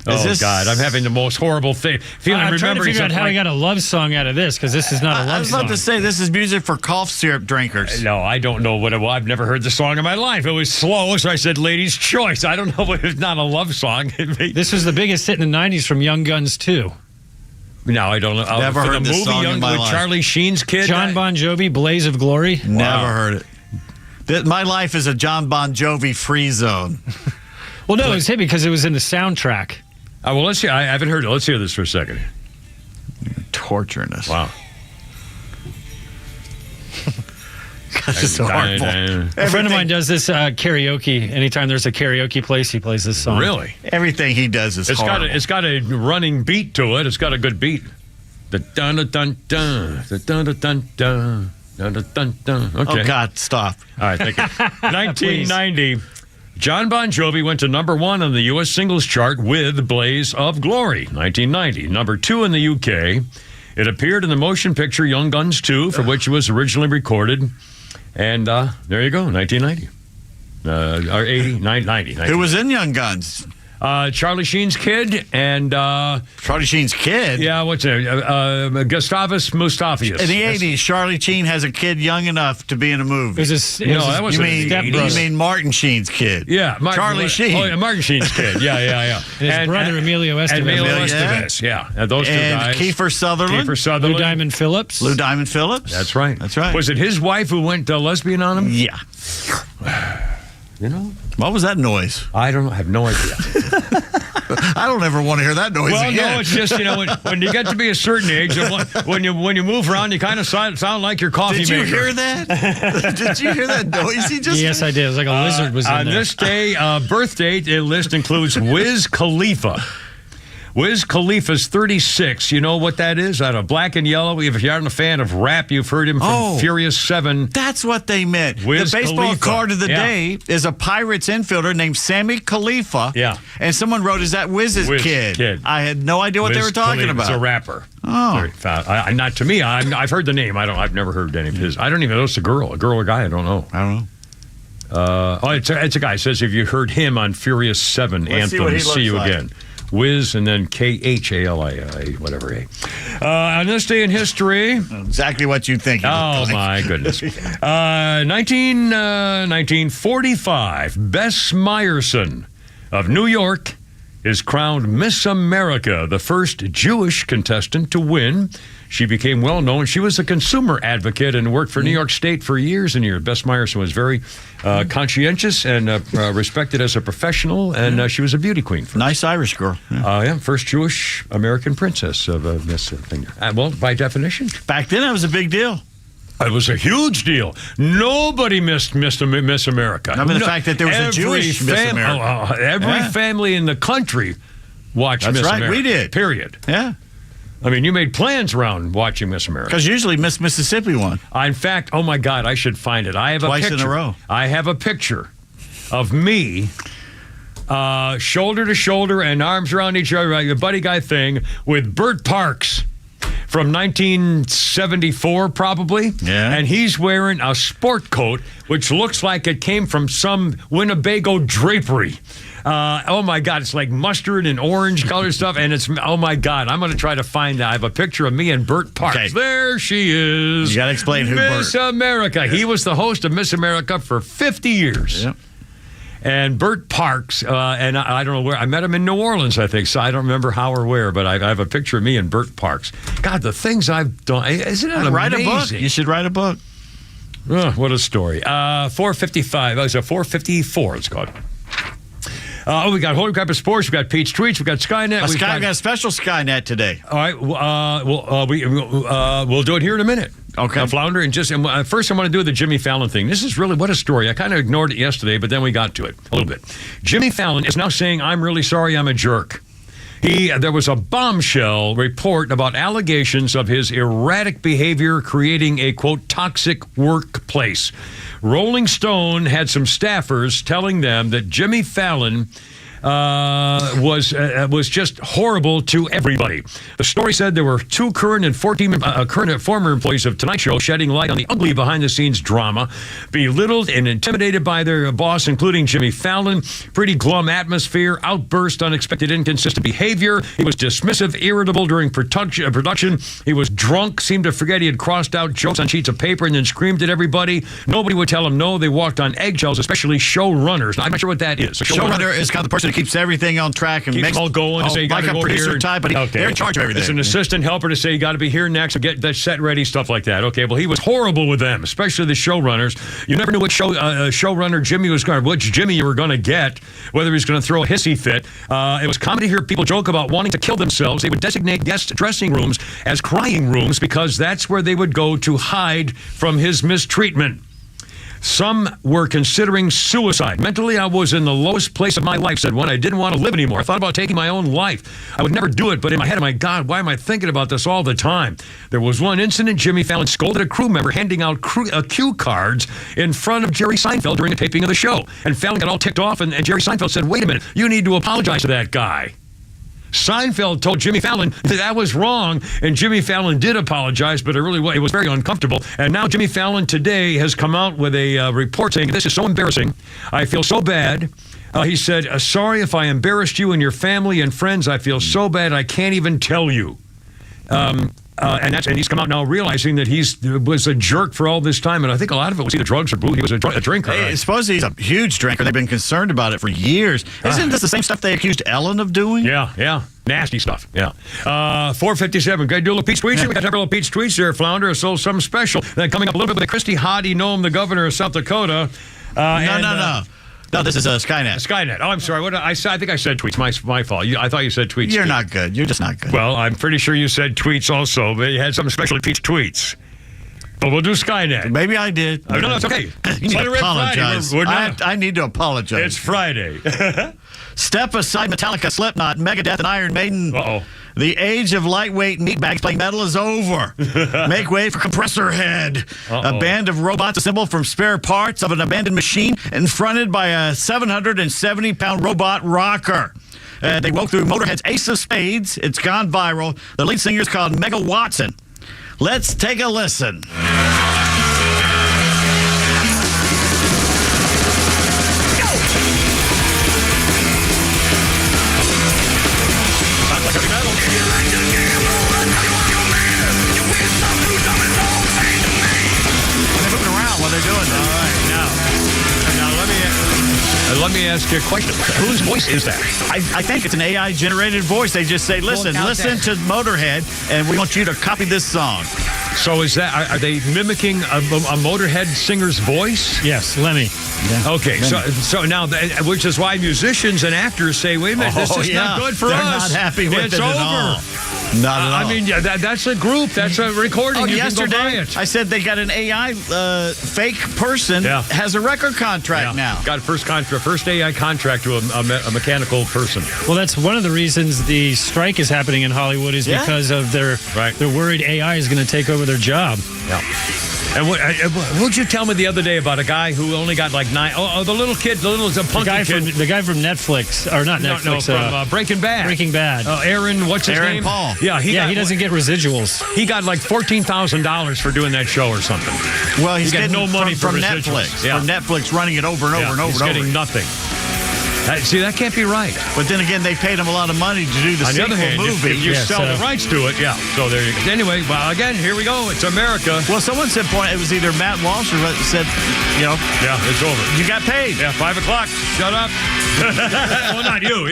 A: God, I'm having the most horrible feeling.
C: I'm trying to figure out how I got a love song out of this, because this is not a love song.
B: I was about to say, this is music for cough syrup drinkers.
A: No, I don't know what it was. I've never heard the song in my life. It was slow, so I said Lady's Choice. I don't know if it's not a love song.
C: This was the biggest hit in the 90s from Young Guns 2.
A: No, I don't know.
B: Never heard this song in my life.
A: Charlie Sheen's kid?
C: John Bon Jovi, Blaze of Glory.
B: Never heard it. My life is a John Bon Jovi free zone.
C: Well, no, it was hit because it was in the soundtrack.
A: Well, let's see. I haven't heard it. Let's hear this for a second.
B: You're torturing us.
A: Wow.
B: This is so horrible.
C: A friend of mine does this karaoke. Anytime there's a karaoke place, he plays this song.
A: Really?
B: Everything he does is horrible.
A: It's got a running beat to it. It's got a good beat. The dun dun dun dun, the dun dun dun dun, dun dun dun. Okay.
B: Oh God, stop.
A: All right, thank you. 1990. John Bon Jovi went to number 1 on the U.S. singles chart with Blaze of Glory. 1990. Number 2 in the U.K. It appeared in the motion picture Young Guns 2, for which it was originally recorded. And there you go, 1990. Or 80, 90.
B: Who was in Young Guns?
A: Charlie Sheen's kid and...
B: Charlie Sheen's kid?
A: Yeah, what's it? Gustavus Mustafius.
B: In the 80s, Charlie Sheen has a kid young enough to be in a movie.
A: That wasn't in the 80s.
B: You mean Martin Sheen's kid?
A: Yeah.
B: Charlie Sheen.
A: Oh, yeah, Martin Sheen's kid. Yeah.
C: His brother, Emilio Estevez.
A: Emilio Estevez, yeah. Those two guys.
B: Kiefer Sutherland.
C: Lou Diamond Phillips.
B: That's right.
A: Was it his wife who went lesbian on him?
B: Yeah.
A: You know?
B: What was that noise?
A: I don't know. I have no idea.
B: I don't ever want to hear that noise again.
A: No, it's just, when you get to be a certain age, when you move around, you kind of sound like your coffee maker.
B: Did you hear that? Did you hear that noise he just
C: Yes, I did. It was like a lizard was in there.
A: On this day, birth date, the list includes Wiz Khalifa. Wiz Khalifa's 36. You know what that is? Out of Black and Yellow. If you're not a fan of rap, you've heard him from Furious 7.
B: That's what they meant.
A: Wiz
B: the baseball
A: Khalifa.
B: card of the day is a Pirates infielder named Sammy Khalifa.
A: Yeah.
B: And someone wrote, is that Wiz's kid? I had no idea what they were talking about.
A: It's a rapper.
B: Oh.
A: Not to me. I've heard the name. I've never heard any of his. I don't even know if it's a girl or guy. I don't know. It's a guy. It says if you heard him on Furious 7 Anthem, see you again. Wiz and then Khali, whatever. On this day in history.
B: Exactly what you think.
A: Oh, my goodness. 1945, Bess Meyerson of New York is crowned Miss America, the first Jewish contestant to win. She became well known. She was a consumer advocate and worked for New York State for years and years. Bess Meyerson was very conscientious and respected as a professional, and she was a beauty queen.
B: Nice Irish girl.
A: First Jewish American princess of Miss thing. Well, by definition.
B: Back then, that was a big deal.
A: It was a huge deal. Nobody missed Miss America.
B: I mean, the fact that there was a Jewish Miss America.
A: Every family in the country watched Miss America.
B: That's right, we did.
A: Period.
B: Yeah.
A: I mean, you made plans around watching Miss America.
B: Because usually Miss Mississippi won.
A: In fact, oh my God, I should find it. I have
B: Twice
A: a picture.
B: in a row.
A: I have a picture of me, shoulder to shoulder and arms around each other, like a buddy guy thing, with Bert Parks from 1974, probably.
B: Yeah.
A: And he's wearing a sport coat, which looks like it came from some Winnebago drapery. Oh my God, it's like mustard and orange color stuff, and it's, oh my God, I'm going to try to find that. I have a picture of me and Bert Parks.
B: Okay.
A: There she is.
B: You got to explain who
A: Miss
B: Bert.
A: America. He was the host of Miss America for 50 years.
B: Yep.
A: And Bert Parks, and I don't know where, I met him in New Orleans, I think, so I don't remember how or where, but I have a picture of me and Bert Parks. God, the things I've done, isn't it amazing?
B: Write a book. You should write a book.
A: Oh, what a story. 455, it's a 454, it's called. We got Holy Crap of Sports. We got Pete's Tweets. We got Skynet.
B: We got a special Skynet today.
A: All right. We'll do it here in a minute.
B: Okay.
A: Flounder. And first I want to do the Jimmy Fallon thing. This is really, what a story. I kind of ignored it yesterday, but then we got to it a little bit. Jimmy Fallon is now saying, I'm really sorry I'm a jerk. There was a bombshell report about allegations of his erratic behavior creating a, quote, toxic workplace. Rolling Stone had some staffers telling them that Jimmy Fallon was just horrible to everybody. The story said there were 2 current and former employees of Tonight Show shedding light on the ugly behind-the-scenes drama, belittled and intimidated by their boss, including Jimmy Fallon. Pretty glum atmosphere, outburst, unexpected inconsistent behavior. He was dismissive, irritable during production. He was drunk, seemed to forget he had crossed out jokes on sheets of paper and then screamed at everybody. Nobody would tell him no. They walked on eggshells, especially showrunners. Now, I'm not sure what that is.
B: Showrunner is kind of the person who keeps everything on track and
A: keeps
B: makes
A: all going. To say you
B: like
A: got to
B: a
A: go
B: producer
A: here.
B: type, but they're in charge of everything.
A: It's an assistant helper to say you got to be here next and get that set ready, stuff like that. Okay, well, he was horrible with them, especially the showrunners. You never knew which showrunner which Jimmy you were going to get, whether he was going to throw a hissy fit. It was common to hear people joke about wanting to kill themselves. They would designate guest dressing rooms as crying rooms because that's where they would go to hide from his mistreatment. Some were considering suicide. Mentally, I was in the lowest place of my life, said one. I didn't want to live anymore. I thought about taking my own life. I would never do it, but in my head, my God, why am I thinking about this all the time? There was one incident. Jimmy Fallon scolded a crew member handing out cue cards in front of Jerry Seinfeld during a taping of the show. And Fallon got all ticked off, and Jerry Seinfeld said, wait a minute, you need to apologize to that guy. Seinfeld told Jimmy Fallon that was wrong, and Jimmy Fallon did apologize, but it was very uncomfortable. And now Jimmy Fallon today has come out with a report saying, this is so embarrassing. I feel so bad. He said, sorry if I embarrassed you and your family and friends. I feel so bad I can't even tell you. And he's come out now realizing that he was a jerk for all this time, and I think a lot of it was either drugs or booze. He was a drinker.
B: Hey, supposedly he's a huge drinker. They've been concerned about it for years. Isn't this the same stuff they accused Ellen of doing?
A: Yeah. Nasty stuff, yeah. 4:57. Got to do a little Pete's Tweets. We got to have a little Pete's Tweets there, Flounder. So something special. Then coming up a little bit with Christy Hottie Noem, the governor of South Dakota.
B: No, this is Skynet.
A: Skynet. Oh, I'm sorry. I think I said tweets. My fault. I thought you said tweets.
B: You're not good. You're just not good.
A: Well, I'm pretty sure you said tweets also, but you had something special to Pete's Tweets. But we'll do Skynet.
B: Maybe I did.
A: No, it's okay.
B: You need to apologize. I need to apologize.
A: It's Friday.
B: Step aside Metallica, Slipknot, Megadeth, and Iron Maiden.
A: Uh-oh.
B: The age of lightweight meatbags playing metal is over. Make way for Compressor Head, a band of robots assembled from spare parts of an abandoned machine and fronted by a 770-pound robot rocker. They woke through Motorhead's Ace of Spades. It's gone viral. The lead singer is called Mega Watson. Let's take a listen.
A: Let me ask you a question. Whose voice is that?
B: I think it's an AI-generated voice. They just say, listen to Motorhead, and we want you to copy this song.
A: So are they mimicking a Motorhead singer's voice?
C: Yes, Lemmy.
A: Yeah. Okay, so now, which is why musicians and actors say, wait a minute, this is not good for
B: They're
A: us.
B: They're not happy with
A: it's
B: it
A: over.
B: at all. Not at all.
A: I mean, that's a group. That's a recording. You can go buy it.
B: I said they got an AI fake person has a record contract now.
A: Got a first AI contract to a mechanical person.
C: Well, that's one of the reasons the strike is happening in Hollywood is because of they're worried AI is going to take over their job.
A: Yeah. And what'd you tell me the other day about a guy who only got like 9? Oh, the little kid, the punky kid.
C: The guy from Netflix, or not Netflix.
A: From Breaking Bad.
C: Breaking Bad.
A: Aaron, what's his name?
B: Paul.
A: Yeah, he
C: doesn't get residuals.
A: He got like $14,000 for doing that show or something.
B: Well, he's
A: getting no money
B: from
A: residuals.
B: Netflix. Yeah. From Netflix running it over and over and over
A: He's
B: and over.
A: getting nothing. See, that can't be right.
B: But then again, they paid him a lot of money to do the sequel movie.
A: You sell the rights to it, So there you go. Anyway, well, again, here we go. It's America.
B: Well, someone said it was either Matt Walsh or said,
A: Yeah, it's over.
B: You got paid.
A: Yeah, 5 o'clock. Shut up. Well, not you.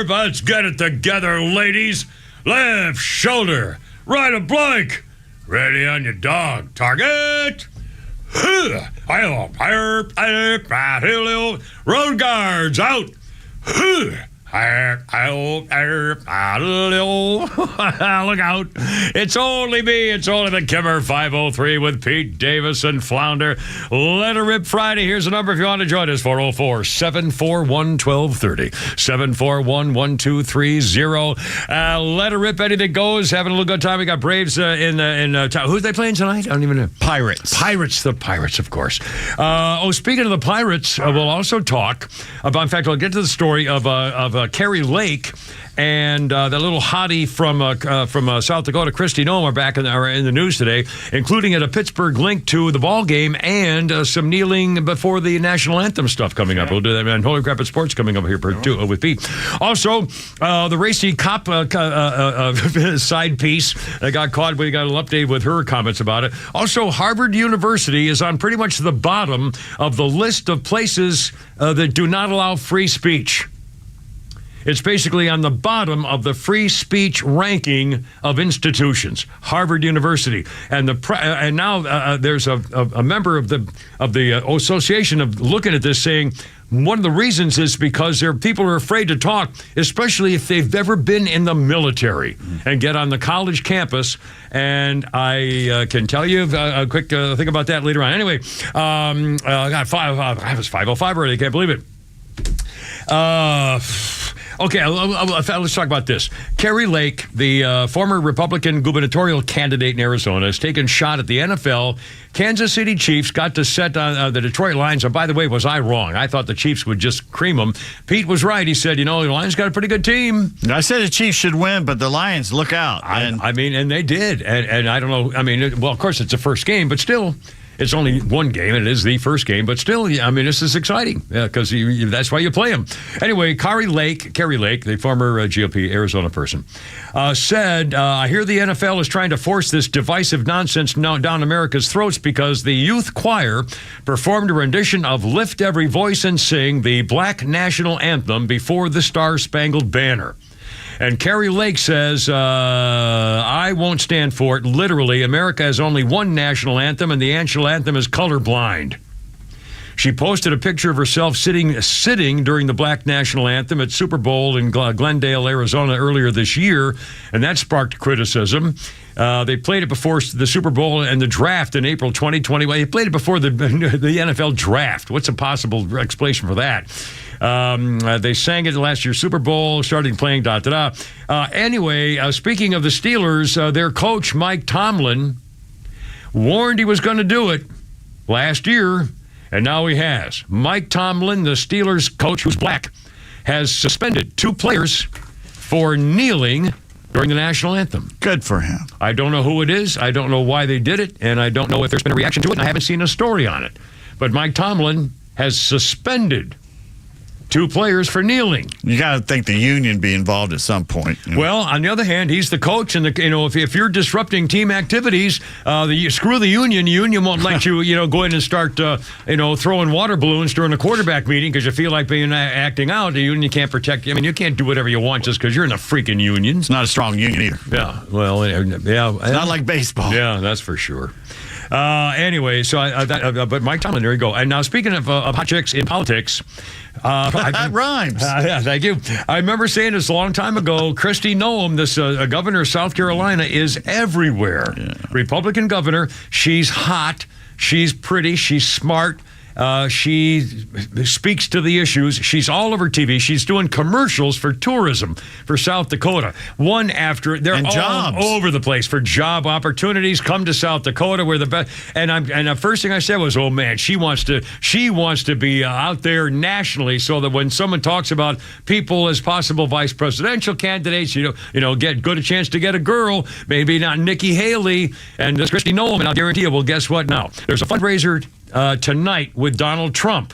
A: Let's get it together, ladies. Left shoulder, right of blank. Ready on your dog. Target. Road guards out. Look out. It's only me. It's only the Kimmer 503 with Pete Davis and Flounder. Let her rip Friday. Here's the number if you want to join us. 404-741-1230. 741-1230. Let her rip. Anything goes. Having a little good time. We got Braves in town. Who's they playing tonight? I don't even know.
B: Pirates.
A: The Pirates, of course. Speaking of the Pirates, we'll also talk about, in fact, I'll get to the story of Carrie Lake and that little hottie from South Dakota, Christy Noem, are back in the news today, including a Pittsburgh link to the ball game and some kneeling before the national anthem stuff coming up. We'll do that. And Holy Crap at Sports coming up here with Pete. Also, the racy cop side piece that got caught. We got a little update with her comments about it. Also, Harvard University is on pretty much the bottom of the list of places that do not allow free speech. It's basically on the bottom of the free speech ranking of institutions, Harvard University, and now there's a member of the association of looking at this saying one of the reasons is because people are afraid to talk, especially if they've ever been in the military and get on the college campus. And I can tell you a quick thing about that later on. Anyway, I was 5:05 already. I can't believe it. Okay, let's talk about this. Carrie Lake, the former Republican gubernatorial candidate in Arizona, has taken shot at the NFL. Kansas City Chiefs got to set on the Detroit Lions. And by the way, was I wrong? I thought the Chiefs would just cream them. Pete was right. He said, the Lions got a pretty good team.
B: I said the Chiefs should win, but the Lions, look out.
A: And they did. And I don't know. Well, of course, it's the first game, but still. It's only one game, and it is the first game, but still, this is exciting because that's why you play them. Anyway, Carrie Lake, the former GOP Arizona person, said, I hear the NFL is trying to force this divisive nonsense down America's throats because the youth choir performed a rendition of Lift Every Voice and Sing, the Black National Anthem, before the Star-Spangled Banner. And Carrie Lake says, I won't stand for it. Literally, America has only one national anthem, and the national anthem is colorblind. She posted a picture of herself sitting during the Black National Anthem at Super Bowl in Glendale, Arizona earlier this year, and that sparked criticism. They played it before the Super Bowl and the draft in April 2020. They played it before the NFL draft. What's a possible explanation for that? They sang it last year's Super Bowl, started playing Anyway, speaking of the Steelers, their coach, Mike Tomlin, warned he was going to do it last year, and now he has. Mike Tomlin, the Steelers coach, who's black, has suspended 2 players for kneeling during the national anthem.
B: Good for him.
A: I don't know who it is. I don't know why they did it, and I don't know if there's been a reaction to it, and I haven't seen a story on it. But Mike Tomlin has suspended 2 players for kneeling.
B: You got to think the union be involved at some point.
A: Well, on the other hand, he's the coach, and if you're disrupting team activities, screw the union. The union won't let you go in and start throwing water balloons during a quarterback meeting because you feel like acting out. The union can't protect you. You can't do whatever you want just because you're in a freaking union.
B: It's not a strong union either.
A: Yeah. Well, yeah.
B: It's not like baseball.
A: Yeah, that's for sure. Anyway, but Mike Tomlin, there you go. And now, speaking of hot chicks in politics,
B: that rhymes.
A: Yeah, thank you. I remember saying this a long time ago. Christy Noem, this governor of South Carolina, is everywhere. Yeah. Republican governor. She's hot. She's pretty. She's smart. She speaks to the issues. She's all over TV. She's doing commercials for tourism for South Dakota. One after they're all jobs. Over the place for job opportunities. Come to South Dakota. We're the best. And the first thing I said was, "Oh man, she wants to be out there nationally, so that when someone talks about people as possible vice presidential candidates, get good a chance to get a girl. Maybe not Nikki Haley and this Christy Noem. And I'll guarantee you. Well, guess what? Now there's a fundraiser tonight with Donald Trump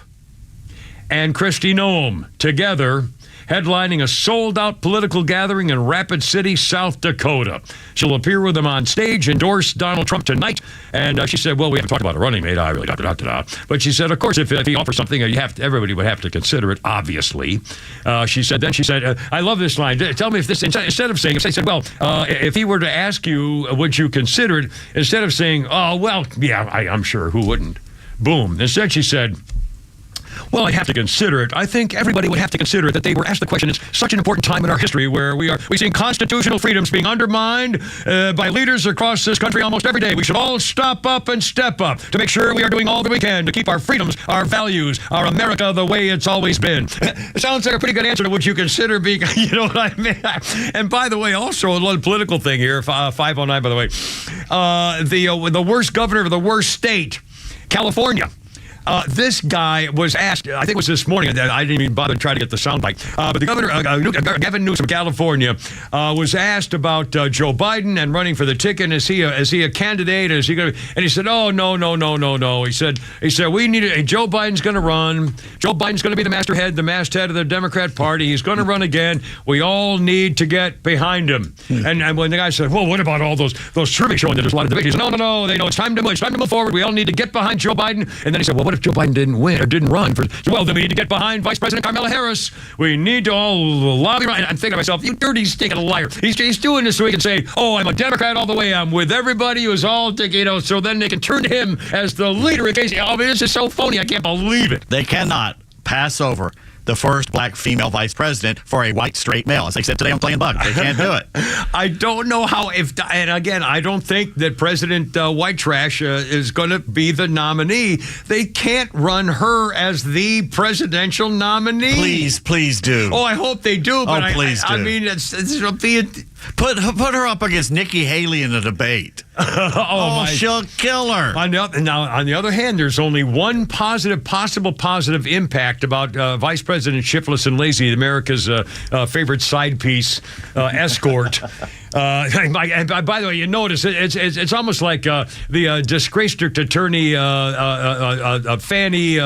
A: and Christy Noem together headlining a sold-out political gathering in Rapid City, South Dakota. She'll appear with him on stage, endorse Donald Trump tonight. And she said, well, we haven't talked about a running mate. I really da-da-da-da. But she said, of course, if he offers something, everybody would have to consider it, obviously. She said, I love this line. Tell me if this, instead of saying, if they said, well, if he were to ask you, would you consider it? Instead of saying, oh, well, yeah, I'm sure, who wouldn't? Boom. Instead, she said, well, I'd have to consider it. I think everybody would have to consider it that they were asked the question. It's such an important time in our history where we see constitutional freedoms being undermined by leaders across this country almost every day. We should all stop up and step up to make sure we are doing all that we can to keep our freedoms, our values, our America the way it's always been. It sounds like a pretty good answer to would you consider being, you know what I mean? And by the way, also a little political thing here, 509, by the way. The worst governor of the worst state, California. This guy was asked, I think it was this morning, I didn't even bother to try to get the soundbite, but the governor, Gavin Newsom of California, was asked about Joe Biden and running for the ticket. Is he a candidate? Is he going to? And he said, oh, no. He said, we need Joe Biden's going to run. Joe Biden's going to be the masthead of the Democrat Party. He's going to run again. We all need to get behind him. And when the guy said, well, what about all those surveys showing that there's a lot of debate? He said, no, they know it's time to move forward. We all need to get behind Joe Biden. And then he said, well, what if Joe Biden didn't run for? Well, then we need to get behind Vice President Kamala Harris. We need to all lobby. I'm thinking to myself, you dirty, stinking liar. He's doing this so he can say, oh, I'm a Democrat all the way. I'm with everybody who's all, so then they can turn to him as the leader in case, this is so phony. I can't believe it.
B: They cannot pass over the first black female vice president for a white straight male. As they said today on Playing Bug, they can't do it.
A: I don't know how, and again, I don't think that President White Trash is going to be the nominee. They can't run her as the presidential nominee.
B: Please do.
A: Oh, I hope they do. But
B: please do.
A: I mean, it'll be
B: Put her up against Nikki Haley in a debate. She'll kill her.
A: On the other hand, there's only one possible positive impact about Vice President Shiftless and Lazy, America's favorite side piece escort. And by the way, you notice it's almost like the disgraced district attorney Fanny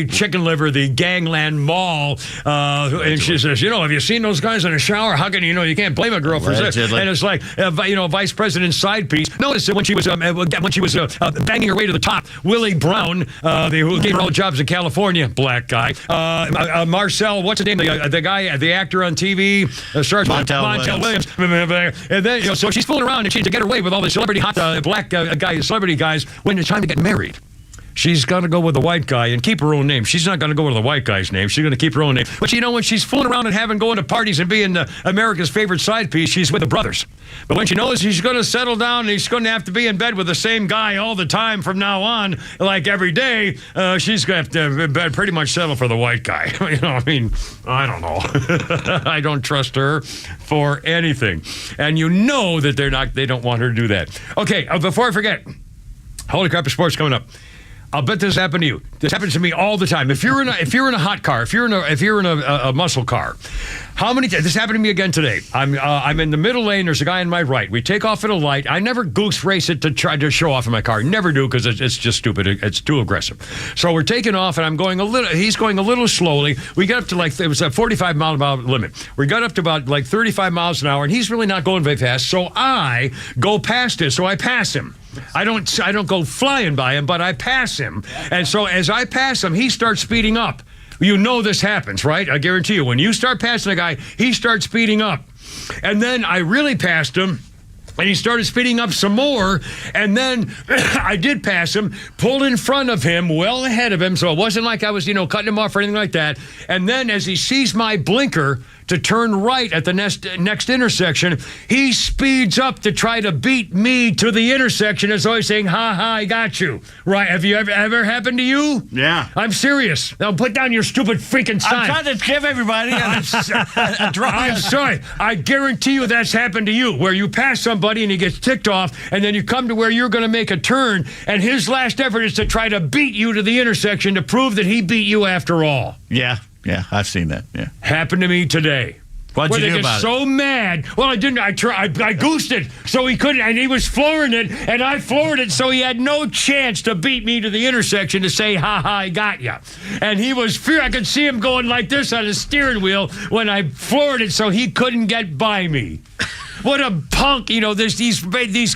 A: Chicken Liver, the Gangland Mall, and she says, have you seen those guys in the shower? How can you can't blame a girl for this? And it's like Vice President's side piece. Notice that when she was banging her way to the top, Willie Brown, who gave her all the jobs in California, black guy, Marcel, what's his name? The actor on TV, starts with Montel Williams. And then, so she's fooling around and to get her way with all the celebrity hot black celebrity guys when it's time to get married. She's going to go with the white guy and keep her own name. She's not going to go with the white guy's name. She's going to keep her own name. But when she's fooling around and going to parties and being America's favorite side piece, she's with the brothers. But when she knows she's going to settle down and she's going to have to be in bed with the same guy all the time from now on, like every day, she's going to have to pretty much settle for the white guy. I don't know. I don't trust her for anything. And that they don't want her to do that. Okay, before I forget, Holy Crap of Sports coming up. I'll bet this happened to you. This happens to me all the time. If you're in a hot car, if you're in a muscle car, how many times? This happened to me again today. I'm in the middle lane. There's a guy on my right. We take off at a light. I never goose race it to try to show off in my car. Never do because it's just stupid. It's too aggressive. So we're taking off, and I'm going he's going a little slowly. We got up to it was a 45 mile an hour limit. We got up to about 35 miles an hour, and he's really not going very fast. So I go past it. So I pass him. I don't go flying by him, but I pass him. And so as I pass him, he starts speeding up. This happens, right? I guarantee you. When you start passing a guy, he starts speeding up. And then I really passed him. And he started speeding up some more, and then I did pass him, pulled in front of him, well ahead of him, so it wasn't like I was, cutting him off or anything like that. And then as he sees my blinker to turn right at the next intersection, he speeds up to try to beat me to the intersection. It's always saying, ha, I got you. Right, have you ever happened to you?
B: Yeah.
A: I'm serious. Now put down your stupid freaking sign.
B: I'm trying to give everybody a
A: I'm sorry. I guarantee you that's happened to you, where you pass somebody and he gets ticked off, and then you come to where you're going to make a turn, and his last effort is to try to beat you to the intersection to prove that he beat you after all.
B: Yeah, I've seen that. Yeah.
A: Happened to me today.
B: What'd
A: where
B: you
A: they
B: do
A: get
B: about it?
A: so mad. Well, I didn't. I goosed it so he couldn't, and he was flooring it, and I floored it so he had no chance to beat me to the intersection to say, "Ha ha, I got ya." And he was fear. I could see him going like this on his steering wheel when I floored it so he couldn't get by me. What a punk! You know, there's these.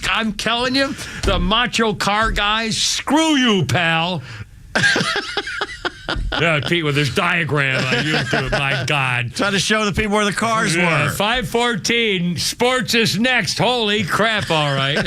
A: I'm telling you, the macho car guys. Screw you, pal. Yeah, Pete with his diagram on YouTube. My God.
B: Trying to show the people where the cars were.
A: 514. Sports is next. Holy crap, all right.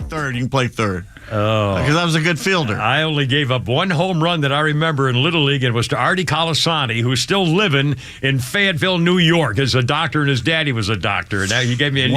B: third. You can play third.
A: Oh.
B: Because I was a good fielder.
A: I only gave up one home run that I remember in Little League. It was to Artie Colasani, who's still living in Fayetteville, New York, as a doctor, and his daddy was a doctor. And he gave me he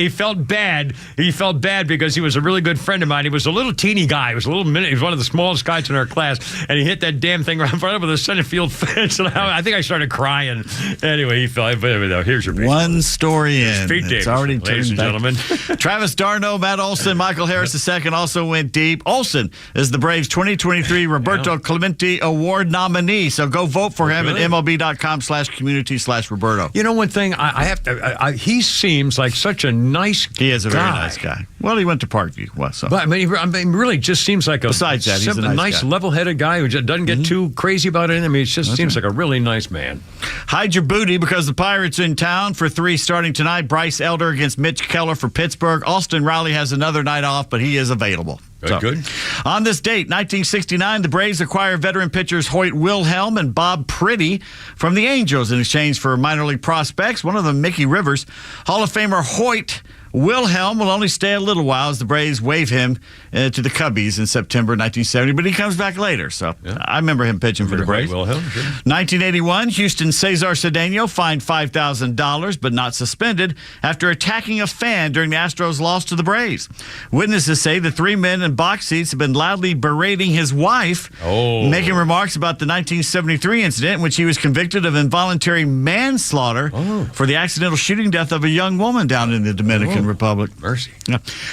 A: felt bad. He felt bad because he was a really good friend of mine. He was a little teeny guy. He was he was one of the smallest guys in our class, and he hit that damn thing right in front of the center field fence. And I think I started crying. Anyway, he fell. Here's your
B: one story in.
A: Pete Davis,
B: it's already
A: ladies and gentlemen.
B: Travis Darno, Matt Olson, Michael Harris II also went deep. Olson is the Braves' 2023 Roberto Clemente Award nominee. So go vote for him at MLB.com/community/Roberto.
A: You know, one thing I have to. He seems like such a nice.
B: He is a very nice guy. Well, he went to Parkview. Well, so.
A: But I mean, really, just seems like
B: Besides that, he's a nice guy.
A: level-headed guy who just doesn't get too crazy about it. I mean, it just seems like a really nice man.
B: Hide your booty because the Pirates in town for 3 starting tonight. Bryce Elder against Mitch Keller for Pittsburgh. Austin Riley has another night off, but he is available.
A: Good.
B: On this date, 1969, the Braves acquire veteran pitchers Hoyt Wilhelm and Bob Priddy from the Angels in exchange for minor league prospects, one of them Mickey Rivers. Hall of Famer Hoyt Wilhelm will only stay a little while as the Braves waive him to the Cubbies in September 1970, but he comes back later. So I remember him pitching for the Braves.
A: Wilhelm, sure.
B: 1981, Houston Cesar Cedeno fined $5,000 but not suspended after attacking a fan during the Astros' loss to the Braves. Witnesses say the 3 men in box seats have been loudly berating his wife, making remarks about the 1973 incident in which he was convicted of involuntary manslaughter for the accidental shooting death of a young woman down in the Dominican Republic.
A: Mercy.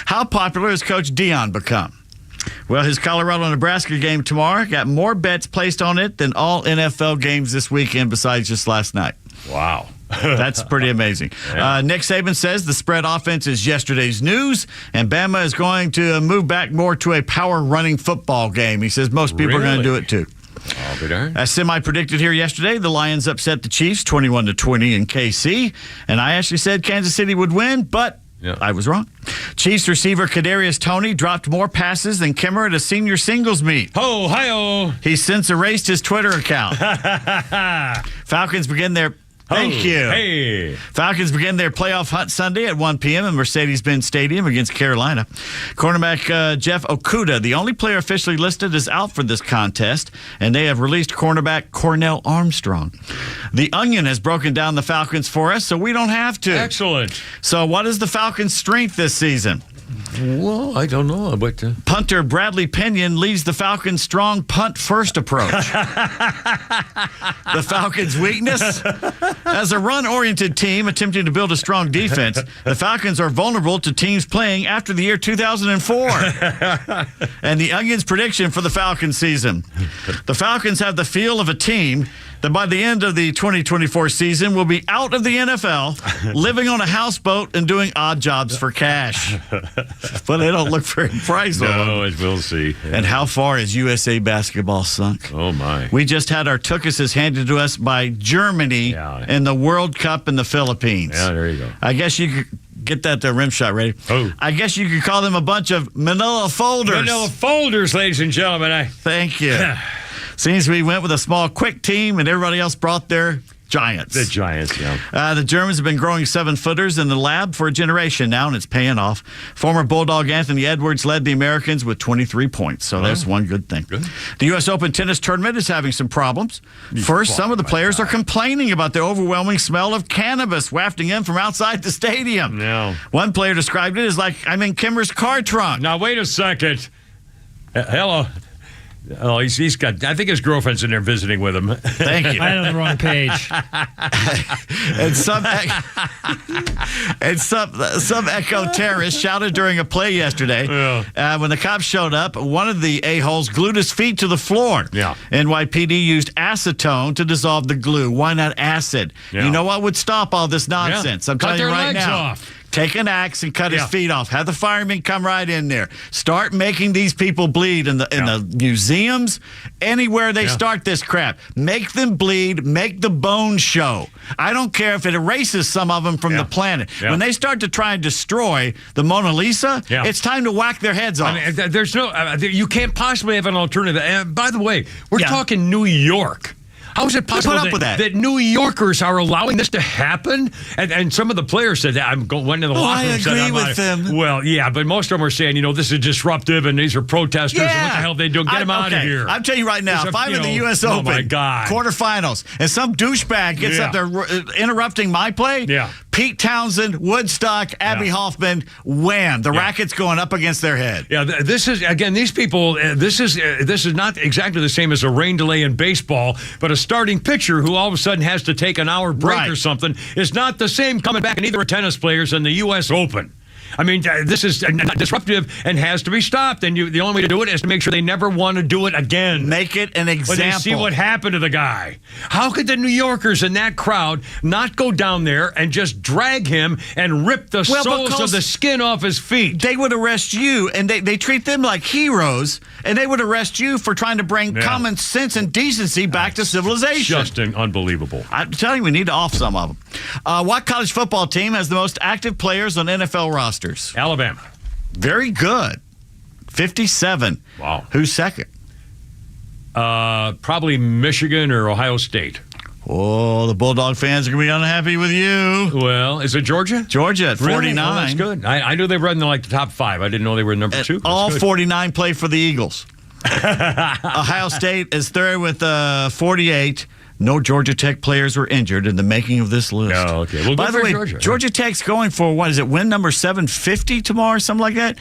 B: How popular has Coach Dion become? Well, his Colorado-Nebraska game tomorrow got more bets placed on it than all NFL games this weekend besides just last night.
A: Wow.
B: That's pretty amazing. Nick Saban says the spread offense is yesterday's news, and Bama is going to move back more to a power running football game. He says most people are going to do it too.
A: I'll be darned.
B: As semi-predicted here yesterday, the Lions upset the Chiefs 21-20 in KC, and I actually said Kansas City would win, but I was wrong. Chiefs receiver Kadarius Toney dropped more passes than Kimmer at a senior singles meet.
A: Ho, hi-oh.
B: He's since erased his Twitter account. Falcons begin their... Thank you.
A: Hey.
B: Falcons begin their playoff hunt Sunday at 1 p.m. in Mercedes-Benz Stadium against Carolina. Cornerback Jeff Okudah, the only player officially listed, is out for this contest, and they have released cornerback Cornell Armstrong. The Onion has broken down the Falcons for us, so we don't have to.
A: Excellent.
B: So what is the Falcons' strength this season?
A: Well, I don't know, but...
B: Punter Bradley Pinion leads the Falcons' strong punt-first approach. The Falcons' weakness? As a run-oriented team attempting to build a strong defense, the Falcons are vulnerable to teams playing after the year 2004. And the Onion's prediction for the Falcons season. The Falcons have the feel of a team that by the end of the 2024 season will be out of the NFL, living on a houseboat and doing odd jobs for cash. But they don't look very bright.
A: No, we'll see. Yeah.
B: And how far has USA basketball sunk?
A: Oh, my.
B: We just had our Tukuses handed to us by Germany in the World Cup in the Philippines.
A: Yeah, there you go.
B: I guess you could get that rim shot ready.
A: Oh.
B: I guess you could call them a bunch of manila folders.
A: Manila folders, ladies and gentlemen.
B: Thank you. Seems we went with a small, quick team, and everybody else brought their giants.
A: The giants, yeah.
B: The Germans have been growing 7-footers in the lab for a generation now, and it's paying off. Former Bulldog Anthony Edwards led the Americans with 23 points, so that's one good thing. Good. The U.S. Open tennis tournament is having some problems. First, some of the players are complaining about the overwhelming smell of cannabis wafting in from outside the stadium.
A: No.
B: One player described it as like I'm in Kimmer's car trunk.
A: Now, wait a second. Hello. Oh, he's got. I think his girlfriend's in there visiting with him.
B: Thank you.
C: I'm on the wrong page.
B: some Echo terrorists shouted during a play yesterday. When the cops showed up, one of the a-holes glued his feet to the floor.
A: Yeah.
B: NYPD used acetone to dissolve the glue. Why not acid?
A: Yeah.
B: You know what would stop all this nonsense? I'm telling you right now.
A: Off.
B: Take an axe and cut his feet off. Have the firemen come right in there. Start making these people bleed in the museums, anywhere they start this crap. Make them bleed. Make the bones show. I don't care if it erases some of them from the planet. When they start to try and destroy the Mona Lisa, it's time to whack their heads off.
A: I mean, there's no. You can't possibly have an alternative. And by the way, we're talking New York. How is it possible
B: put up with that?
A: New Yorkers are allowing this to happen? And some of the players said that. Went into the locker room and said,
B: I agree with them.
A: Well, yeah, but most of them are saying, this is disruptive and these are protesters.
B: Yeah.
A: And what the hell they do? Get them out of here.
B: I'm telling you right now, if I'm in the U.S. Open
A: my God.
B: quarterfinals and some douchebag gets up there interrupting my play, Pete Townsend, Woodstock, Abby Hoffman, wham, the racket's going up against their head.
A: Yeah, this is, again, these people, this is not exactly the same as a rain delay in baseball, but a starting pitcher who all of a sudden has to take an hour break or something is not the same coming back in either tennis players in the U.S. Open. I mean, this is disruptive and has to be stopped. And the only way to do it is to make sure they never want to do it again.
B: Make it an example.
A: When they see what happened to the guy. How could the New Yorkers in that crowd not go down there and just drag him and rip the soles of the skin off his feet?
B: They would arrest you, and they treat them like heroes, and they would arrest you for trying to bring common sense and decency back to civilization.
A: Just unbelievable.
B: I'm telling you, we need to off some of them. What college football team has the most active players on NFL rosters?
A: Alabama.
B: Very good. 57.
A: Wow.
B: Who's second?
A: Probably Michigan or Ohio State.
B: Oh, the Bulldog fans are going to be unhappy with you.
A: Well, is it Georgia?
B: Georgia at 49.
A: Really? Oh, that's good. I knew they were in the top 5. I didn't know they were number 2.
B: All 49 play for the Eagles. Ohio State is third with 48. No Georgia Tech players were injured in the making of this list.
A: Oh, okay. Well,
B: by the way, Georgia Tech's going for, win number 750 tomorrow or something like that?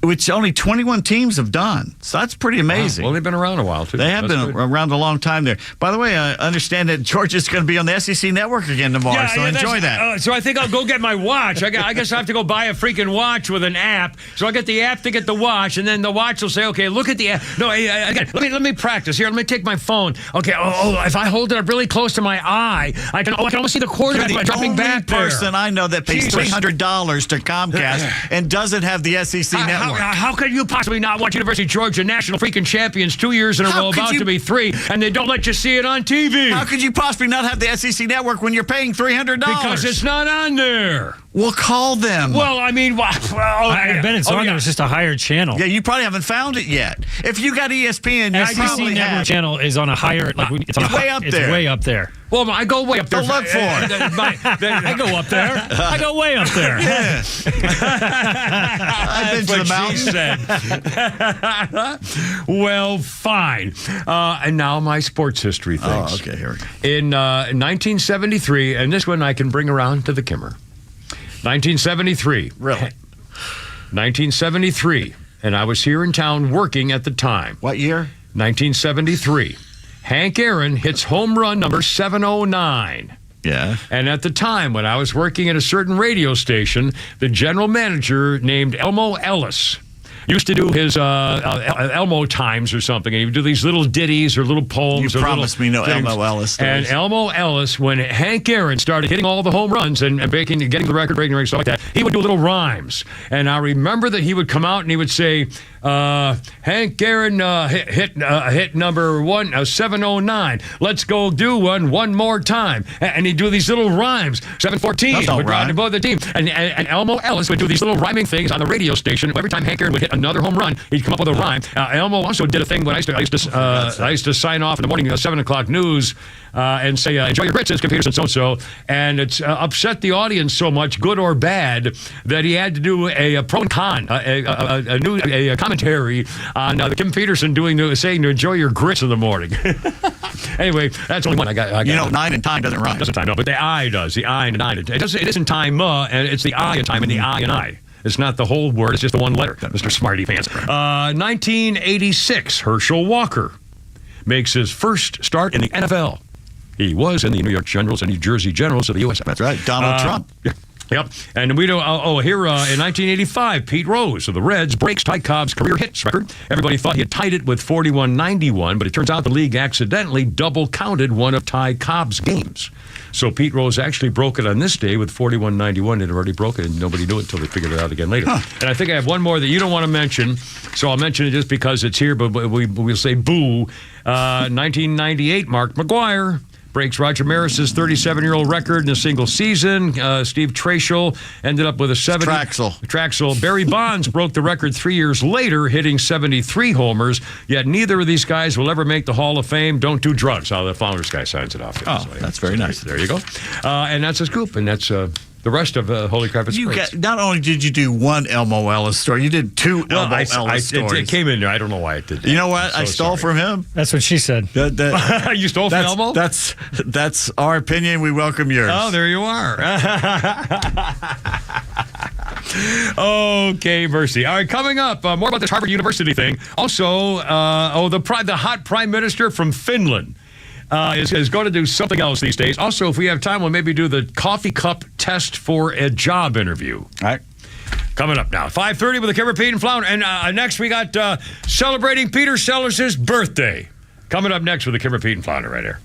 B: Which only 21 teams have done. So that's pretty amazing.
A: Wow. Well, they've been around a while, too.
B: They have been around a long time there. By the way, I understand that Georgia's going to be on the SEC Network again tomorrow, so enjoy that.
A: So I think I'll go get my watch. I guess I have to go buy a freaking watch with an app. So I get the app to get the watch, and then the watch will say, okay, look at the app. No, again, let me practice. Here, let me take my phone. Okay, if I hold it up really close to my eye, I can almost see the quarterback dropping back there.
B: The only person I know that pays $300 to Comcast and doesn't have the SEC Network.
A: How could you possibly not watch University of Georgia national freaking champions 2 years in a row, about to be 3, and they don't let you see it on TV?
B: How could you possibly not have the SEC Network when you're paying $300?
A: Because it's not on there.
B: Well, call them.
A: Well, I mean,
C: I bet it's on there. It's just a higher channel.
B: Yeah, you probably haven't found it yet. If you got ESPN, you
C: SEC
B: probably
C: Network
B: have.
C: Channel is on a higher.
B: It's way up there.
C: It's way up there.
A: Well, I go way up there.
B: Go look for it.
C: I go up there. I go way up there.
B: Yeah. I've been to the
A: mountains. Well, fine. And now my sports history things.
B: Oh, okay, here we go.
A: In 1973, and this one I can bring around to the Kimmer. 1973.
B: Really?
A: 1973. And I was here in town working at the time.
B: What year?
A: 1973. Hank Aaron hits home run number 709.
B: Yeah.
A: And at the time, when I was working at a certain radio station, the general manager named Elmo Ellis used to do his Elmo Times or something, and he would do these little ditties or little poems.
B: You promised me no Elmo Ellis stories.
A: And Elmo Ellis, when Hank Aaron started hitting all the home runs and getting the record-breaking and stuff like that, he would do little rhymes. And I remember that he would come out and he would say, Hank Aaron hit number 709. Let's go do one more time. And he'd do these little rhymes. 714 would ride above the team. And Elmo Ellis would do these little rhyming things on the radio station. Every time Hank Aaron would hit another home run, he'd come up with a rhyme. Elmo also did a thing when I used to sign off in the morning 7 o'clock news and say, enjoy your grits, it's Peterson so-so. And it's upset the audience so much, good or bad, that he had to do a pro and con, a commentary on the Kim Peterson saying to enjoy your grits in the morning. Anyway, that's only one I got.
B: 9 and time doesn't rhyme.
A: Doesn't time, no, but the I does. The I and the 9. It isn't time, and it's the I in time and the I and I. It's not the whole word. It's just the one letter, Mr. Smarty Pants. 1986, Herschel Walker makes his first start in the NFL. He was in the New York Generals and New Jersey Generals of the U.S.
B: That's right. Donald Trump.
A: Yeah. Yep. And we do, here in 1985, Pete Rose of the Reds breaks Ty Cobb's career hits record. Everybody thought he had tied it with 41-91, but it turns out the league accidentally double counted one of Ty Cobb's games. So Pete Rose actually broke it on this day with 41-91. They'd already broken it, and nobody knew it until they figured it out again later. And I think I have one more that you don't want to mention, so I'll mention it just because it's here, but we'll say boo. 1998, Mark McGuire breaks Roger Maris's 37-year-old record in a single season. Steve Trachel ended up with a 70. Traxel. Barry Bonds broke the record 3 years later, hitting 73 homers. Yet neither of these guys will ever make the Hall of Fame. Don't do drugs. How the Founders guy signs it off.
B: Oh, that's very nice.
A: There you go. And that's a scoop. And that's the rest of Holy Crap, It's Great.
B: Not only did you do one Elmo Ellis story, you did two Elmo Ellis stories.
A: It came in there. I don't know why it did that.
B: You know what? I stole from him.
C: That's what she said.
A: You stole from Elmo?
B: That's our opinion. We welcome yours.
A: Oh, there you are. Okay, Mercy. All right, coming up, more about this Harvard University thing. Also, the hot prime minister from Finland is going to do something else these days. Also, if we have time, we'll maybe do the coffee cup test for a job interview.
B: All right.
A: Coming up now, 5:30 with the Kimmer, Pete, and Flounder. And next, we got celebrating Peter Sellers' birthday. Coming up next with the Kimmer, Pete, and Flounder right here.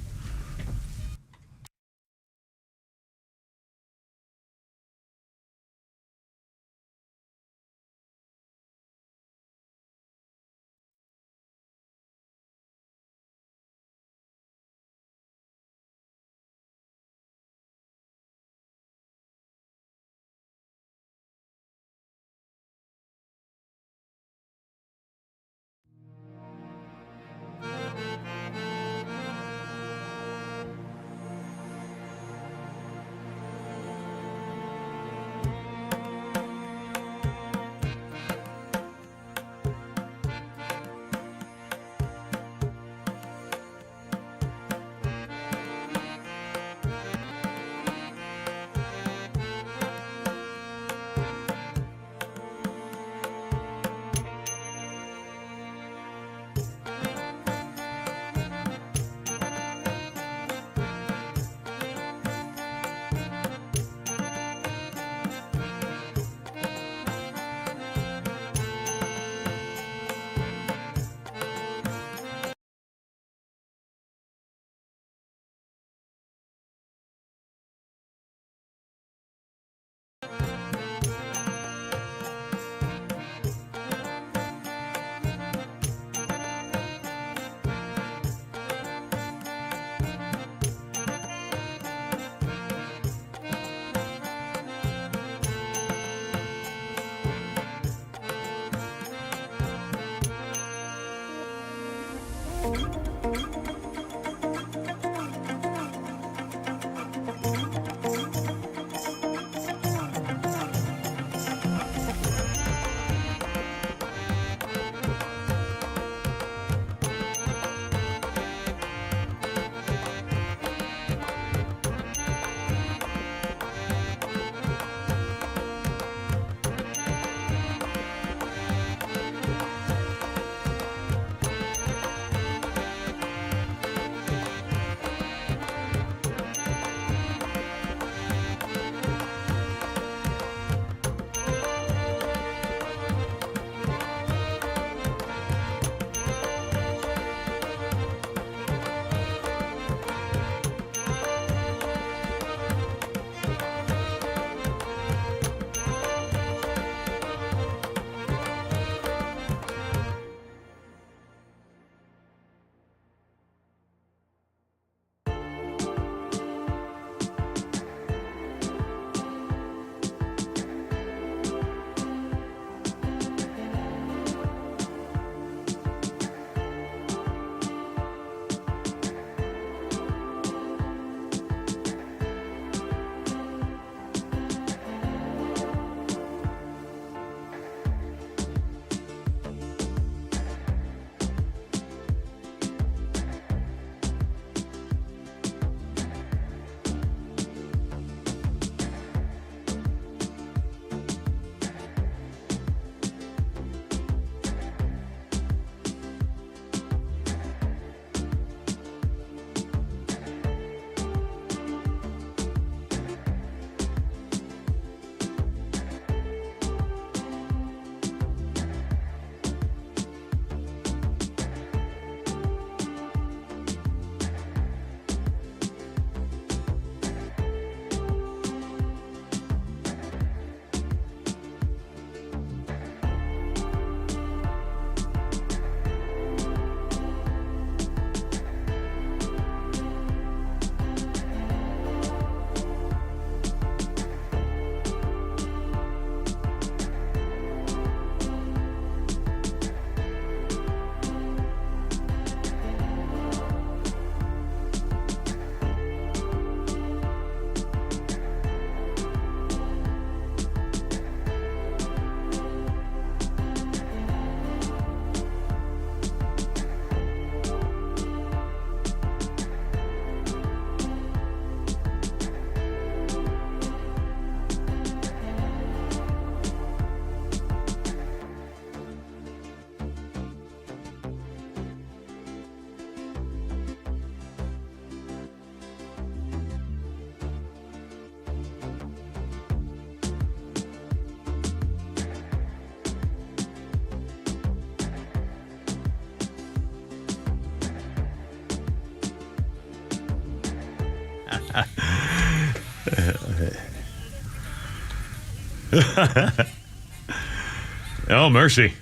A: Oh, mercy.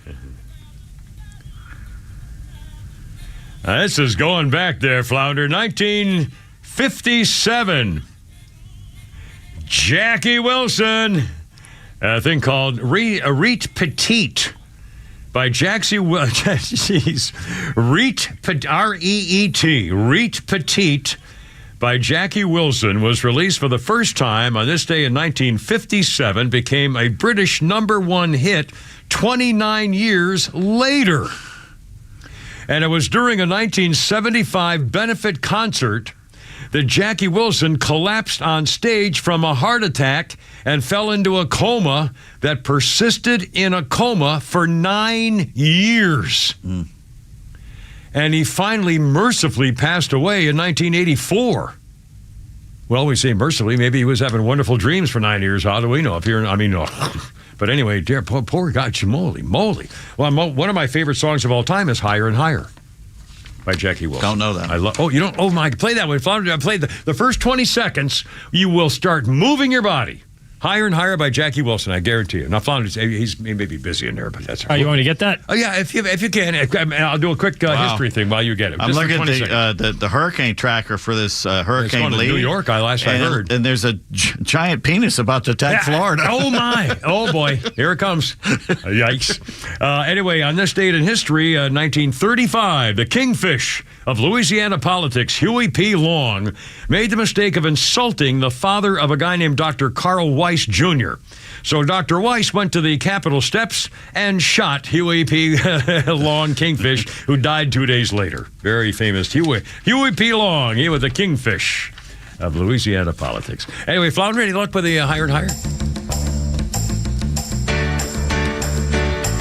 A: This is going back there, Flounder. 1957. Jackie Wilson. A thing called Reet Petite by Jaxie Jeez. Reet, R-E-E-T. Reet Petite by Jackie Wilson was released for the first time on this day in 1957, became a British #1 hit 29 years later. And it was during a 1975 benefit concert that Jackie Wilson collapsed on stage from a heart attack and fell into a coma that persisted in a coma for 9 years. And he finally mercifully passed away in 1984. Well, we say mercifully. Maybe he was having wonderful dreams for 9 years. How do we know? No. But anyway, dear, poor guy, moly. Well, one of my favorite songs of all time is Higher and Higher by Jackie Wilson.
B: Don't know that.
A: You don't? Oh, my, play that one. I played the first 20 seconds, you will start moving your body. Higher and Higher by Jackie Wilson, I guarantee you. Now, Flounder, he may be busy in there, but that's all right.
C: You want me to get that?
A: Oh, yeah, if you can. I'll do a quick history thing while you get it.
B: I'm looking at the hurricane tracker for this Hurricane Lee.
A: New York, I heard.
B: And there's a giant penis about to attack Florida.
A: Oh, my. Oh, boy. Here it comes. Yikes. Anyway, on this date in history, 1935, the kingfish of Louisiana politics, Huey P. Long, made the mistake of insulting the father of a guy named Dr. Carl Weiss Jr. So Dr. Weiss went to the Capitol steps and shot Huey P. Long Kingfish, who died 2 days later. Very famous Huey P. Long. He was the kingfish of Louisiana politics. Anyway, Flounder, any luck with the Higher and Higher?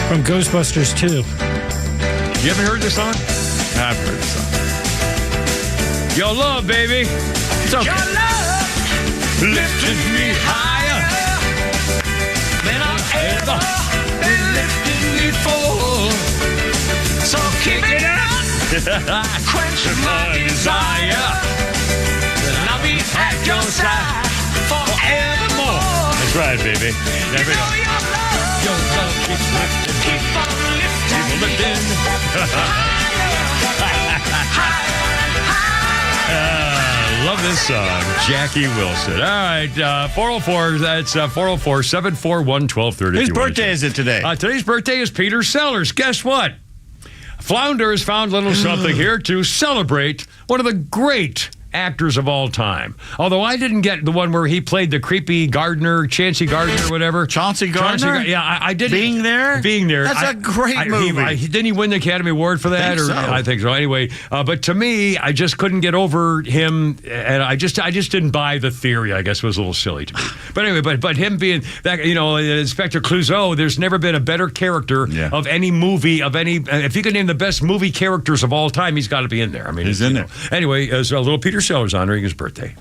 C: From Ghostbusters 2.
A: You haven't heard this song?
B: I've heard this song.
A: Your love, baby. It's okay. Your love lifted me higher than I've ever been lifted before. So kick it up, quench my desire, and I'll be at your side forevermore. That's right, baby. There we go. Your love keeps lifting, keep on lifting. Love this song, Jackie Wilson. All right, 404, that's 404-741-1230.
B: Whose birthday is it today?
A: Today's birthday is Peter Sellers. Guess what? Flounder has found a little something here to celebrate one of the great actors of all time. Although I didn't get the one where he played the creepy gardener, Chauncey Gardner, whatever.
B: Chauncey Gardner?
A: Yeah, I didn't.
B: Being There?
A: That's
B: a great movie.
A: Didn't he win the Academy Award for that? I think so. Anyway, but to me, I just couldn't get over him, and I just didn't buy the theory. I guess it was a little silly to me. But anyway, but him being that, Inspector Clouseau, there's never been a better character of any movie, of any. If you could name the best movie characters of all time, he's got to be in there. I mean,
B: he's in there.
A: Anyway, as a little Peter Sellers honoring his birthday.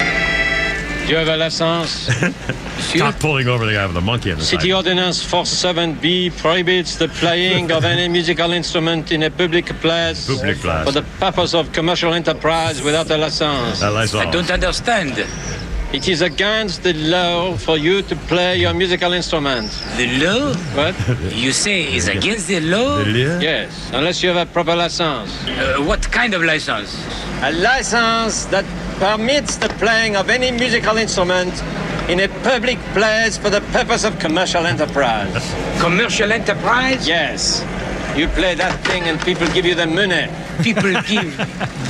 J: Dieu avait la sens.
A: Stop pulling over the guy with the monkey in the
J: City Ordinance 47B prohibits the playing of any musical instrument in a public place for the purpose of commercial enterprise without a license.
I: I don't understand.
J: It is against the law for you to play your musical instrument.
I: The law?
J: What?
I: You say it's against the law?
J: Yes, unless you have a proper license.
I: What kind of license?
J: A license that permits the playing of any musical instrument in a public place for the purpose of commercial enterprise.
I: Commercial enterprise?
J: Yes. You play that thing and people give you the money.
I: People give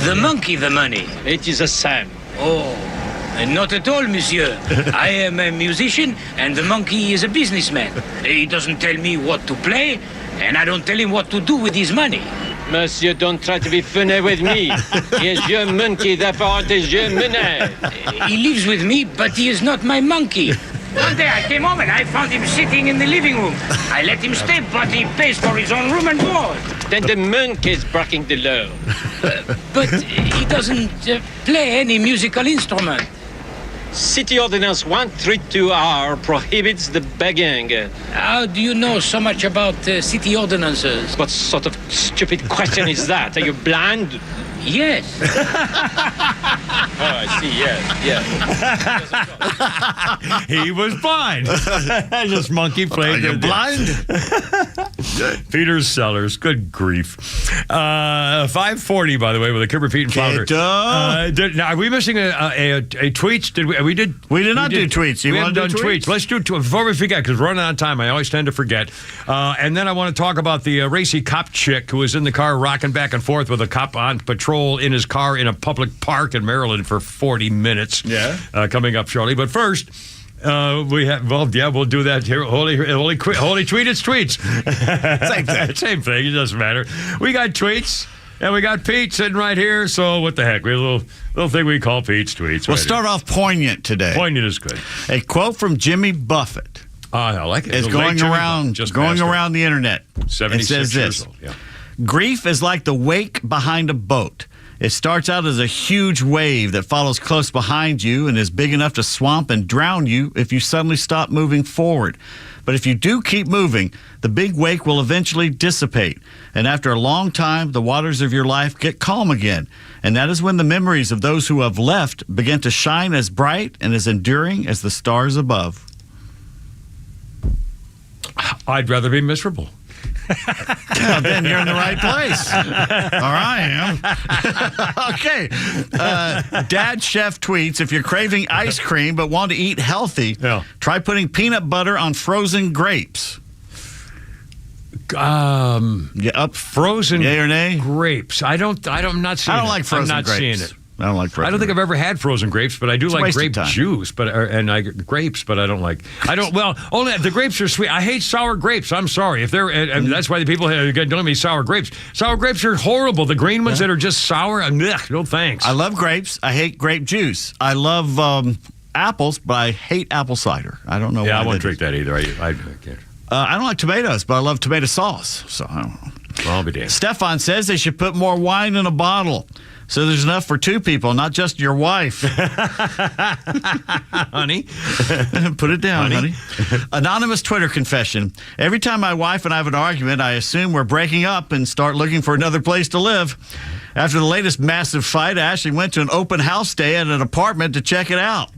I: the monkey the money?
J: It is the same.
I: Oh. Not at all, monsieur. I am a musician, and the monkey is a businessman. He doesn't tell me what to play, and I don't tell him what to do with his money.
J: Monsieur, don't try to be funny with me. He is your monkey, therefore it is your money.
I: He lives with me, but he is not my monkey. One day I came home and I found him sitting in the living room. I let him stay, but he pays for his own room and board.
J: Then the monkey is breaking the law.
I: But he doesn't play any musical instrument.
J: City Ordinance 132R prohibits the begging.
I: How do you know so much about city ordinances?
J: What sort of stupid question is that? Are you blind?
I: Yes.
J: Oh, I see. Yes.
A: He was blind. Just monkey played.
B: Are you blind?
A: Peter Sellers. Good grief. 5:40, by the way, with a Kipper, Pete, and Flounder. Now, are we missing a tweets? We did
B: not do tweets.
A: We haven't done tweets. Let's do before we forget, because we're running out of time. I always tend to forget. And then I want to talk about the racy cop chick who was in the car rocking back and forth with a cop on patrol in his car in a public park in Maryland for 40 minutes. Yeah. Coming up shortly. But first, we have, we'll do that here. Holy tweet, it's tweets. Same thing. It doesn't matter. We got tweets. And we got Pete sitting right here, so what the heck? We have a little thing we call Pete's tweets.
B: We'll start off poignant today.
A: Poignant is good.
B: A quote from Jimmy Buffett.
A: I like it.
B: It's going around the internet.
A: 76
B: it says
A: years
B: this.
A: old. Yeah.
B: Grief is like the wake behind a boat. It starts out as a huge wave that follows close behind you and is big enough to swamp and drown you if you suddenly stop moving forward. But if you do keep moving, the big wake will eventually dissipate. And after a long time, the waters of your life get calm again. And that is when the memories of those who have left begin to shine as bright and as enduring as the stars above.
A: I'd rather be miserable.
B: Well, then you're in the right place. Or I am. Okay. Dad Chef tweets, if you're craving ice cream but want to eat healthy, try putting peanut butter on frozen grapes.
A: Frozen
B: yay or nay?
A: Grapes. I'm not seeing it.
B: I don't like frozen
A: I'm not
B: grapes.
A: seeing it.
B: I don't like frozen
A: I don't think I've ever had frozen grapes, but I do like grape
B: time.
A: juice, grapes, but I don't like. Well, only the grapes are sweet. I hate sour grapes. I'm sorry if they're. And that's why the people don't let me sour grapes. Sour grapes are horrible. The green ones that are just sour. No thanks.
B: I love grapes. I hate grape juice. I love apples, but I hate apple cider. I don't know.
A: Yeah,
B: why
A: I won't drink that either. I can't.
B: I don't like tomatoes, but I love tomato sauce. So I don't know.
A: Well, I'll be damned.
B: Stefan says they should put more wine in a bottle. So there's enough for two people, not just your wife.
A: Honey.
B: Put it down, honey. Anonymous Twitter confession. Every time my wife and I have an argument, I assume we're breaking up and start looking for another place to live. After the latest massive fight, I actually went to an open house stay at an apartment to check it out.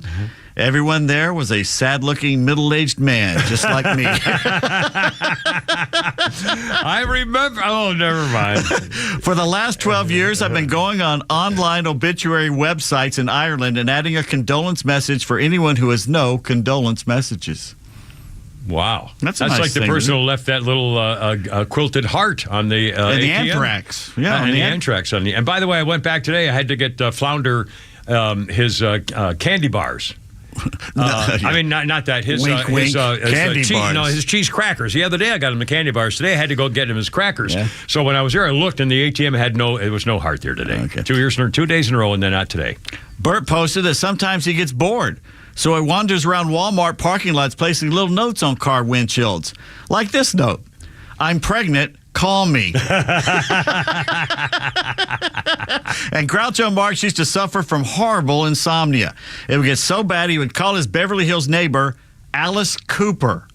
B: Everyone there was a sad-looking, middle-aged man, just like me.
A: I remember. Oh, never mind.
B: For the last 12 years, I've been going on online obituary websites in Ireland and adding a condolence message for anyone who has no condolence messages.
A: Wow.
B: That's nice
A: like the
B: thing,
A: person who left that little quilted heart on the
B: and the
A: ATM.
B: anthrax. Yeah,
A: and the anthrax on the. And by the way, I went back today. I had to get Flounder his candy bars. I mean, not that. His
B: candy bars.
A: No, his cheese crackers. The other day I got him the candy bars. Today I had to go get him his crackers. Yeah. So when I was there, I looked, and the ATM had it was no heart there today. Okay. 2 days in a row, and then not today.
B: Bert posted that sometimes he gets bored, so he wanders around Walmart parking lots placing little notes on car windshields. Like this note: I'm pregnant. Call me. And Groucho Marx used to suffer from horrible insomnia. It would get so bad he would call his Beverly Hills neighbor, Alice Cooper,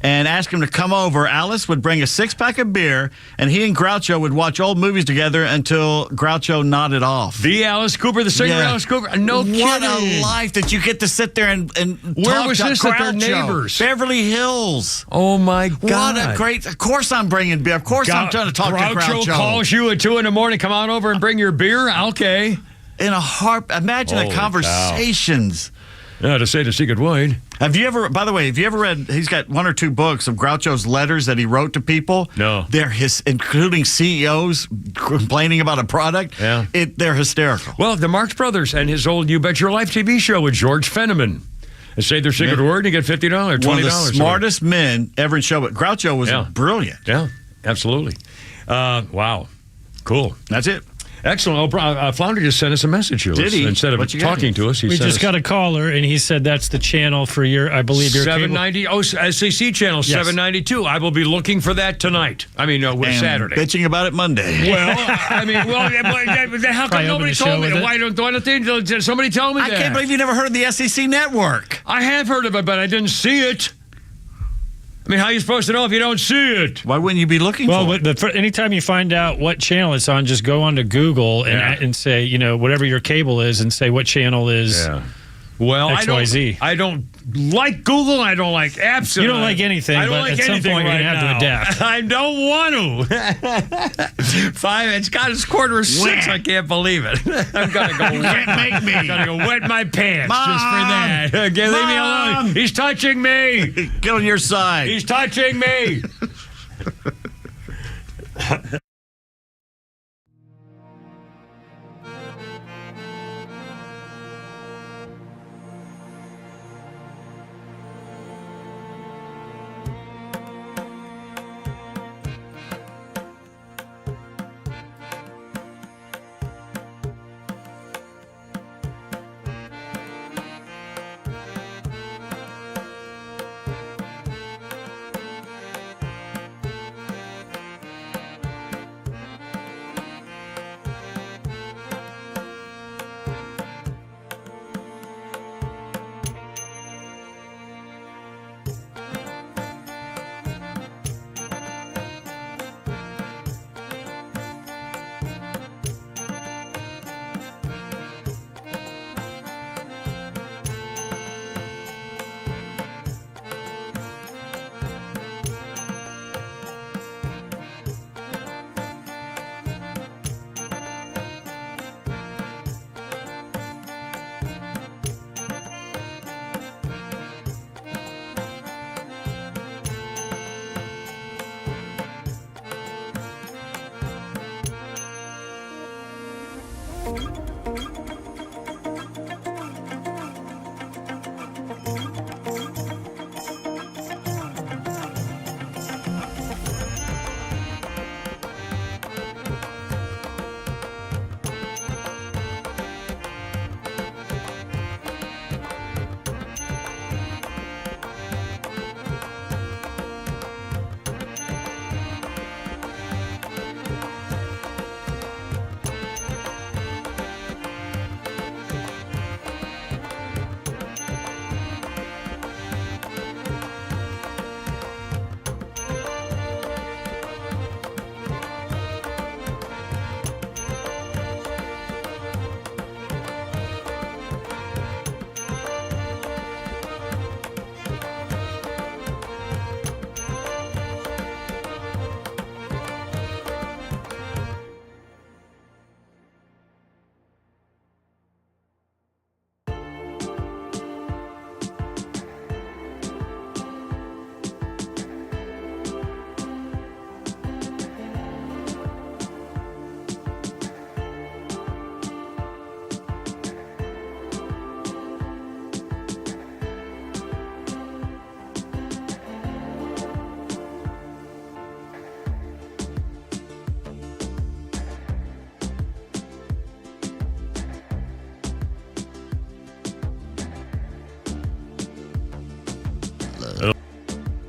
B: and ask him to come over. Alice would bring a 6-pack of beer, and he and Groucho would watch old movies together until Groucho nodded off.
A: The Alice Cooper, the singer Alice Cooper? No kidding.
B: What a life that you get to sit there and
A: Where
B: talk
A: was
B: to
A: this
B: Groucho.
A: at their neighbors?
B: Beverly Hills.
A: Oh, my God.
B: What a great... Of course I'm bringing beer. Of course I'm trying to talk to Groucho.
A: Groucho calls you at 2 a.m. Come on over and bring your beer? Okay.
B: In a heart... Imagine the conversations.
A: Cow. Yeah, to say the secret wine.
B: Have you ever, by the way, read, he's got 1 or 2 books of Groucho's letters that he wrote to people.
A: No.
B: They're including CEOs complaining about a product.
A: Yeah.
B: They're hysterical.
A: Well, the Marx Brothers and his old You Bet Your Life TV show with George Fenneman. And say their secret word and you get $50, $20.
B: One of the smartest men ever in show. But Groucho was brilliant.
A: Yeah, absolutely. Wow. Cool.
B: That's it.
A: Excellent. Flounder just sent us a message.
B: Did he?
A: Instead of talking to us,
C: we just got a caller, and he said that's the channel for your, I believe, your
A: 790.
C: cable.
A: SEC channel, yes. 792. I will be looking for that tonight. I mean, Saturday.
B: Bitching about it Monday.
A: Well, how come nobody told me? Why don't somebody tell me that?
B: I can't believe you never heard of the SEC network.
A: I have heard of it, but I didn't see it. I mean, how are you supposed to know if you don't see it?
B: Why wouldn't you be looking for it?
C: Anytime you find out what channel it's on, just go onto Google and say, whatever your cable is, and say what channel is.
A: Yeah. Well,
C: XYZ.
A: I don't like Google. I don't like apps.
C: You don't like anything.
A: I don't
C: but
A: like
C: at some
A: anything
C: point,
A: right
C: you're going to have to adapt.
A: I don't want to. 5. It's got its 5:45. I can't believe it. I'm gonna go.
B: You can't make me.
A: I'm gonna go wet my pants
B: Mom!
A: just for that. Okay, leave me alone. He's touching me.
B: Get on your side.
A: He's touching me.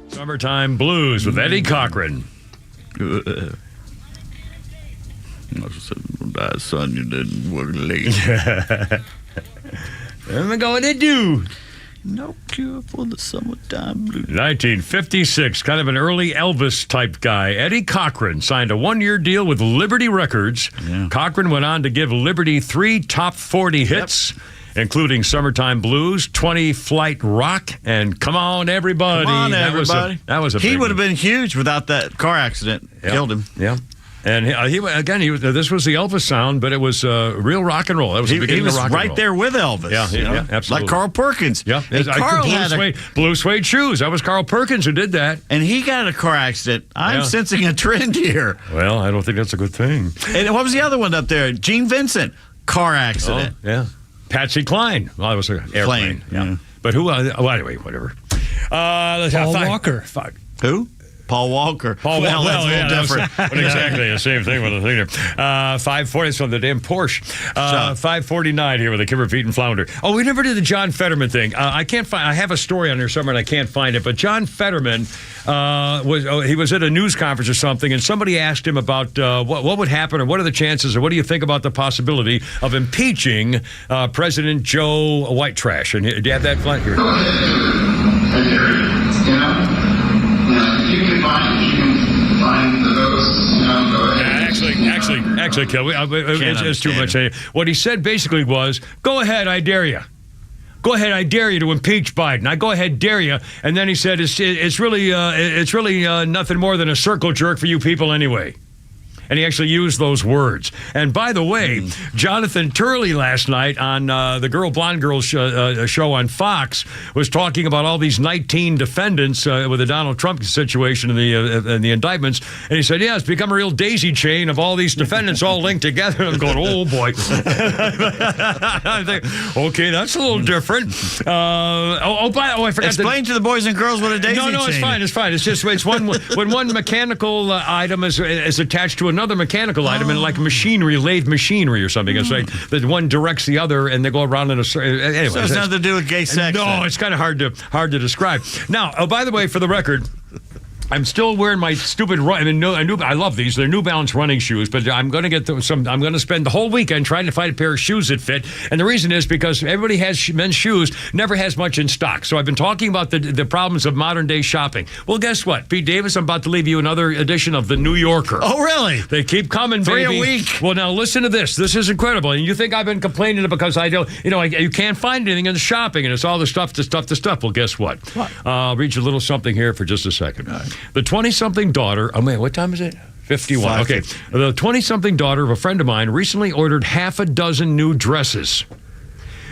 A: Summertime Blues with Eddie Cochran.
B: Son, you didn't work late.
A: I'm going to do.
B: No cure for the summertime blues.
A: 1956, kind of an early Elvis type guy. Eddie Cochran signed a 1-year deal with Liberty Records. Yeah. Cochran went on to give Liberty 3 top 40 hits, including Summertime Blues, 20 Flight Rock, and Come On Everybody.
B: Come on, everybody.
A: That was a
B: he
A: big
B: would have been huge without that car accident.
A: Yep.
B: Killed him.
A: Yeah. And he this was the Elvis sound, but it was real rock and roll. That was the beginning of rock and roll.
B: He was right there with Elvis.
A: Yeah, absolutely.
B: Like Carl Perkins.
A: Yeah.
B: Carl had
A: blue suede shoes. That was Carl Perkins who did that.
B: And he got in a car accident. I'm sensing a trend here.
A: Well, I don't think that's a good thing.
B: And what was the other one up there? Gene Vincent. Car accident.
A: Oh, yeah. Patsy Cline. Well, that was an airplane. Yeah. But who? Anyway, whatever.
C: Paul Walker.
A: Fuck.
B: Who? Paul Walker.
A: That's a little different. But exactly the same thing with the thing there. 540 is from the damn Porsche. 549 here with a Kimber Feet and Flounder. Oh, we never did the John Fetterman thing. I can't find. I have a story on there somewhere and I can't find it. But John Fetterman was at a news conference or something, and somebody asked him about what would happen or what are the chances or what do you think about the possibility of impeaching President Joe White Trash? And do you have that flight here? Actually, Kel, it's too much. What he said basically was, go ahead, I dare you. Go ahead, I dare you to impeach Biden. I go ahead, dare you. And then he said, it's really nothing more than a circle jerk for you people anyway. And he actually used those words. And by the way, Jonathan Turley last night on the Blonde Girl show on Fox was talking about all these 19 defendants with the Donald Trump situation and the indictments. And he said, yeah, it's become a real daisy chain of all these defendants all linked together. And I'm going, oh, boy. I think, okay, that's a little different. I forgot.
B: Explain to the boys and girls what a daisy chain is.
A: No, it's fine. It's fine. It's just when one mechanical item is attached to another mechanical item in like machinery, lathe machinery or something. It's like that one directs the other and they go around in a circle. Anyway,
B: so it's nothing to do with gay sex.
A: No,
B: then.
A: It's kind of hard to describe. Now, by the way, for the record, I'm still wearing my stupid I love these. They're New Balance running shoes, but I'm going to get some. I'm going to spend the whole weekend trying to find a pair of shoes that fit. And the reason is because everybody has men's shoes, never has much in stock. So I've been talking about the problems of modern day shopping. Well, guess what, Pete Davis? I'm about to leave you another edition of the New Yorker.
B: Oh, really?
A: They keep coming, baby.
B: 3 a week.
A: Well, now listen to this. This is incredible. And you think I've been complaining because I don't, you can't find anything in the shopping, and it's all the stuff. Well, guess what? I'll read you a little something here for just a second. Right. The 20-something daughter, what time is it? 51. Okay. The 20-something daughter of a friend of mine recently ordered half a dozen new dresses.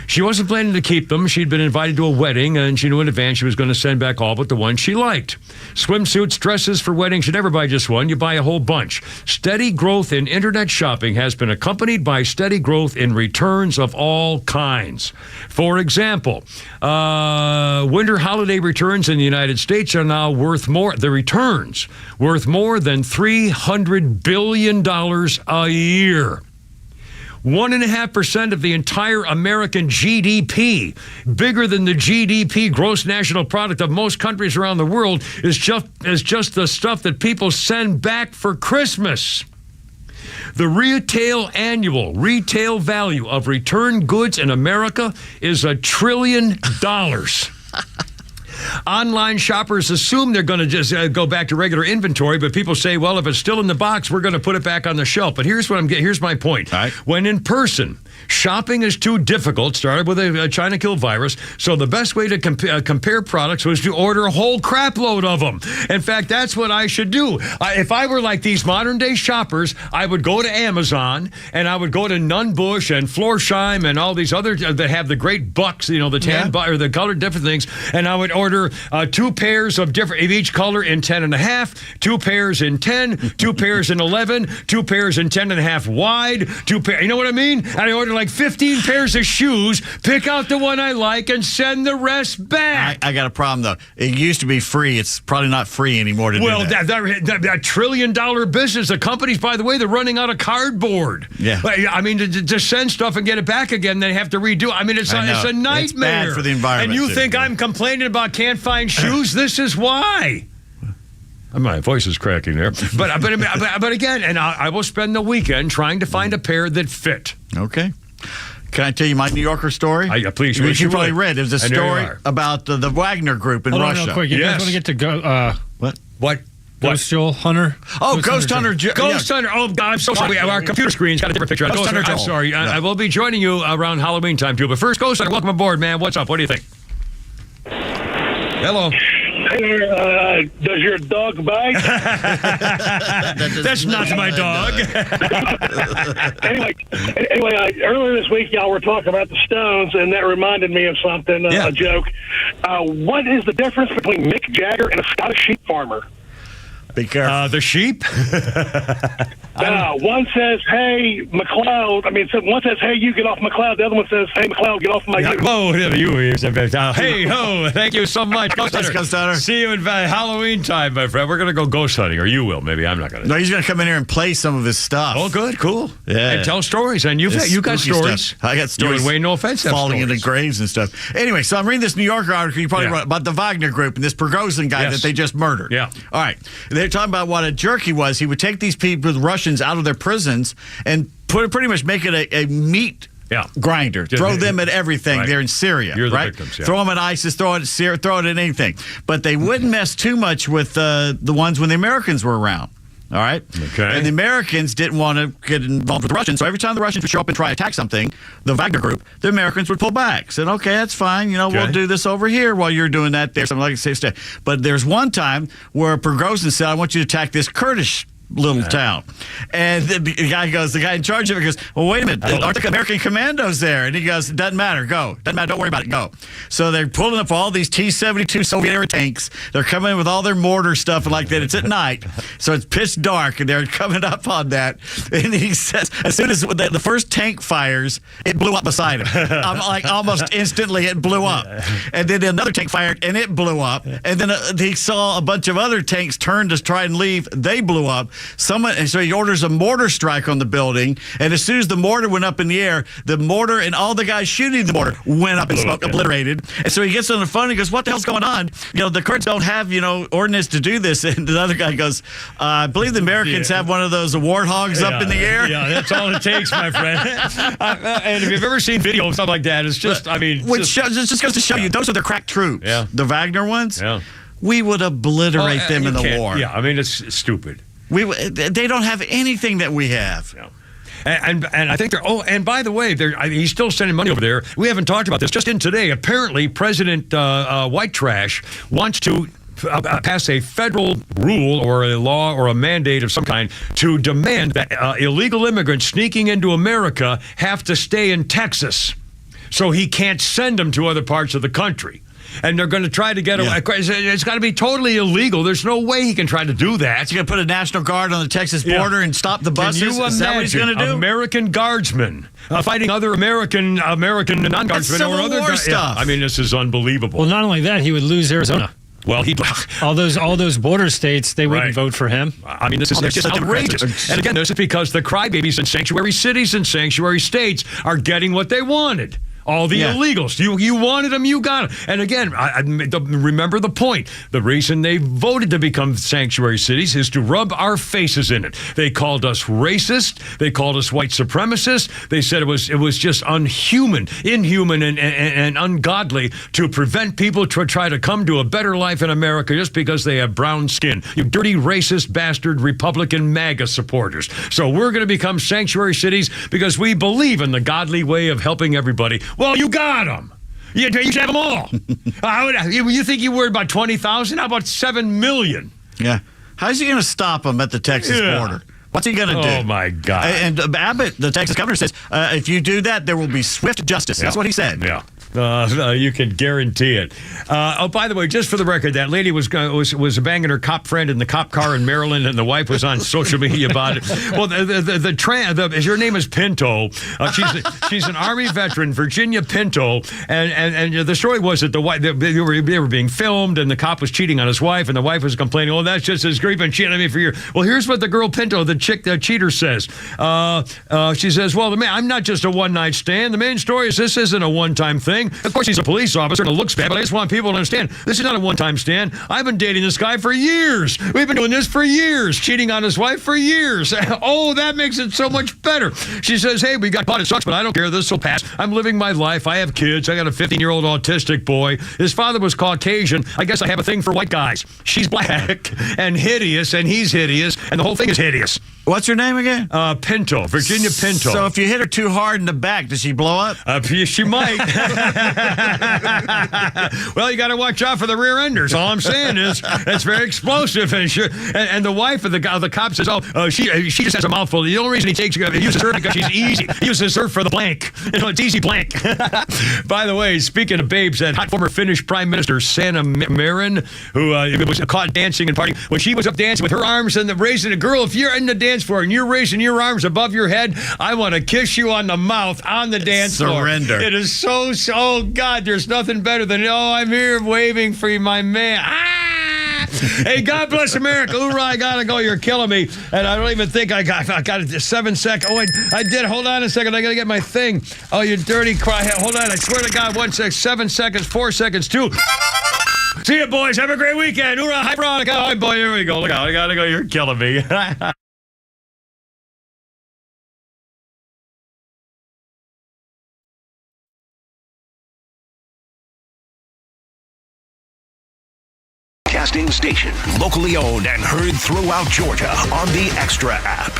A: She wasn't planning to keep them. She'd been invited to a wedding, and she knew in advance she was going to send back all but the ones she liked. Swimsuits, dresses for weddings, you never buy just one. You buy a whole bunch. Steady growth in internet shopping has been accompanied by steady growth in returns of all kinds. For example, winter holiday returns in the United States are now worth more than $300 billion a year. 1.5% of the entire American GDP, bigger than the GDP, gross national product, of most countries around the world, is just the stuff that people send back for Christmas. The annual retail value of returned goods in America is $1 trillion. Online shoppers assume they're going to just go back to regular inventory, but people say, well, if it's still in the box, we're going to put it back on the shelf. But here's my point. Right. When in person, shopping is too difficult, started with a China kill virus, so the best way to compare products was to order a whole crap load of them. In fact, that's what I should do. If I were like these modern-day shoppers, I would go to Amazon, and I would go to Nunn Bush and Florsheim and all these other that have the great bucks, the tan or the colored different things, and I would order 2 pairs of each color in 10.5, 2 pairs in 10, 2 pairs in 11, 2 pairs in 10.5 wide, 2 pairs. You know what I mean? And I order like 15 pairs of shoes, pick out the one I like, and send the rest back.
B: I got a problem though. It used to be free. It's probably not free anymore to do that.
A: That $1 trillion business. The companies, by the way, they're running out of cardboard. Yeah. I mean, to send stuff and get it back again, they have to redo. I mean, it's a nightmare. It's
B: bad for the environment.
A: And you think I'm complaining about can't find shoes? This is why. My voice is cracking there. But again, and I will spend the weekend trying to find a pair that fit.
B: Okay. Can I tell you my New Yorker story?
A: Please.
B: Which you probably read. There's a story about the Wagner group in Russia.
C: Real quick. You guys want to get to go?
A: What?
C: Ghost Joel Hunter?
B: Oh, Ghost Hunter.
A: Ghost Hunter. Oh, God, I'm so sorry. Our computer screen's got a different picture. Ghost Hunter. I'm sorry. I will be joining you around Halloween time, too. But first, Ghost Hunter, welcome aboard, man. What's up? What do you think? Hello.
K: Hey, does your dog bite?
A: That's not my dog.
K: anyway, earlier this week, y'all were talking about the Stones, and that reminded me of something, a joke. What is the difference between Mick Jagger and a Scottish sheep farmer?
B: Be careful.
A: The sheep?
K: One says, hey, McLeod. One says, hey, you get off McLeod. The other one says, hey, McLeod, get off my you.
A: Oh, hey, ho, thank you so much. Ghost Hunter. See you in Halloween time, my friend. We're going to go ghost hunting, or you will, maybe. I'm not going to.
B: No, he's going to come in here and play some of his stuff.
A: Oh, good, cool.
B: Yeah.
A: And tell stories. And you got stories.
B: Stuff. I got stories.
A: You and Wayne, no offense,
B: falling into graves and stuff. Anyway, so I'm reading this New Yorker article you probably wrote about the Wagner group and this Prigozhin guy that they just murdered.
A: Yeah.
B: All right. They're talking about what a jerk he was. He would take these people, the Russians, out of their prisons and pretty much make it a meat grinder. Throw them at everything. Right. They're in Syria.
A: You're the
B: right?
A: victims,
B: Throw them at ISIS, throw it at Syria, throw it at anything. But they wouldn't mess too much with the ones when the Americans were around. All right?
A: Okay.
B: And the Americans didn't want to get involved with the Russians, so every time the Russians would show up and try to attack something, the Wagner group, the Americans would pull back. Said, okay, that's fine. We'll do this over here while you're doing that there. Something like that. But there's one time where Prigozhin said, I want you to attack this Kurdish little town. And the guy in charge of it goes, well, wait a minute, aren't the American commandos there? And he goes, it doesn't matter, go. Doesn't matter, don't worry about it, go. So they're pulling up all these T-72 Soviet-era tanks. They're coming in with all their mortar stuff and like that. It's at night, so it's pitch dark, and they're coming up on that. And he says, as soon as the first tank fires, it blew up beside him. Almost instantly, it blew up. And then another tank fired, and it blew up. And then he saw a bunch of other tanks turn to try and leave. They blew up. And so he orders a mortar strike on the building, and as soon as the mortar went up in the air, the mortar and all the guys shooting the mortar went up in smoke, obliterated. And so he gets on the phone and goes, what the hell's going on? The Kurds don't have, ordinance to do this. And the other guy goes, I believe the Americans have one of those warthogs up in the air.
A: Yeah, that's all it takes, my friend. And if you've ever seen video of something like that, it's just,
B: Which just goes to show you, those are the crack troops.
A: Yeah.
B: The Wagner ones.
A: Yeah.
B: We would obliterate them in the war.
A: Yeah, it's stupid.
B: They don't have anything that we have.
A: Yeah. And I think they're. Oh, and by the way, he's still sending money over there. We haven't talked about this. Just in today, apparently, President White Trash wants to pass a federal rule or a law or a mandate of some kind to demand that illegal immigrants sneaking into America have to stay in Texas, so he can't send them to other parts of the country. And they're going to try to get away. It's got to be totally illegal. There's no way he can try to do that.
B: He's going to put a National Guard on the Texas border and stop the buses?
A: Can you
B: Is that what he's going to do?
A: American guardsmen fighting other American non-guardsmen or other
B: war stuff.
A: Yeah, this is unbelievable.
C: Well, not only that, he would lose Arizona.
A: Well,
C: all those border states, they wouldn't vote for him.
A: This is just outrageous. And again, this is because the crybabies in sanctuary cities and sanctuary states are getting what they wanted. All the illegals. You wanted them, you got them. And again, remember the point. The reason they voted to become sanctuary cities is to rub our faces in it. They called us racist. They called us white supremacists. They said it was just inhuman, and ungodly to prevent people to try to come to a better life in America just because they have brown skin. You dirty, racist, bastard Republican MAGA supporters. So we're going to become sanctuary cities because we believe in the godly way of helping everybody. Well, you got them. You should have them all. You think you worried about 20,000? How about 7 million?
B: Yeah. How's he going to stop them at the Texas border? What's he going to do?
A: Oh, my God.
B: And Abbott, the Texas governor, says, if you do that, there will be swift justice. That's what he said.
A: Yeah. You can guarantee it. By the way, just for the record, that lady was banging her cop friend in the cop car in Maryland, and the wife was on social media about it. Well, her name is Pinto. She's an Army veteran, Virginia Pinto, and the story was that the wife they were being filmed, and the cop was cheating on his wife, and the wife was complaining, "Oh, that's just as grief and cheating on me for years." Well, here's what the girl Pinto, the cheater, says. She says, "Well, I'm not just a one-night stand. The main story is this isn't a one-time thing. Of course, he's a police officer and it looks bad, but I just want people to understand this is not a one-time stand. I've been dating this guy for years. We've been doing this for years, cheating on his wife for years. Oh, that makes it so much better." She says, "Hey, we got caught. It sucks, but I don't care. This will pass. I'm living my life. I have kids. I got a 15-year-old autistic boy. His father was Caucasian. I guess I have a thing for white guys. She's black and hideous, and he's hideous, and the whole thing is hideous."
B: What's her name again?
A: Pinto, Virginia Pinto.
B: So if you hit her too hard in the back, does she blow up?
A: She might. Well, you got to watch out for the rear enders. All I'm saying is it's very explosive. And the wife of the cop says, she just has a mouthful. The only reason he uses her because she's easy. He uses her for the blank. It's easy blank. By the way, speaking of babes, that hot former Finnish Prime Minister Sanna Marin, who was caught dancing and partying, when she was up dancing with her arms and raising a girl, if you're in the dance floor and you're raising your arms above your head, I want to kiss you on the mouth on the dance floor.
B: Surrender.
A: It is so, oh God, there's nothing better than, I'm here waving for you, my man. Hey, God bless America. Hoorah, I gotta go. You're killing me. And I don't even think I got it. 7 seconds. Oh, I did. Hold on a second. I gotta get my thing. Oh, you dirty cry. Hold on. I swear to God, 1 sec. 7 seconds, 4 seconds, 2. See you, boys. Have a great weekend. Hoorah, hi, Veronica. Oh, boy, here we go. Look out. I gotta go. You're killing me.
L: broadcasting station. Locally owned and heard throughout Georgia on the Extra app.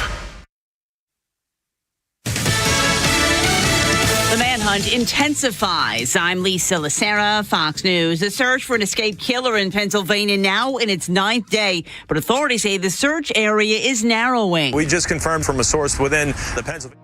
M: The manhunt intensifies. I'm Lisa Lacera, Fox News. The search for an escaped killer in Pennsylvania now in its 9th day, but authorities say the search area is narrowing.
N: We just confirmed from a source within the Pennsylvania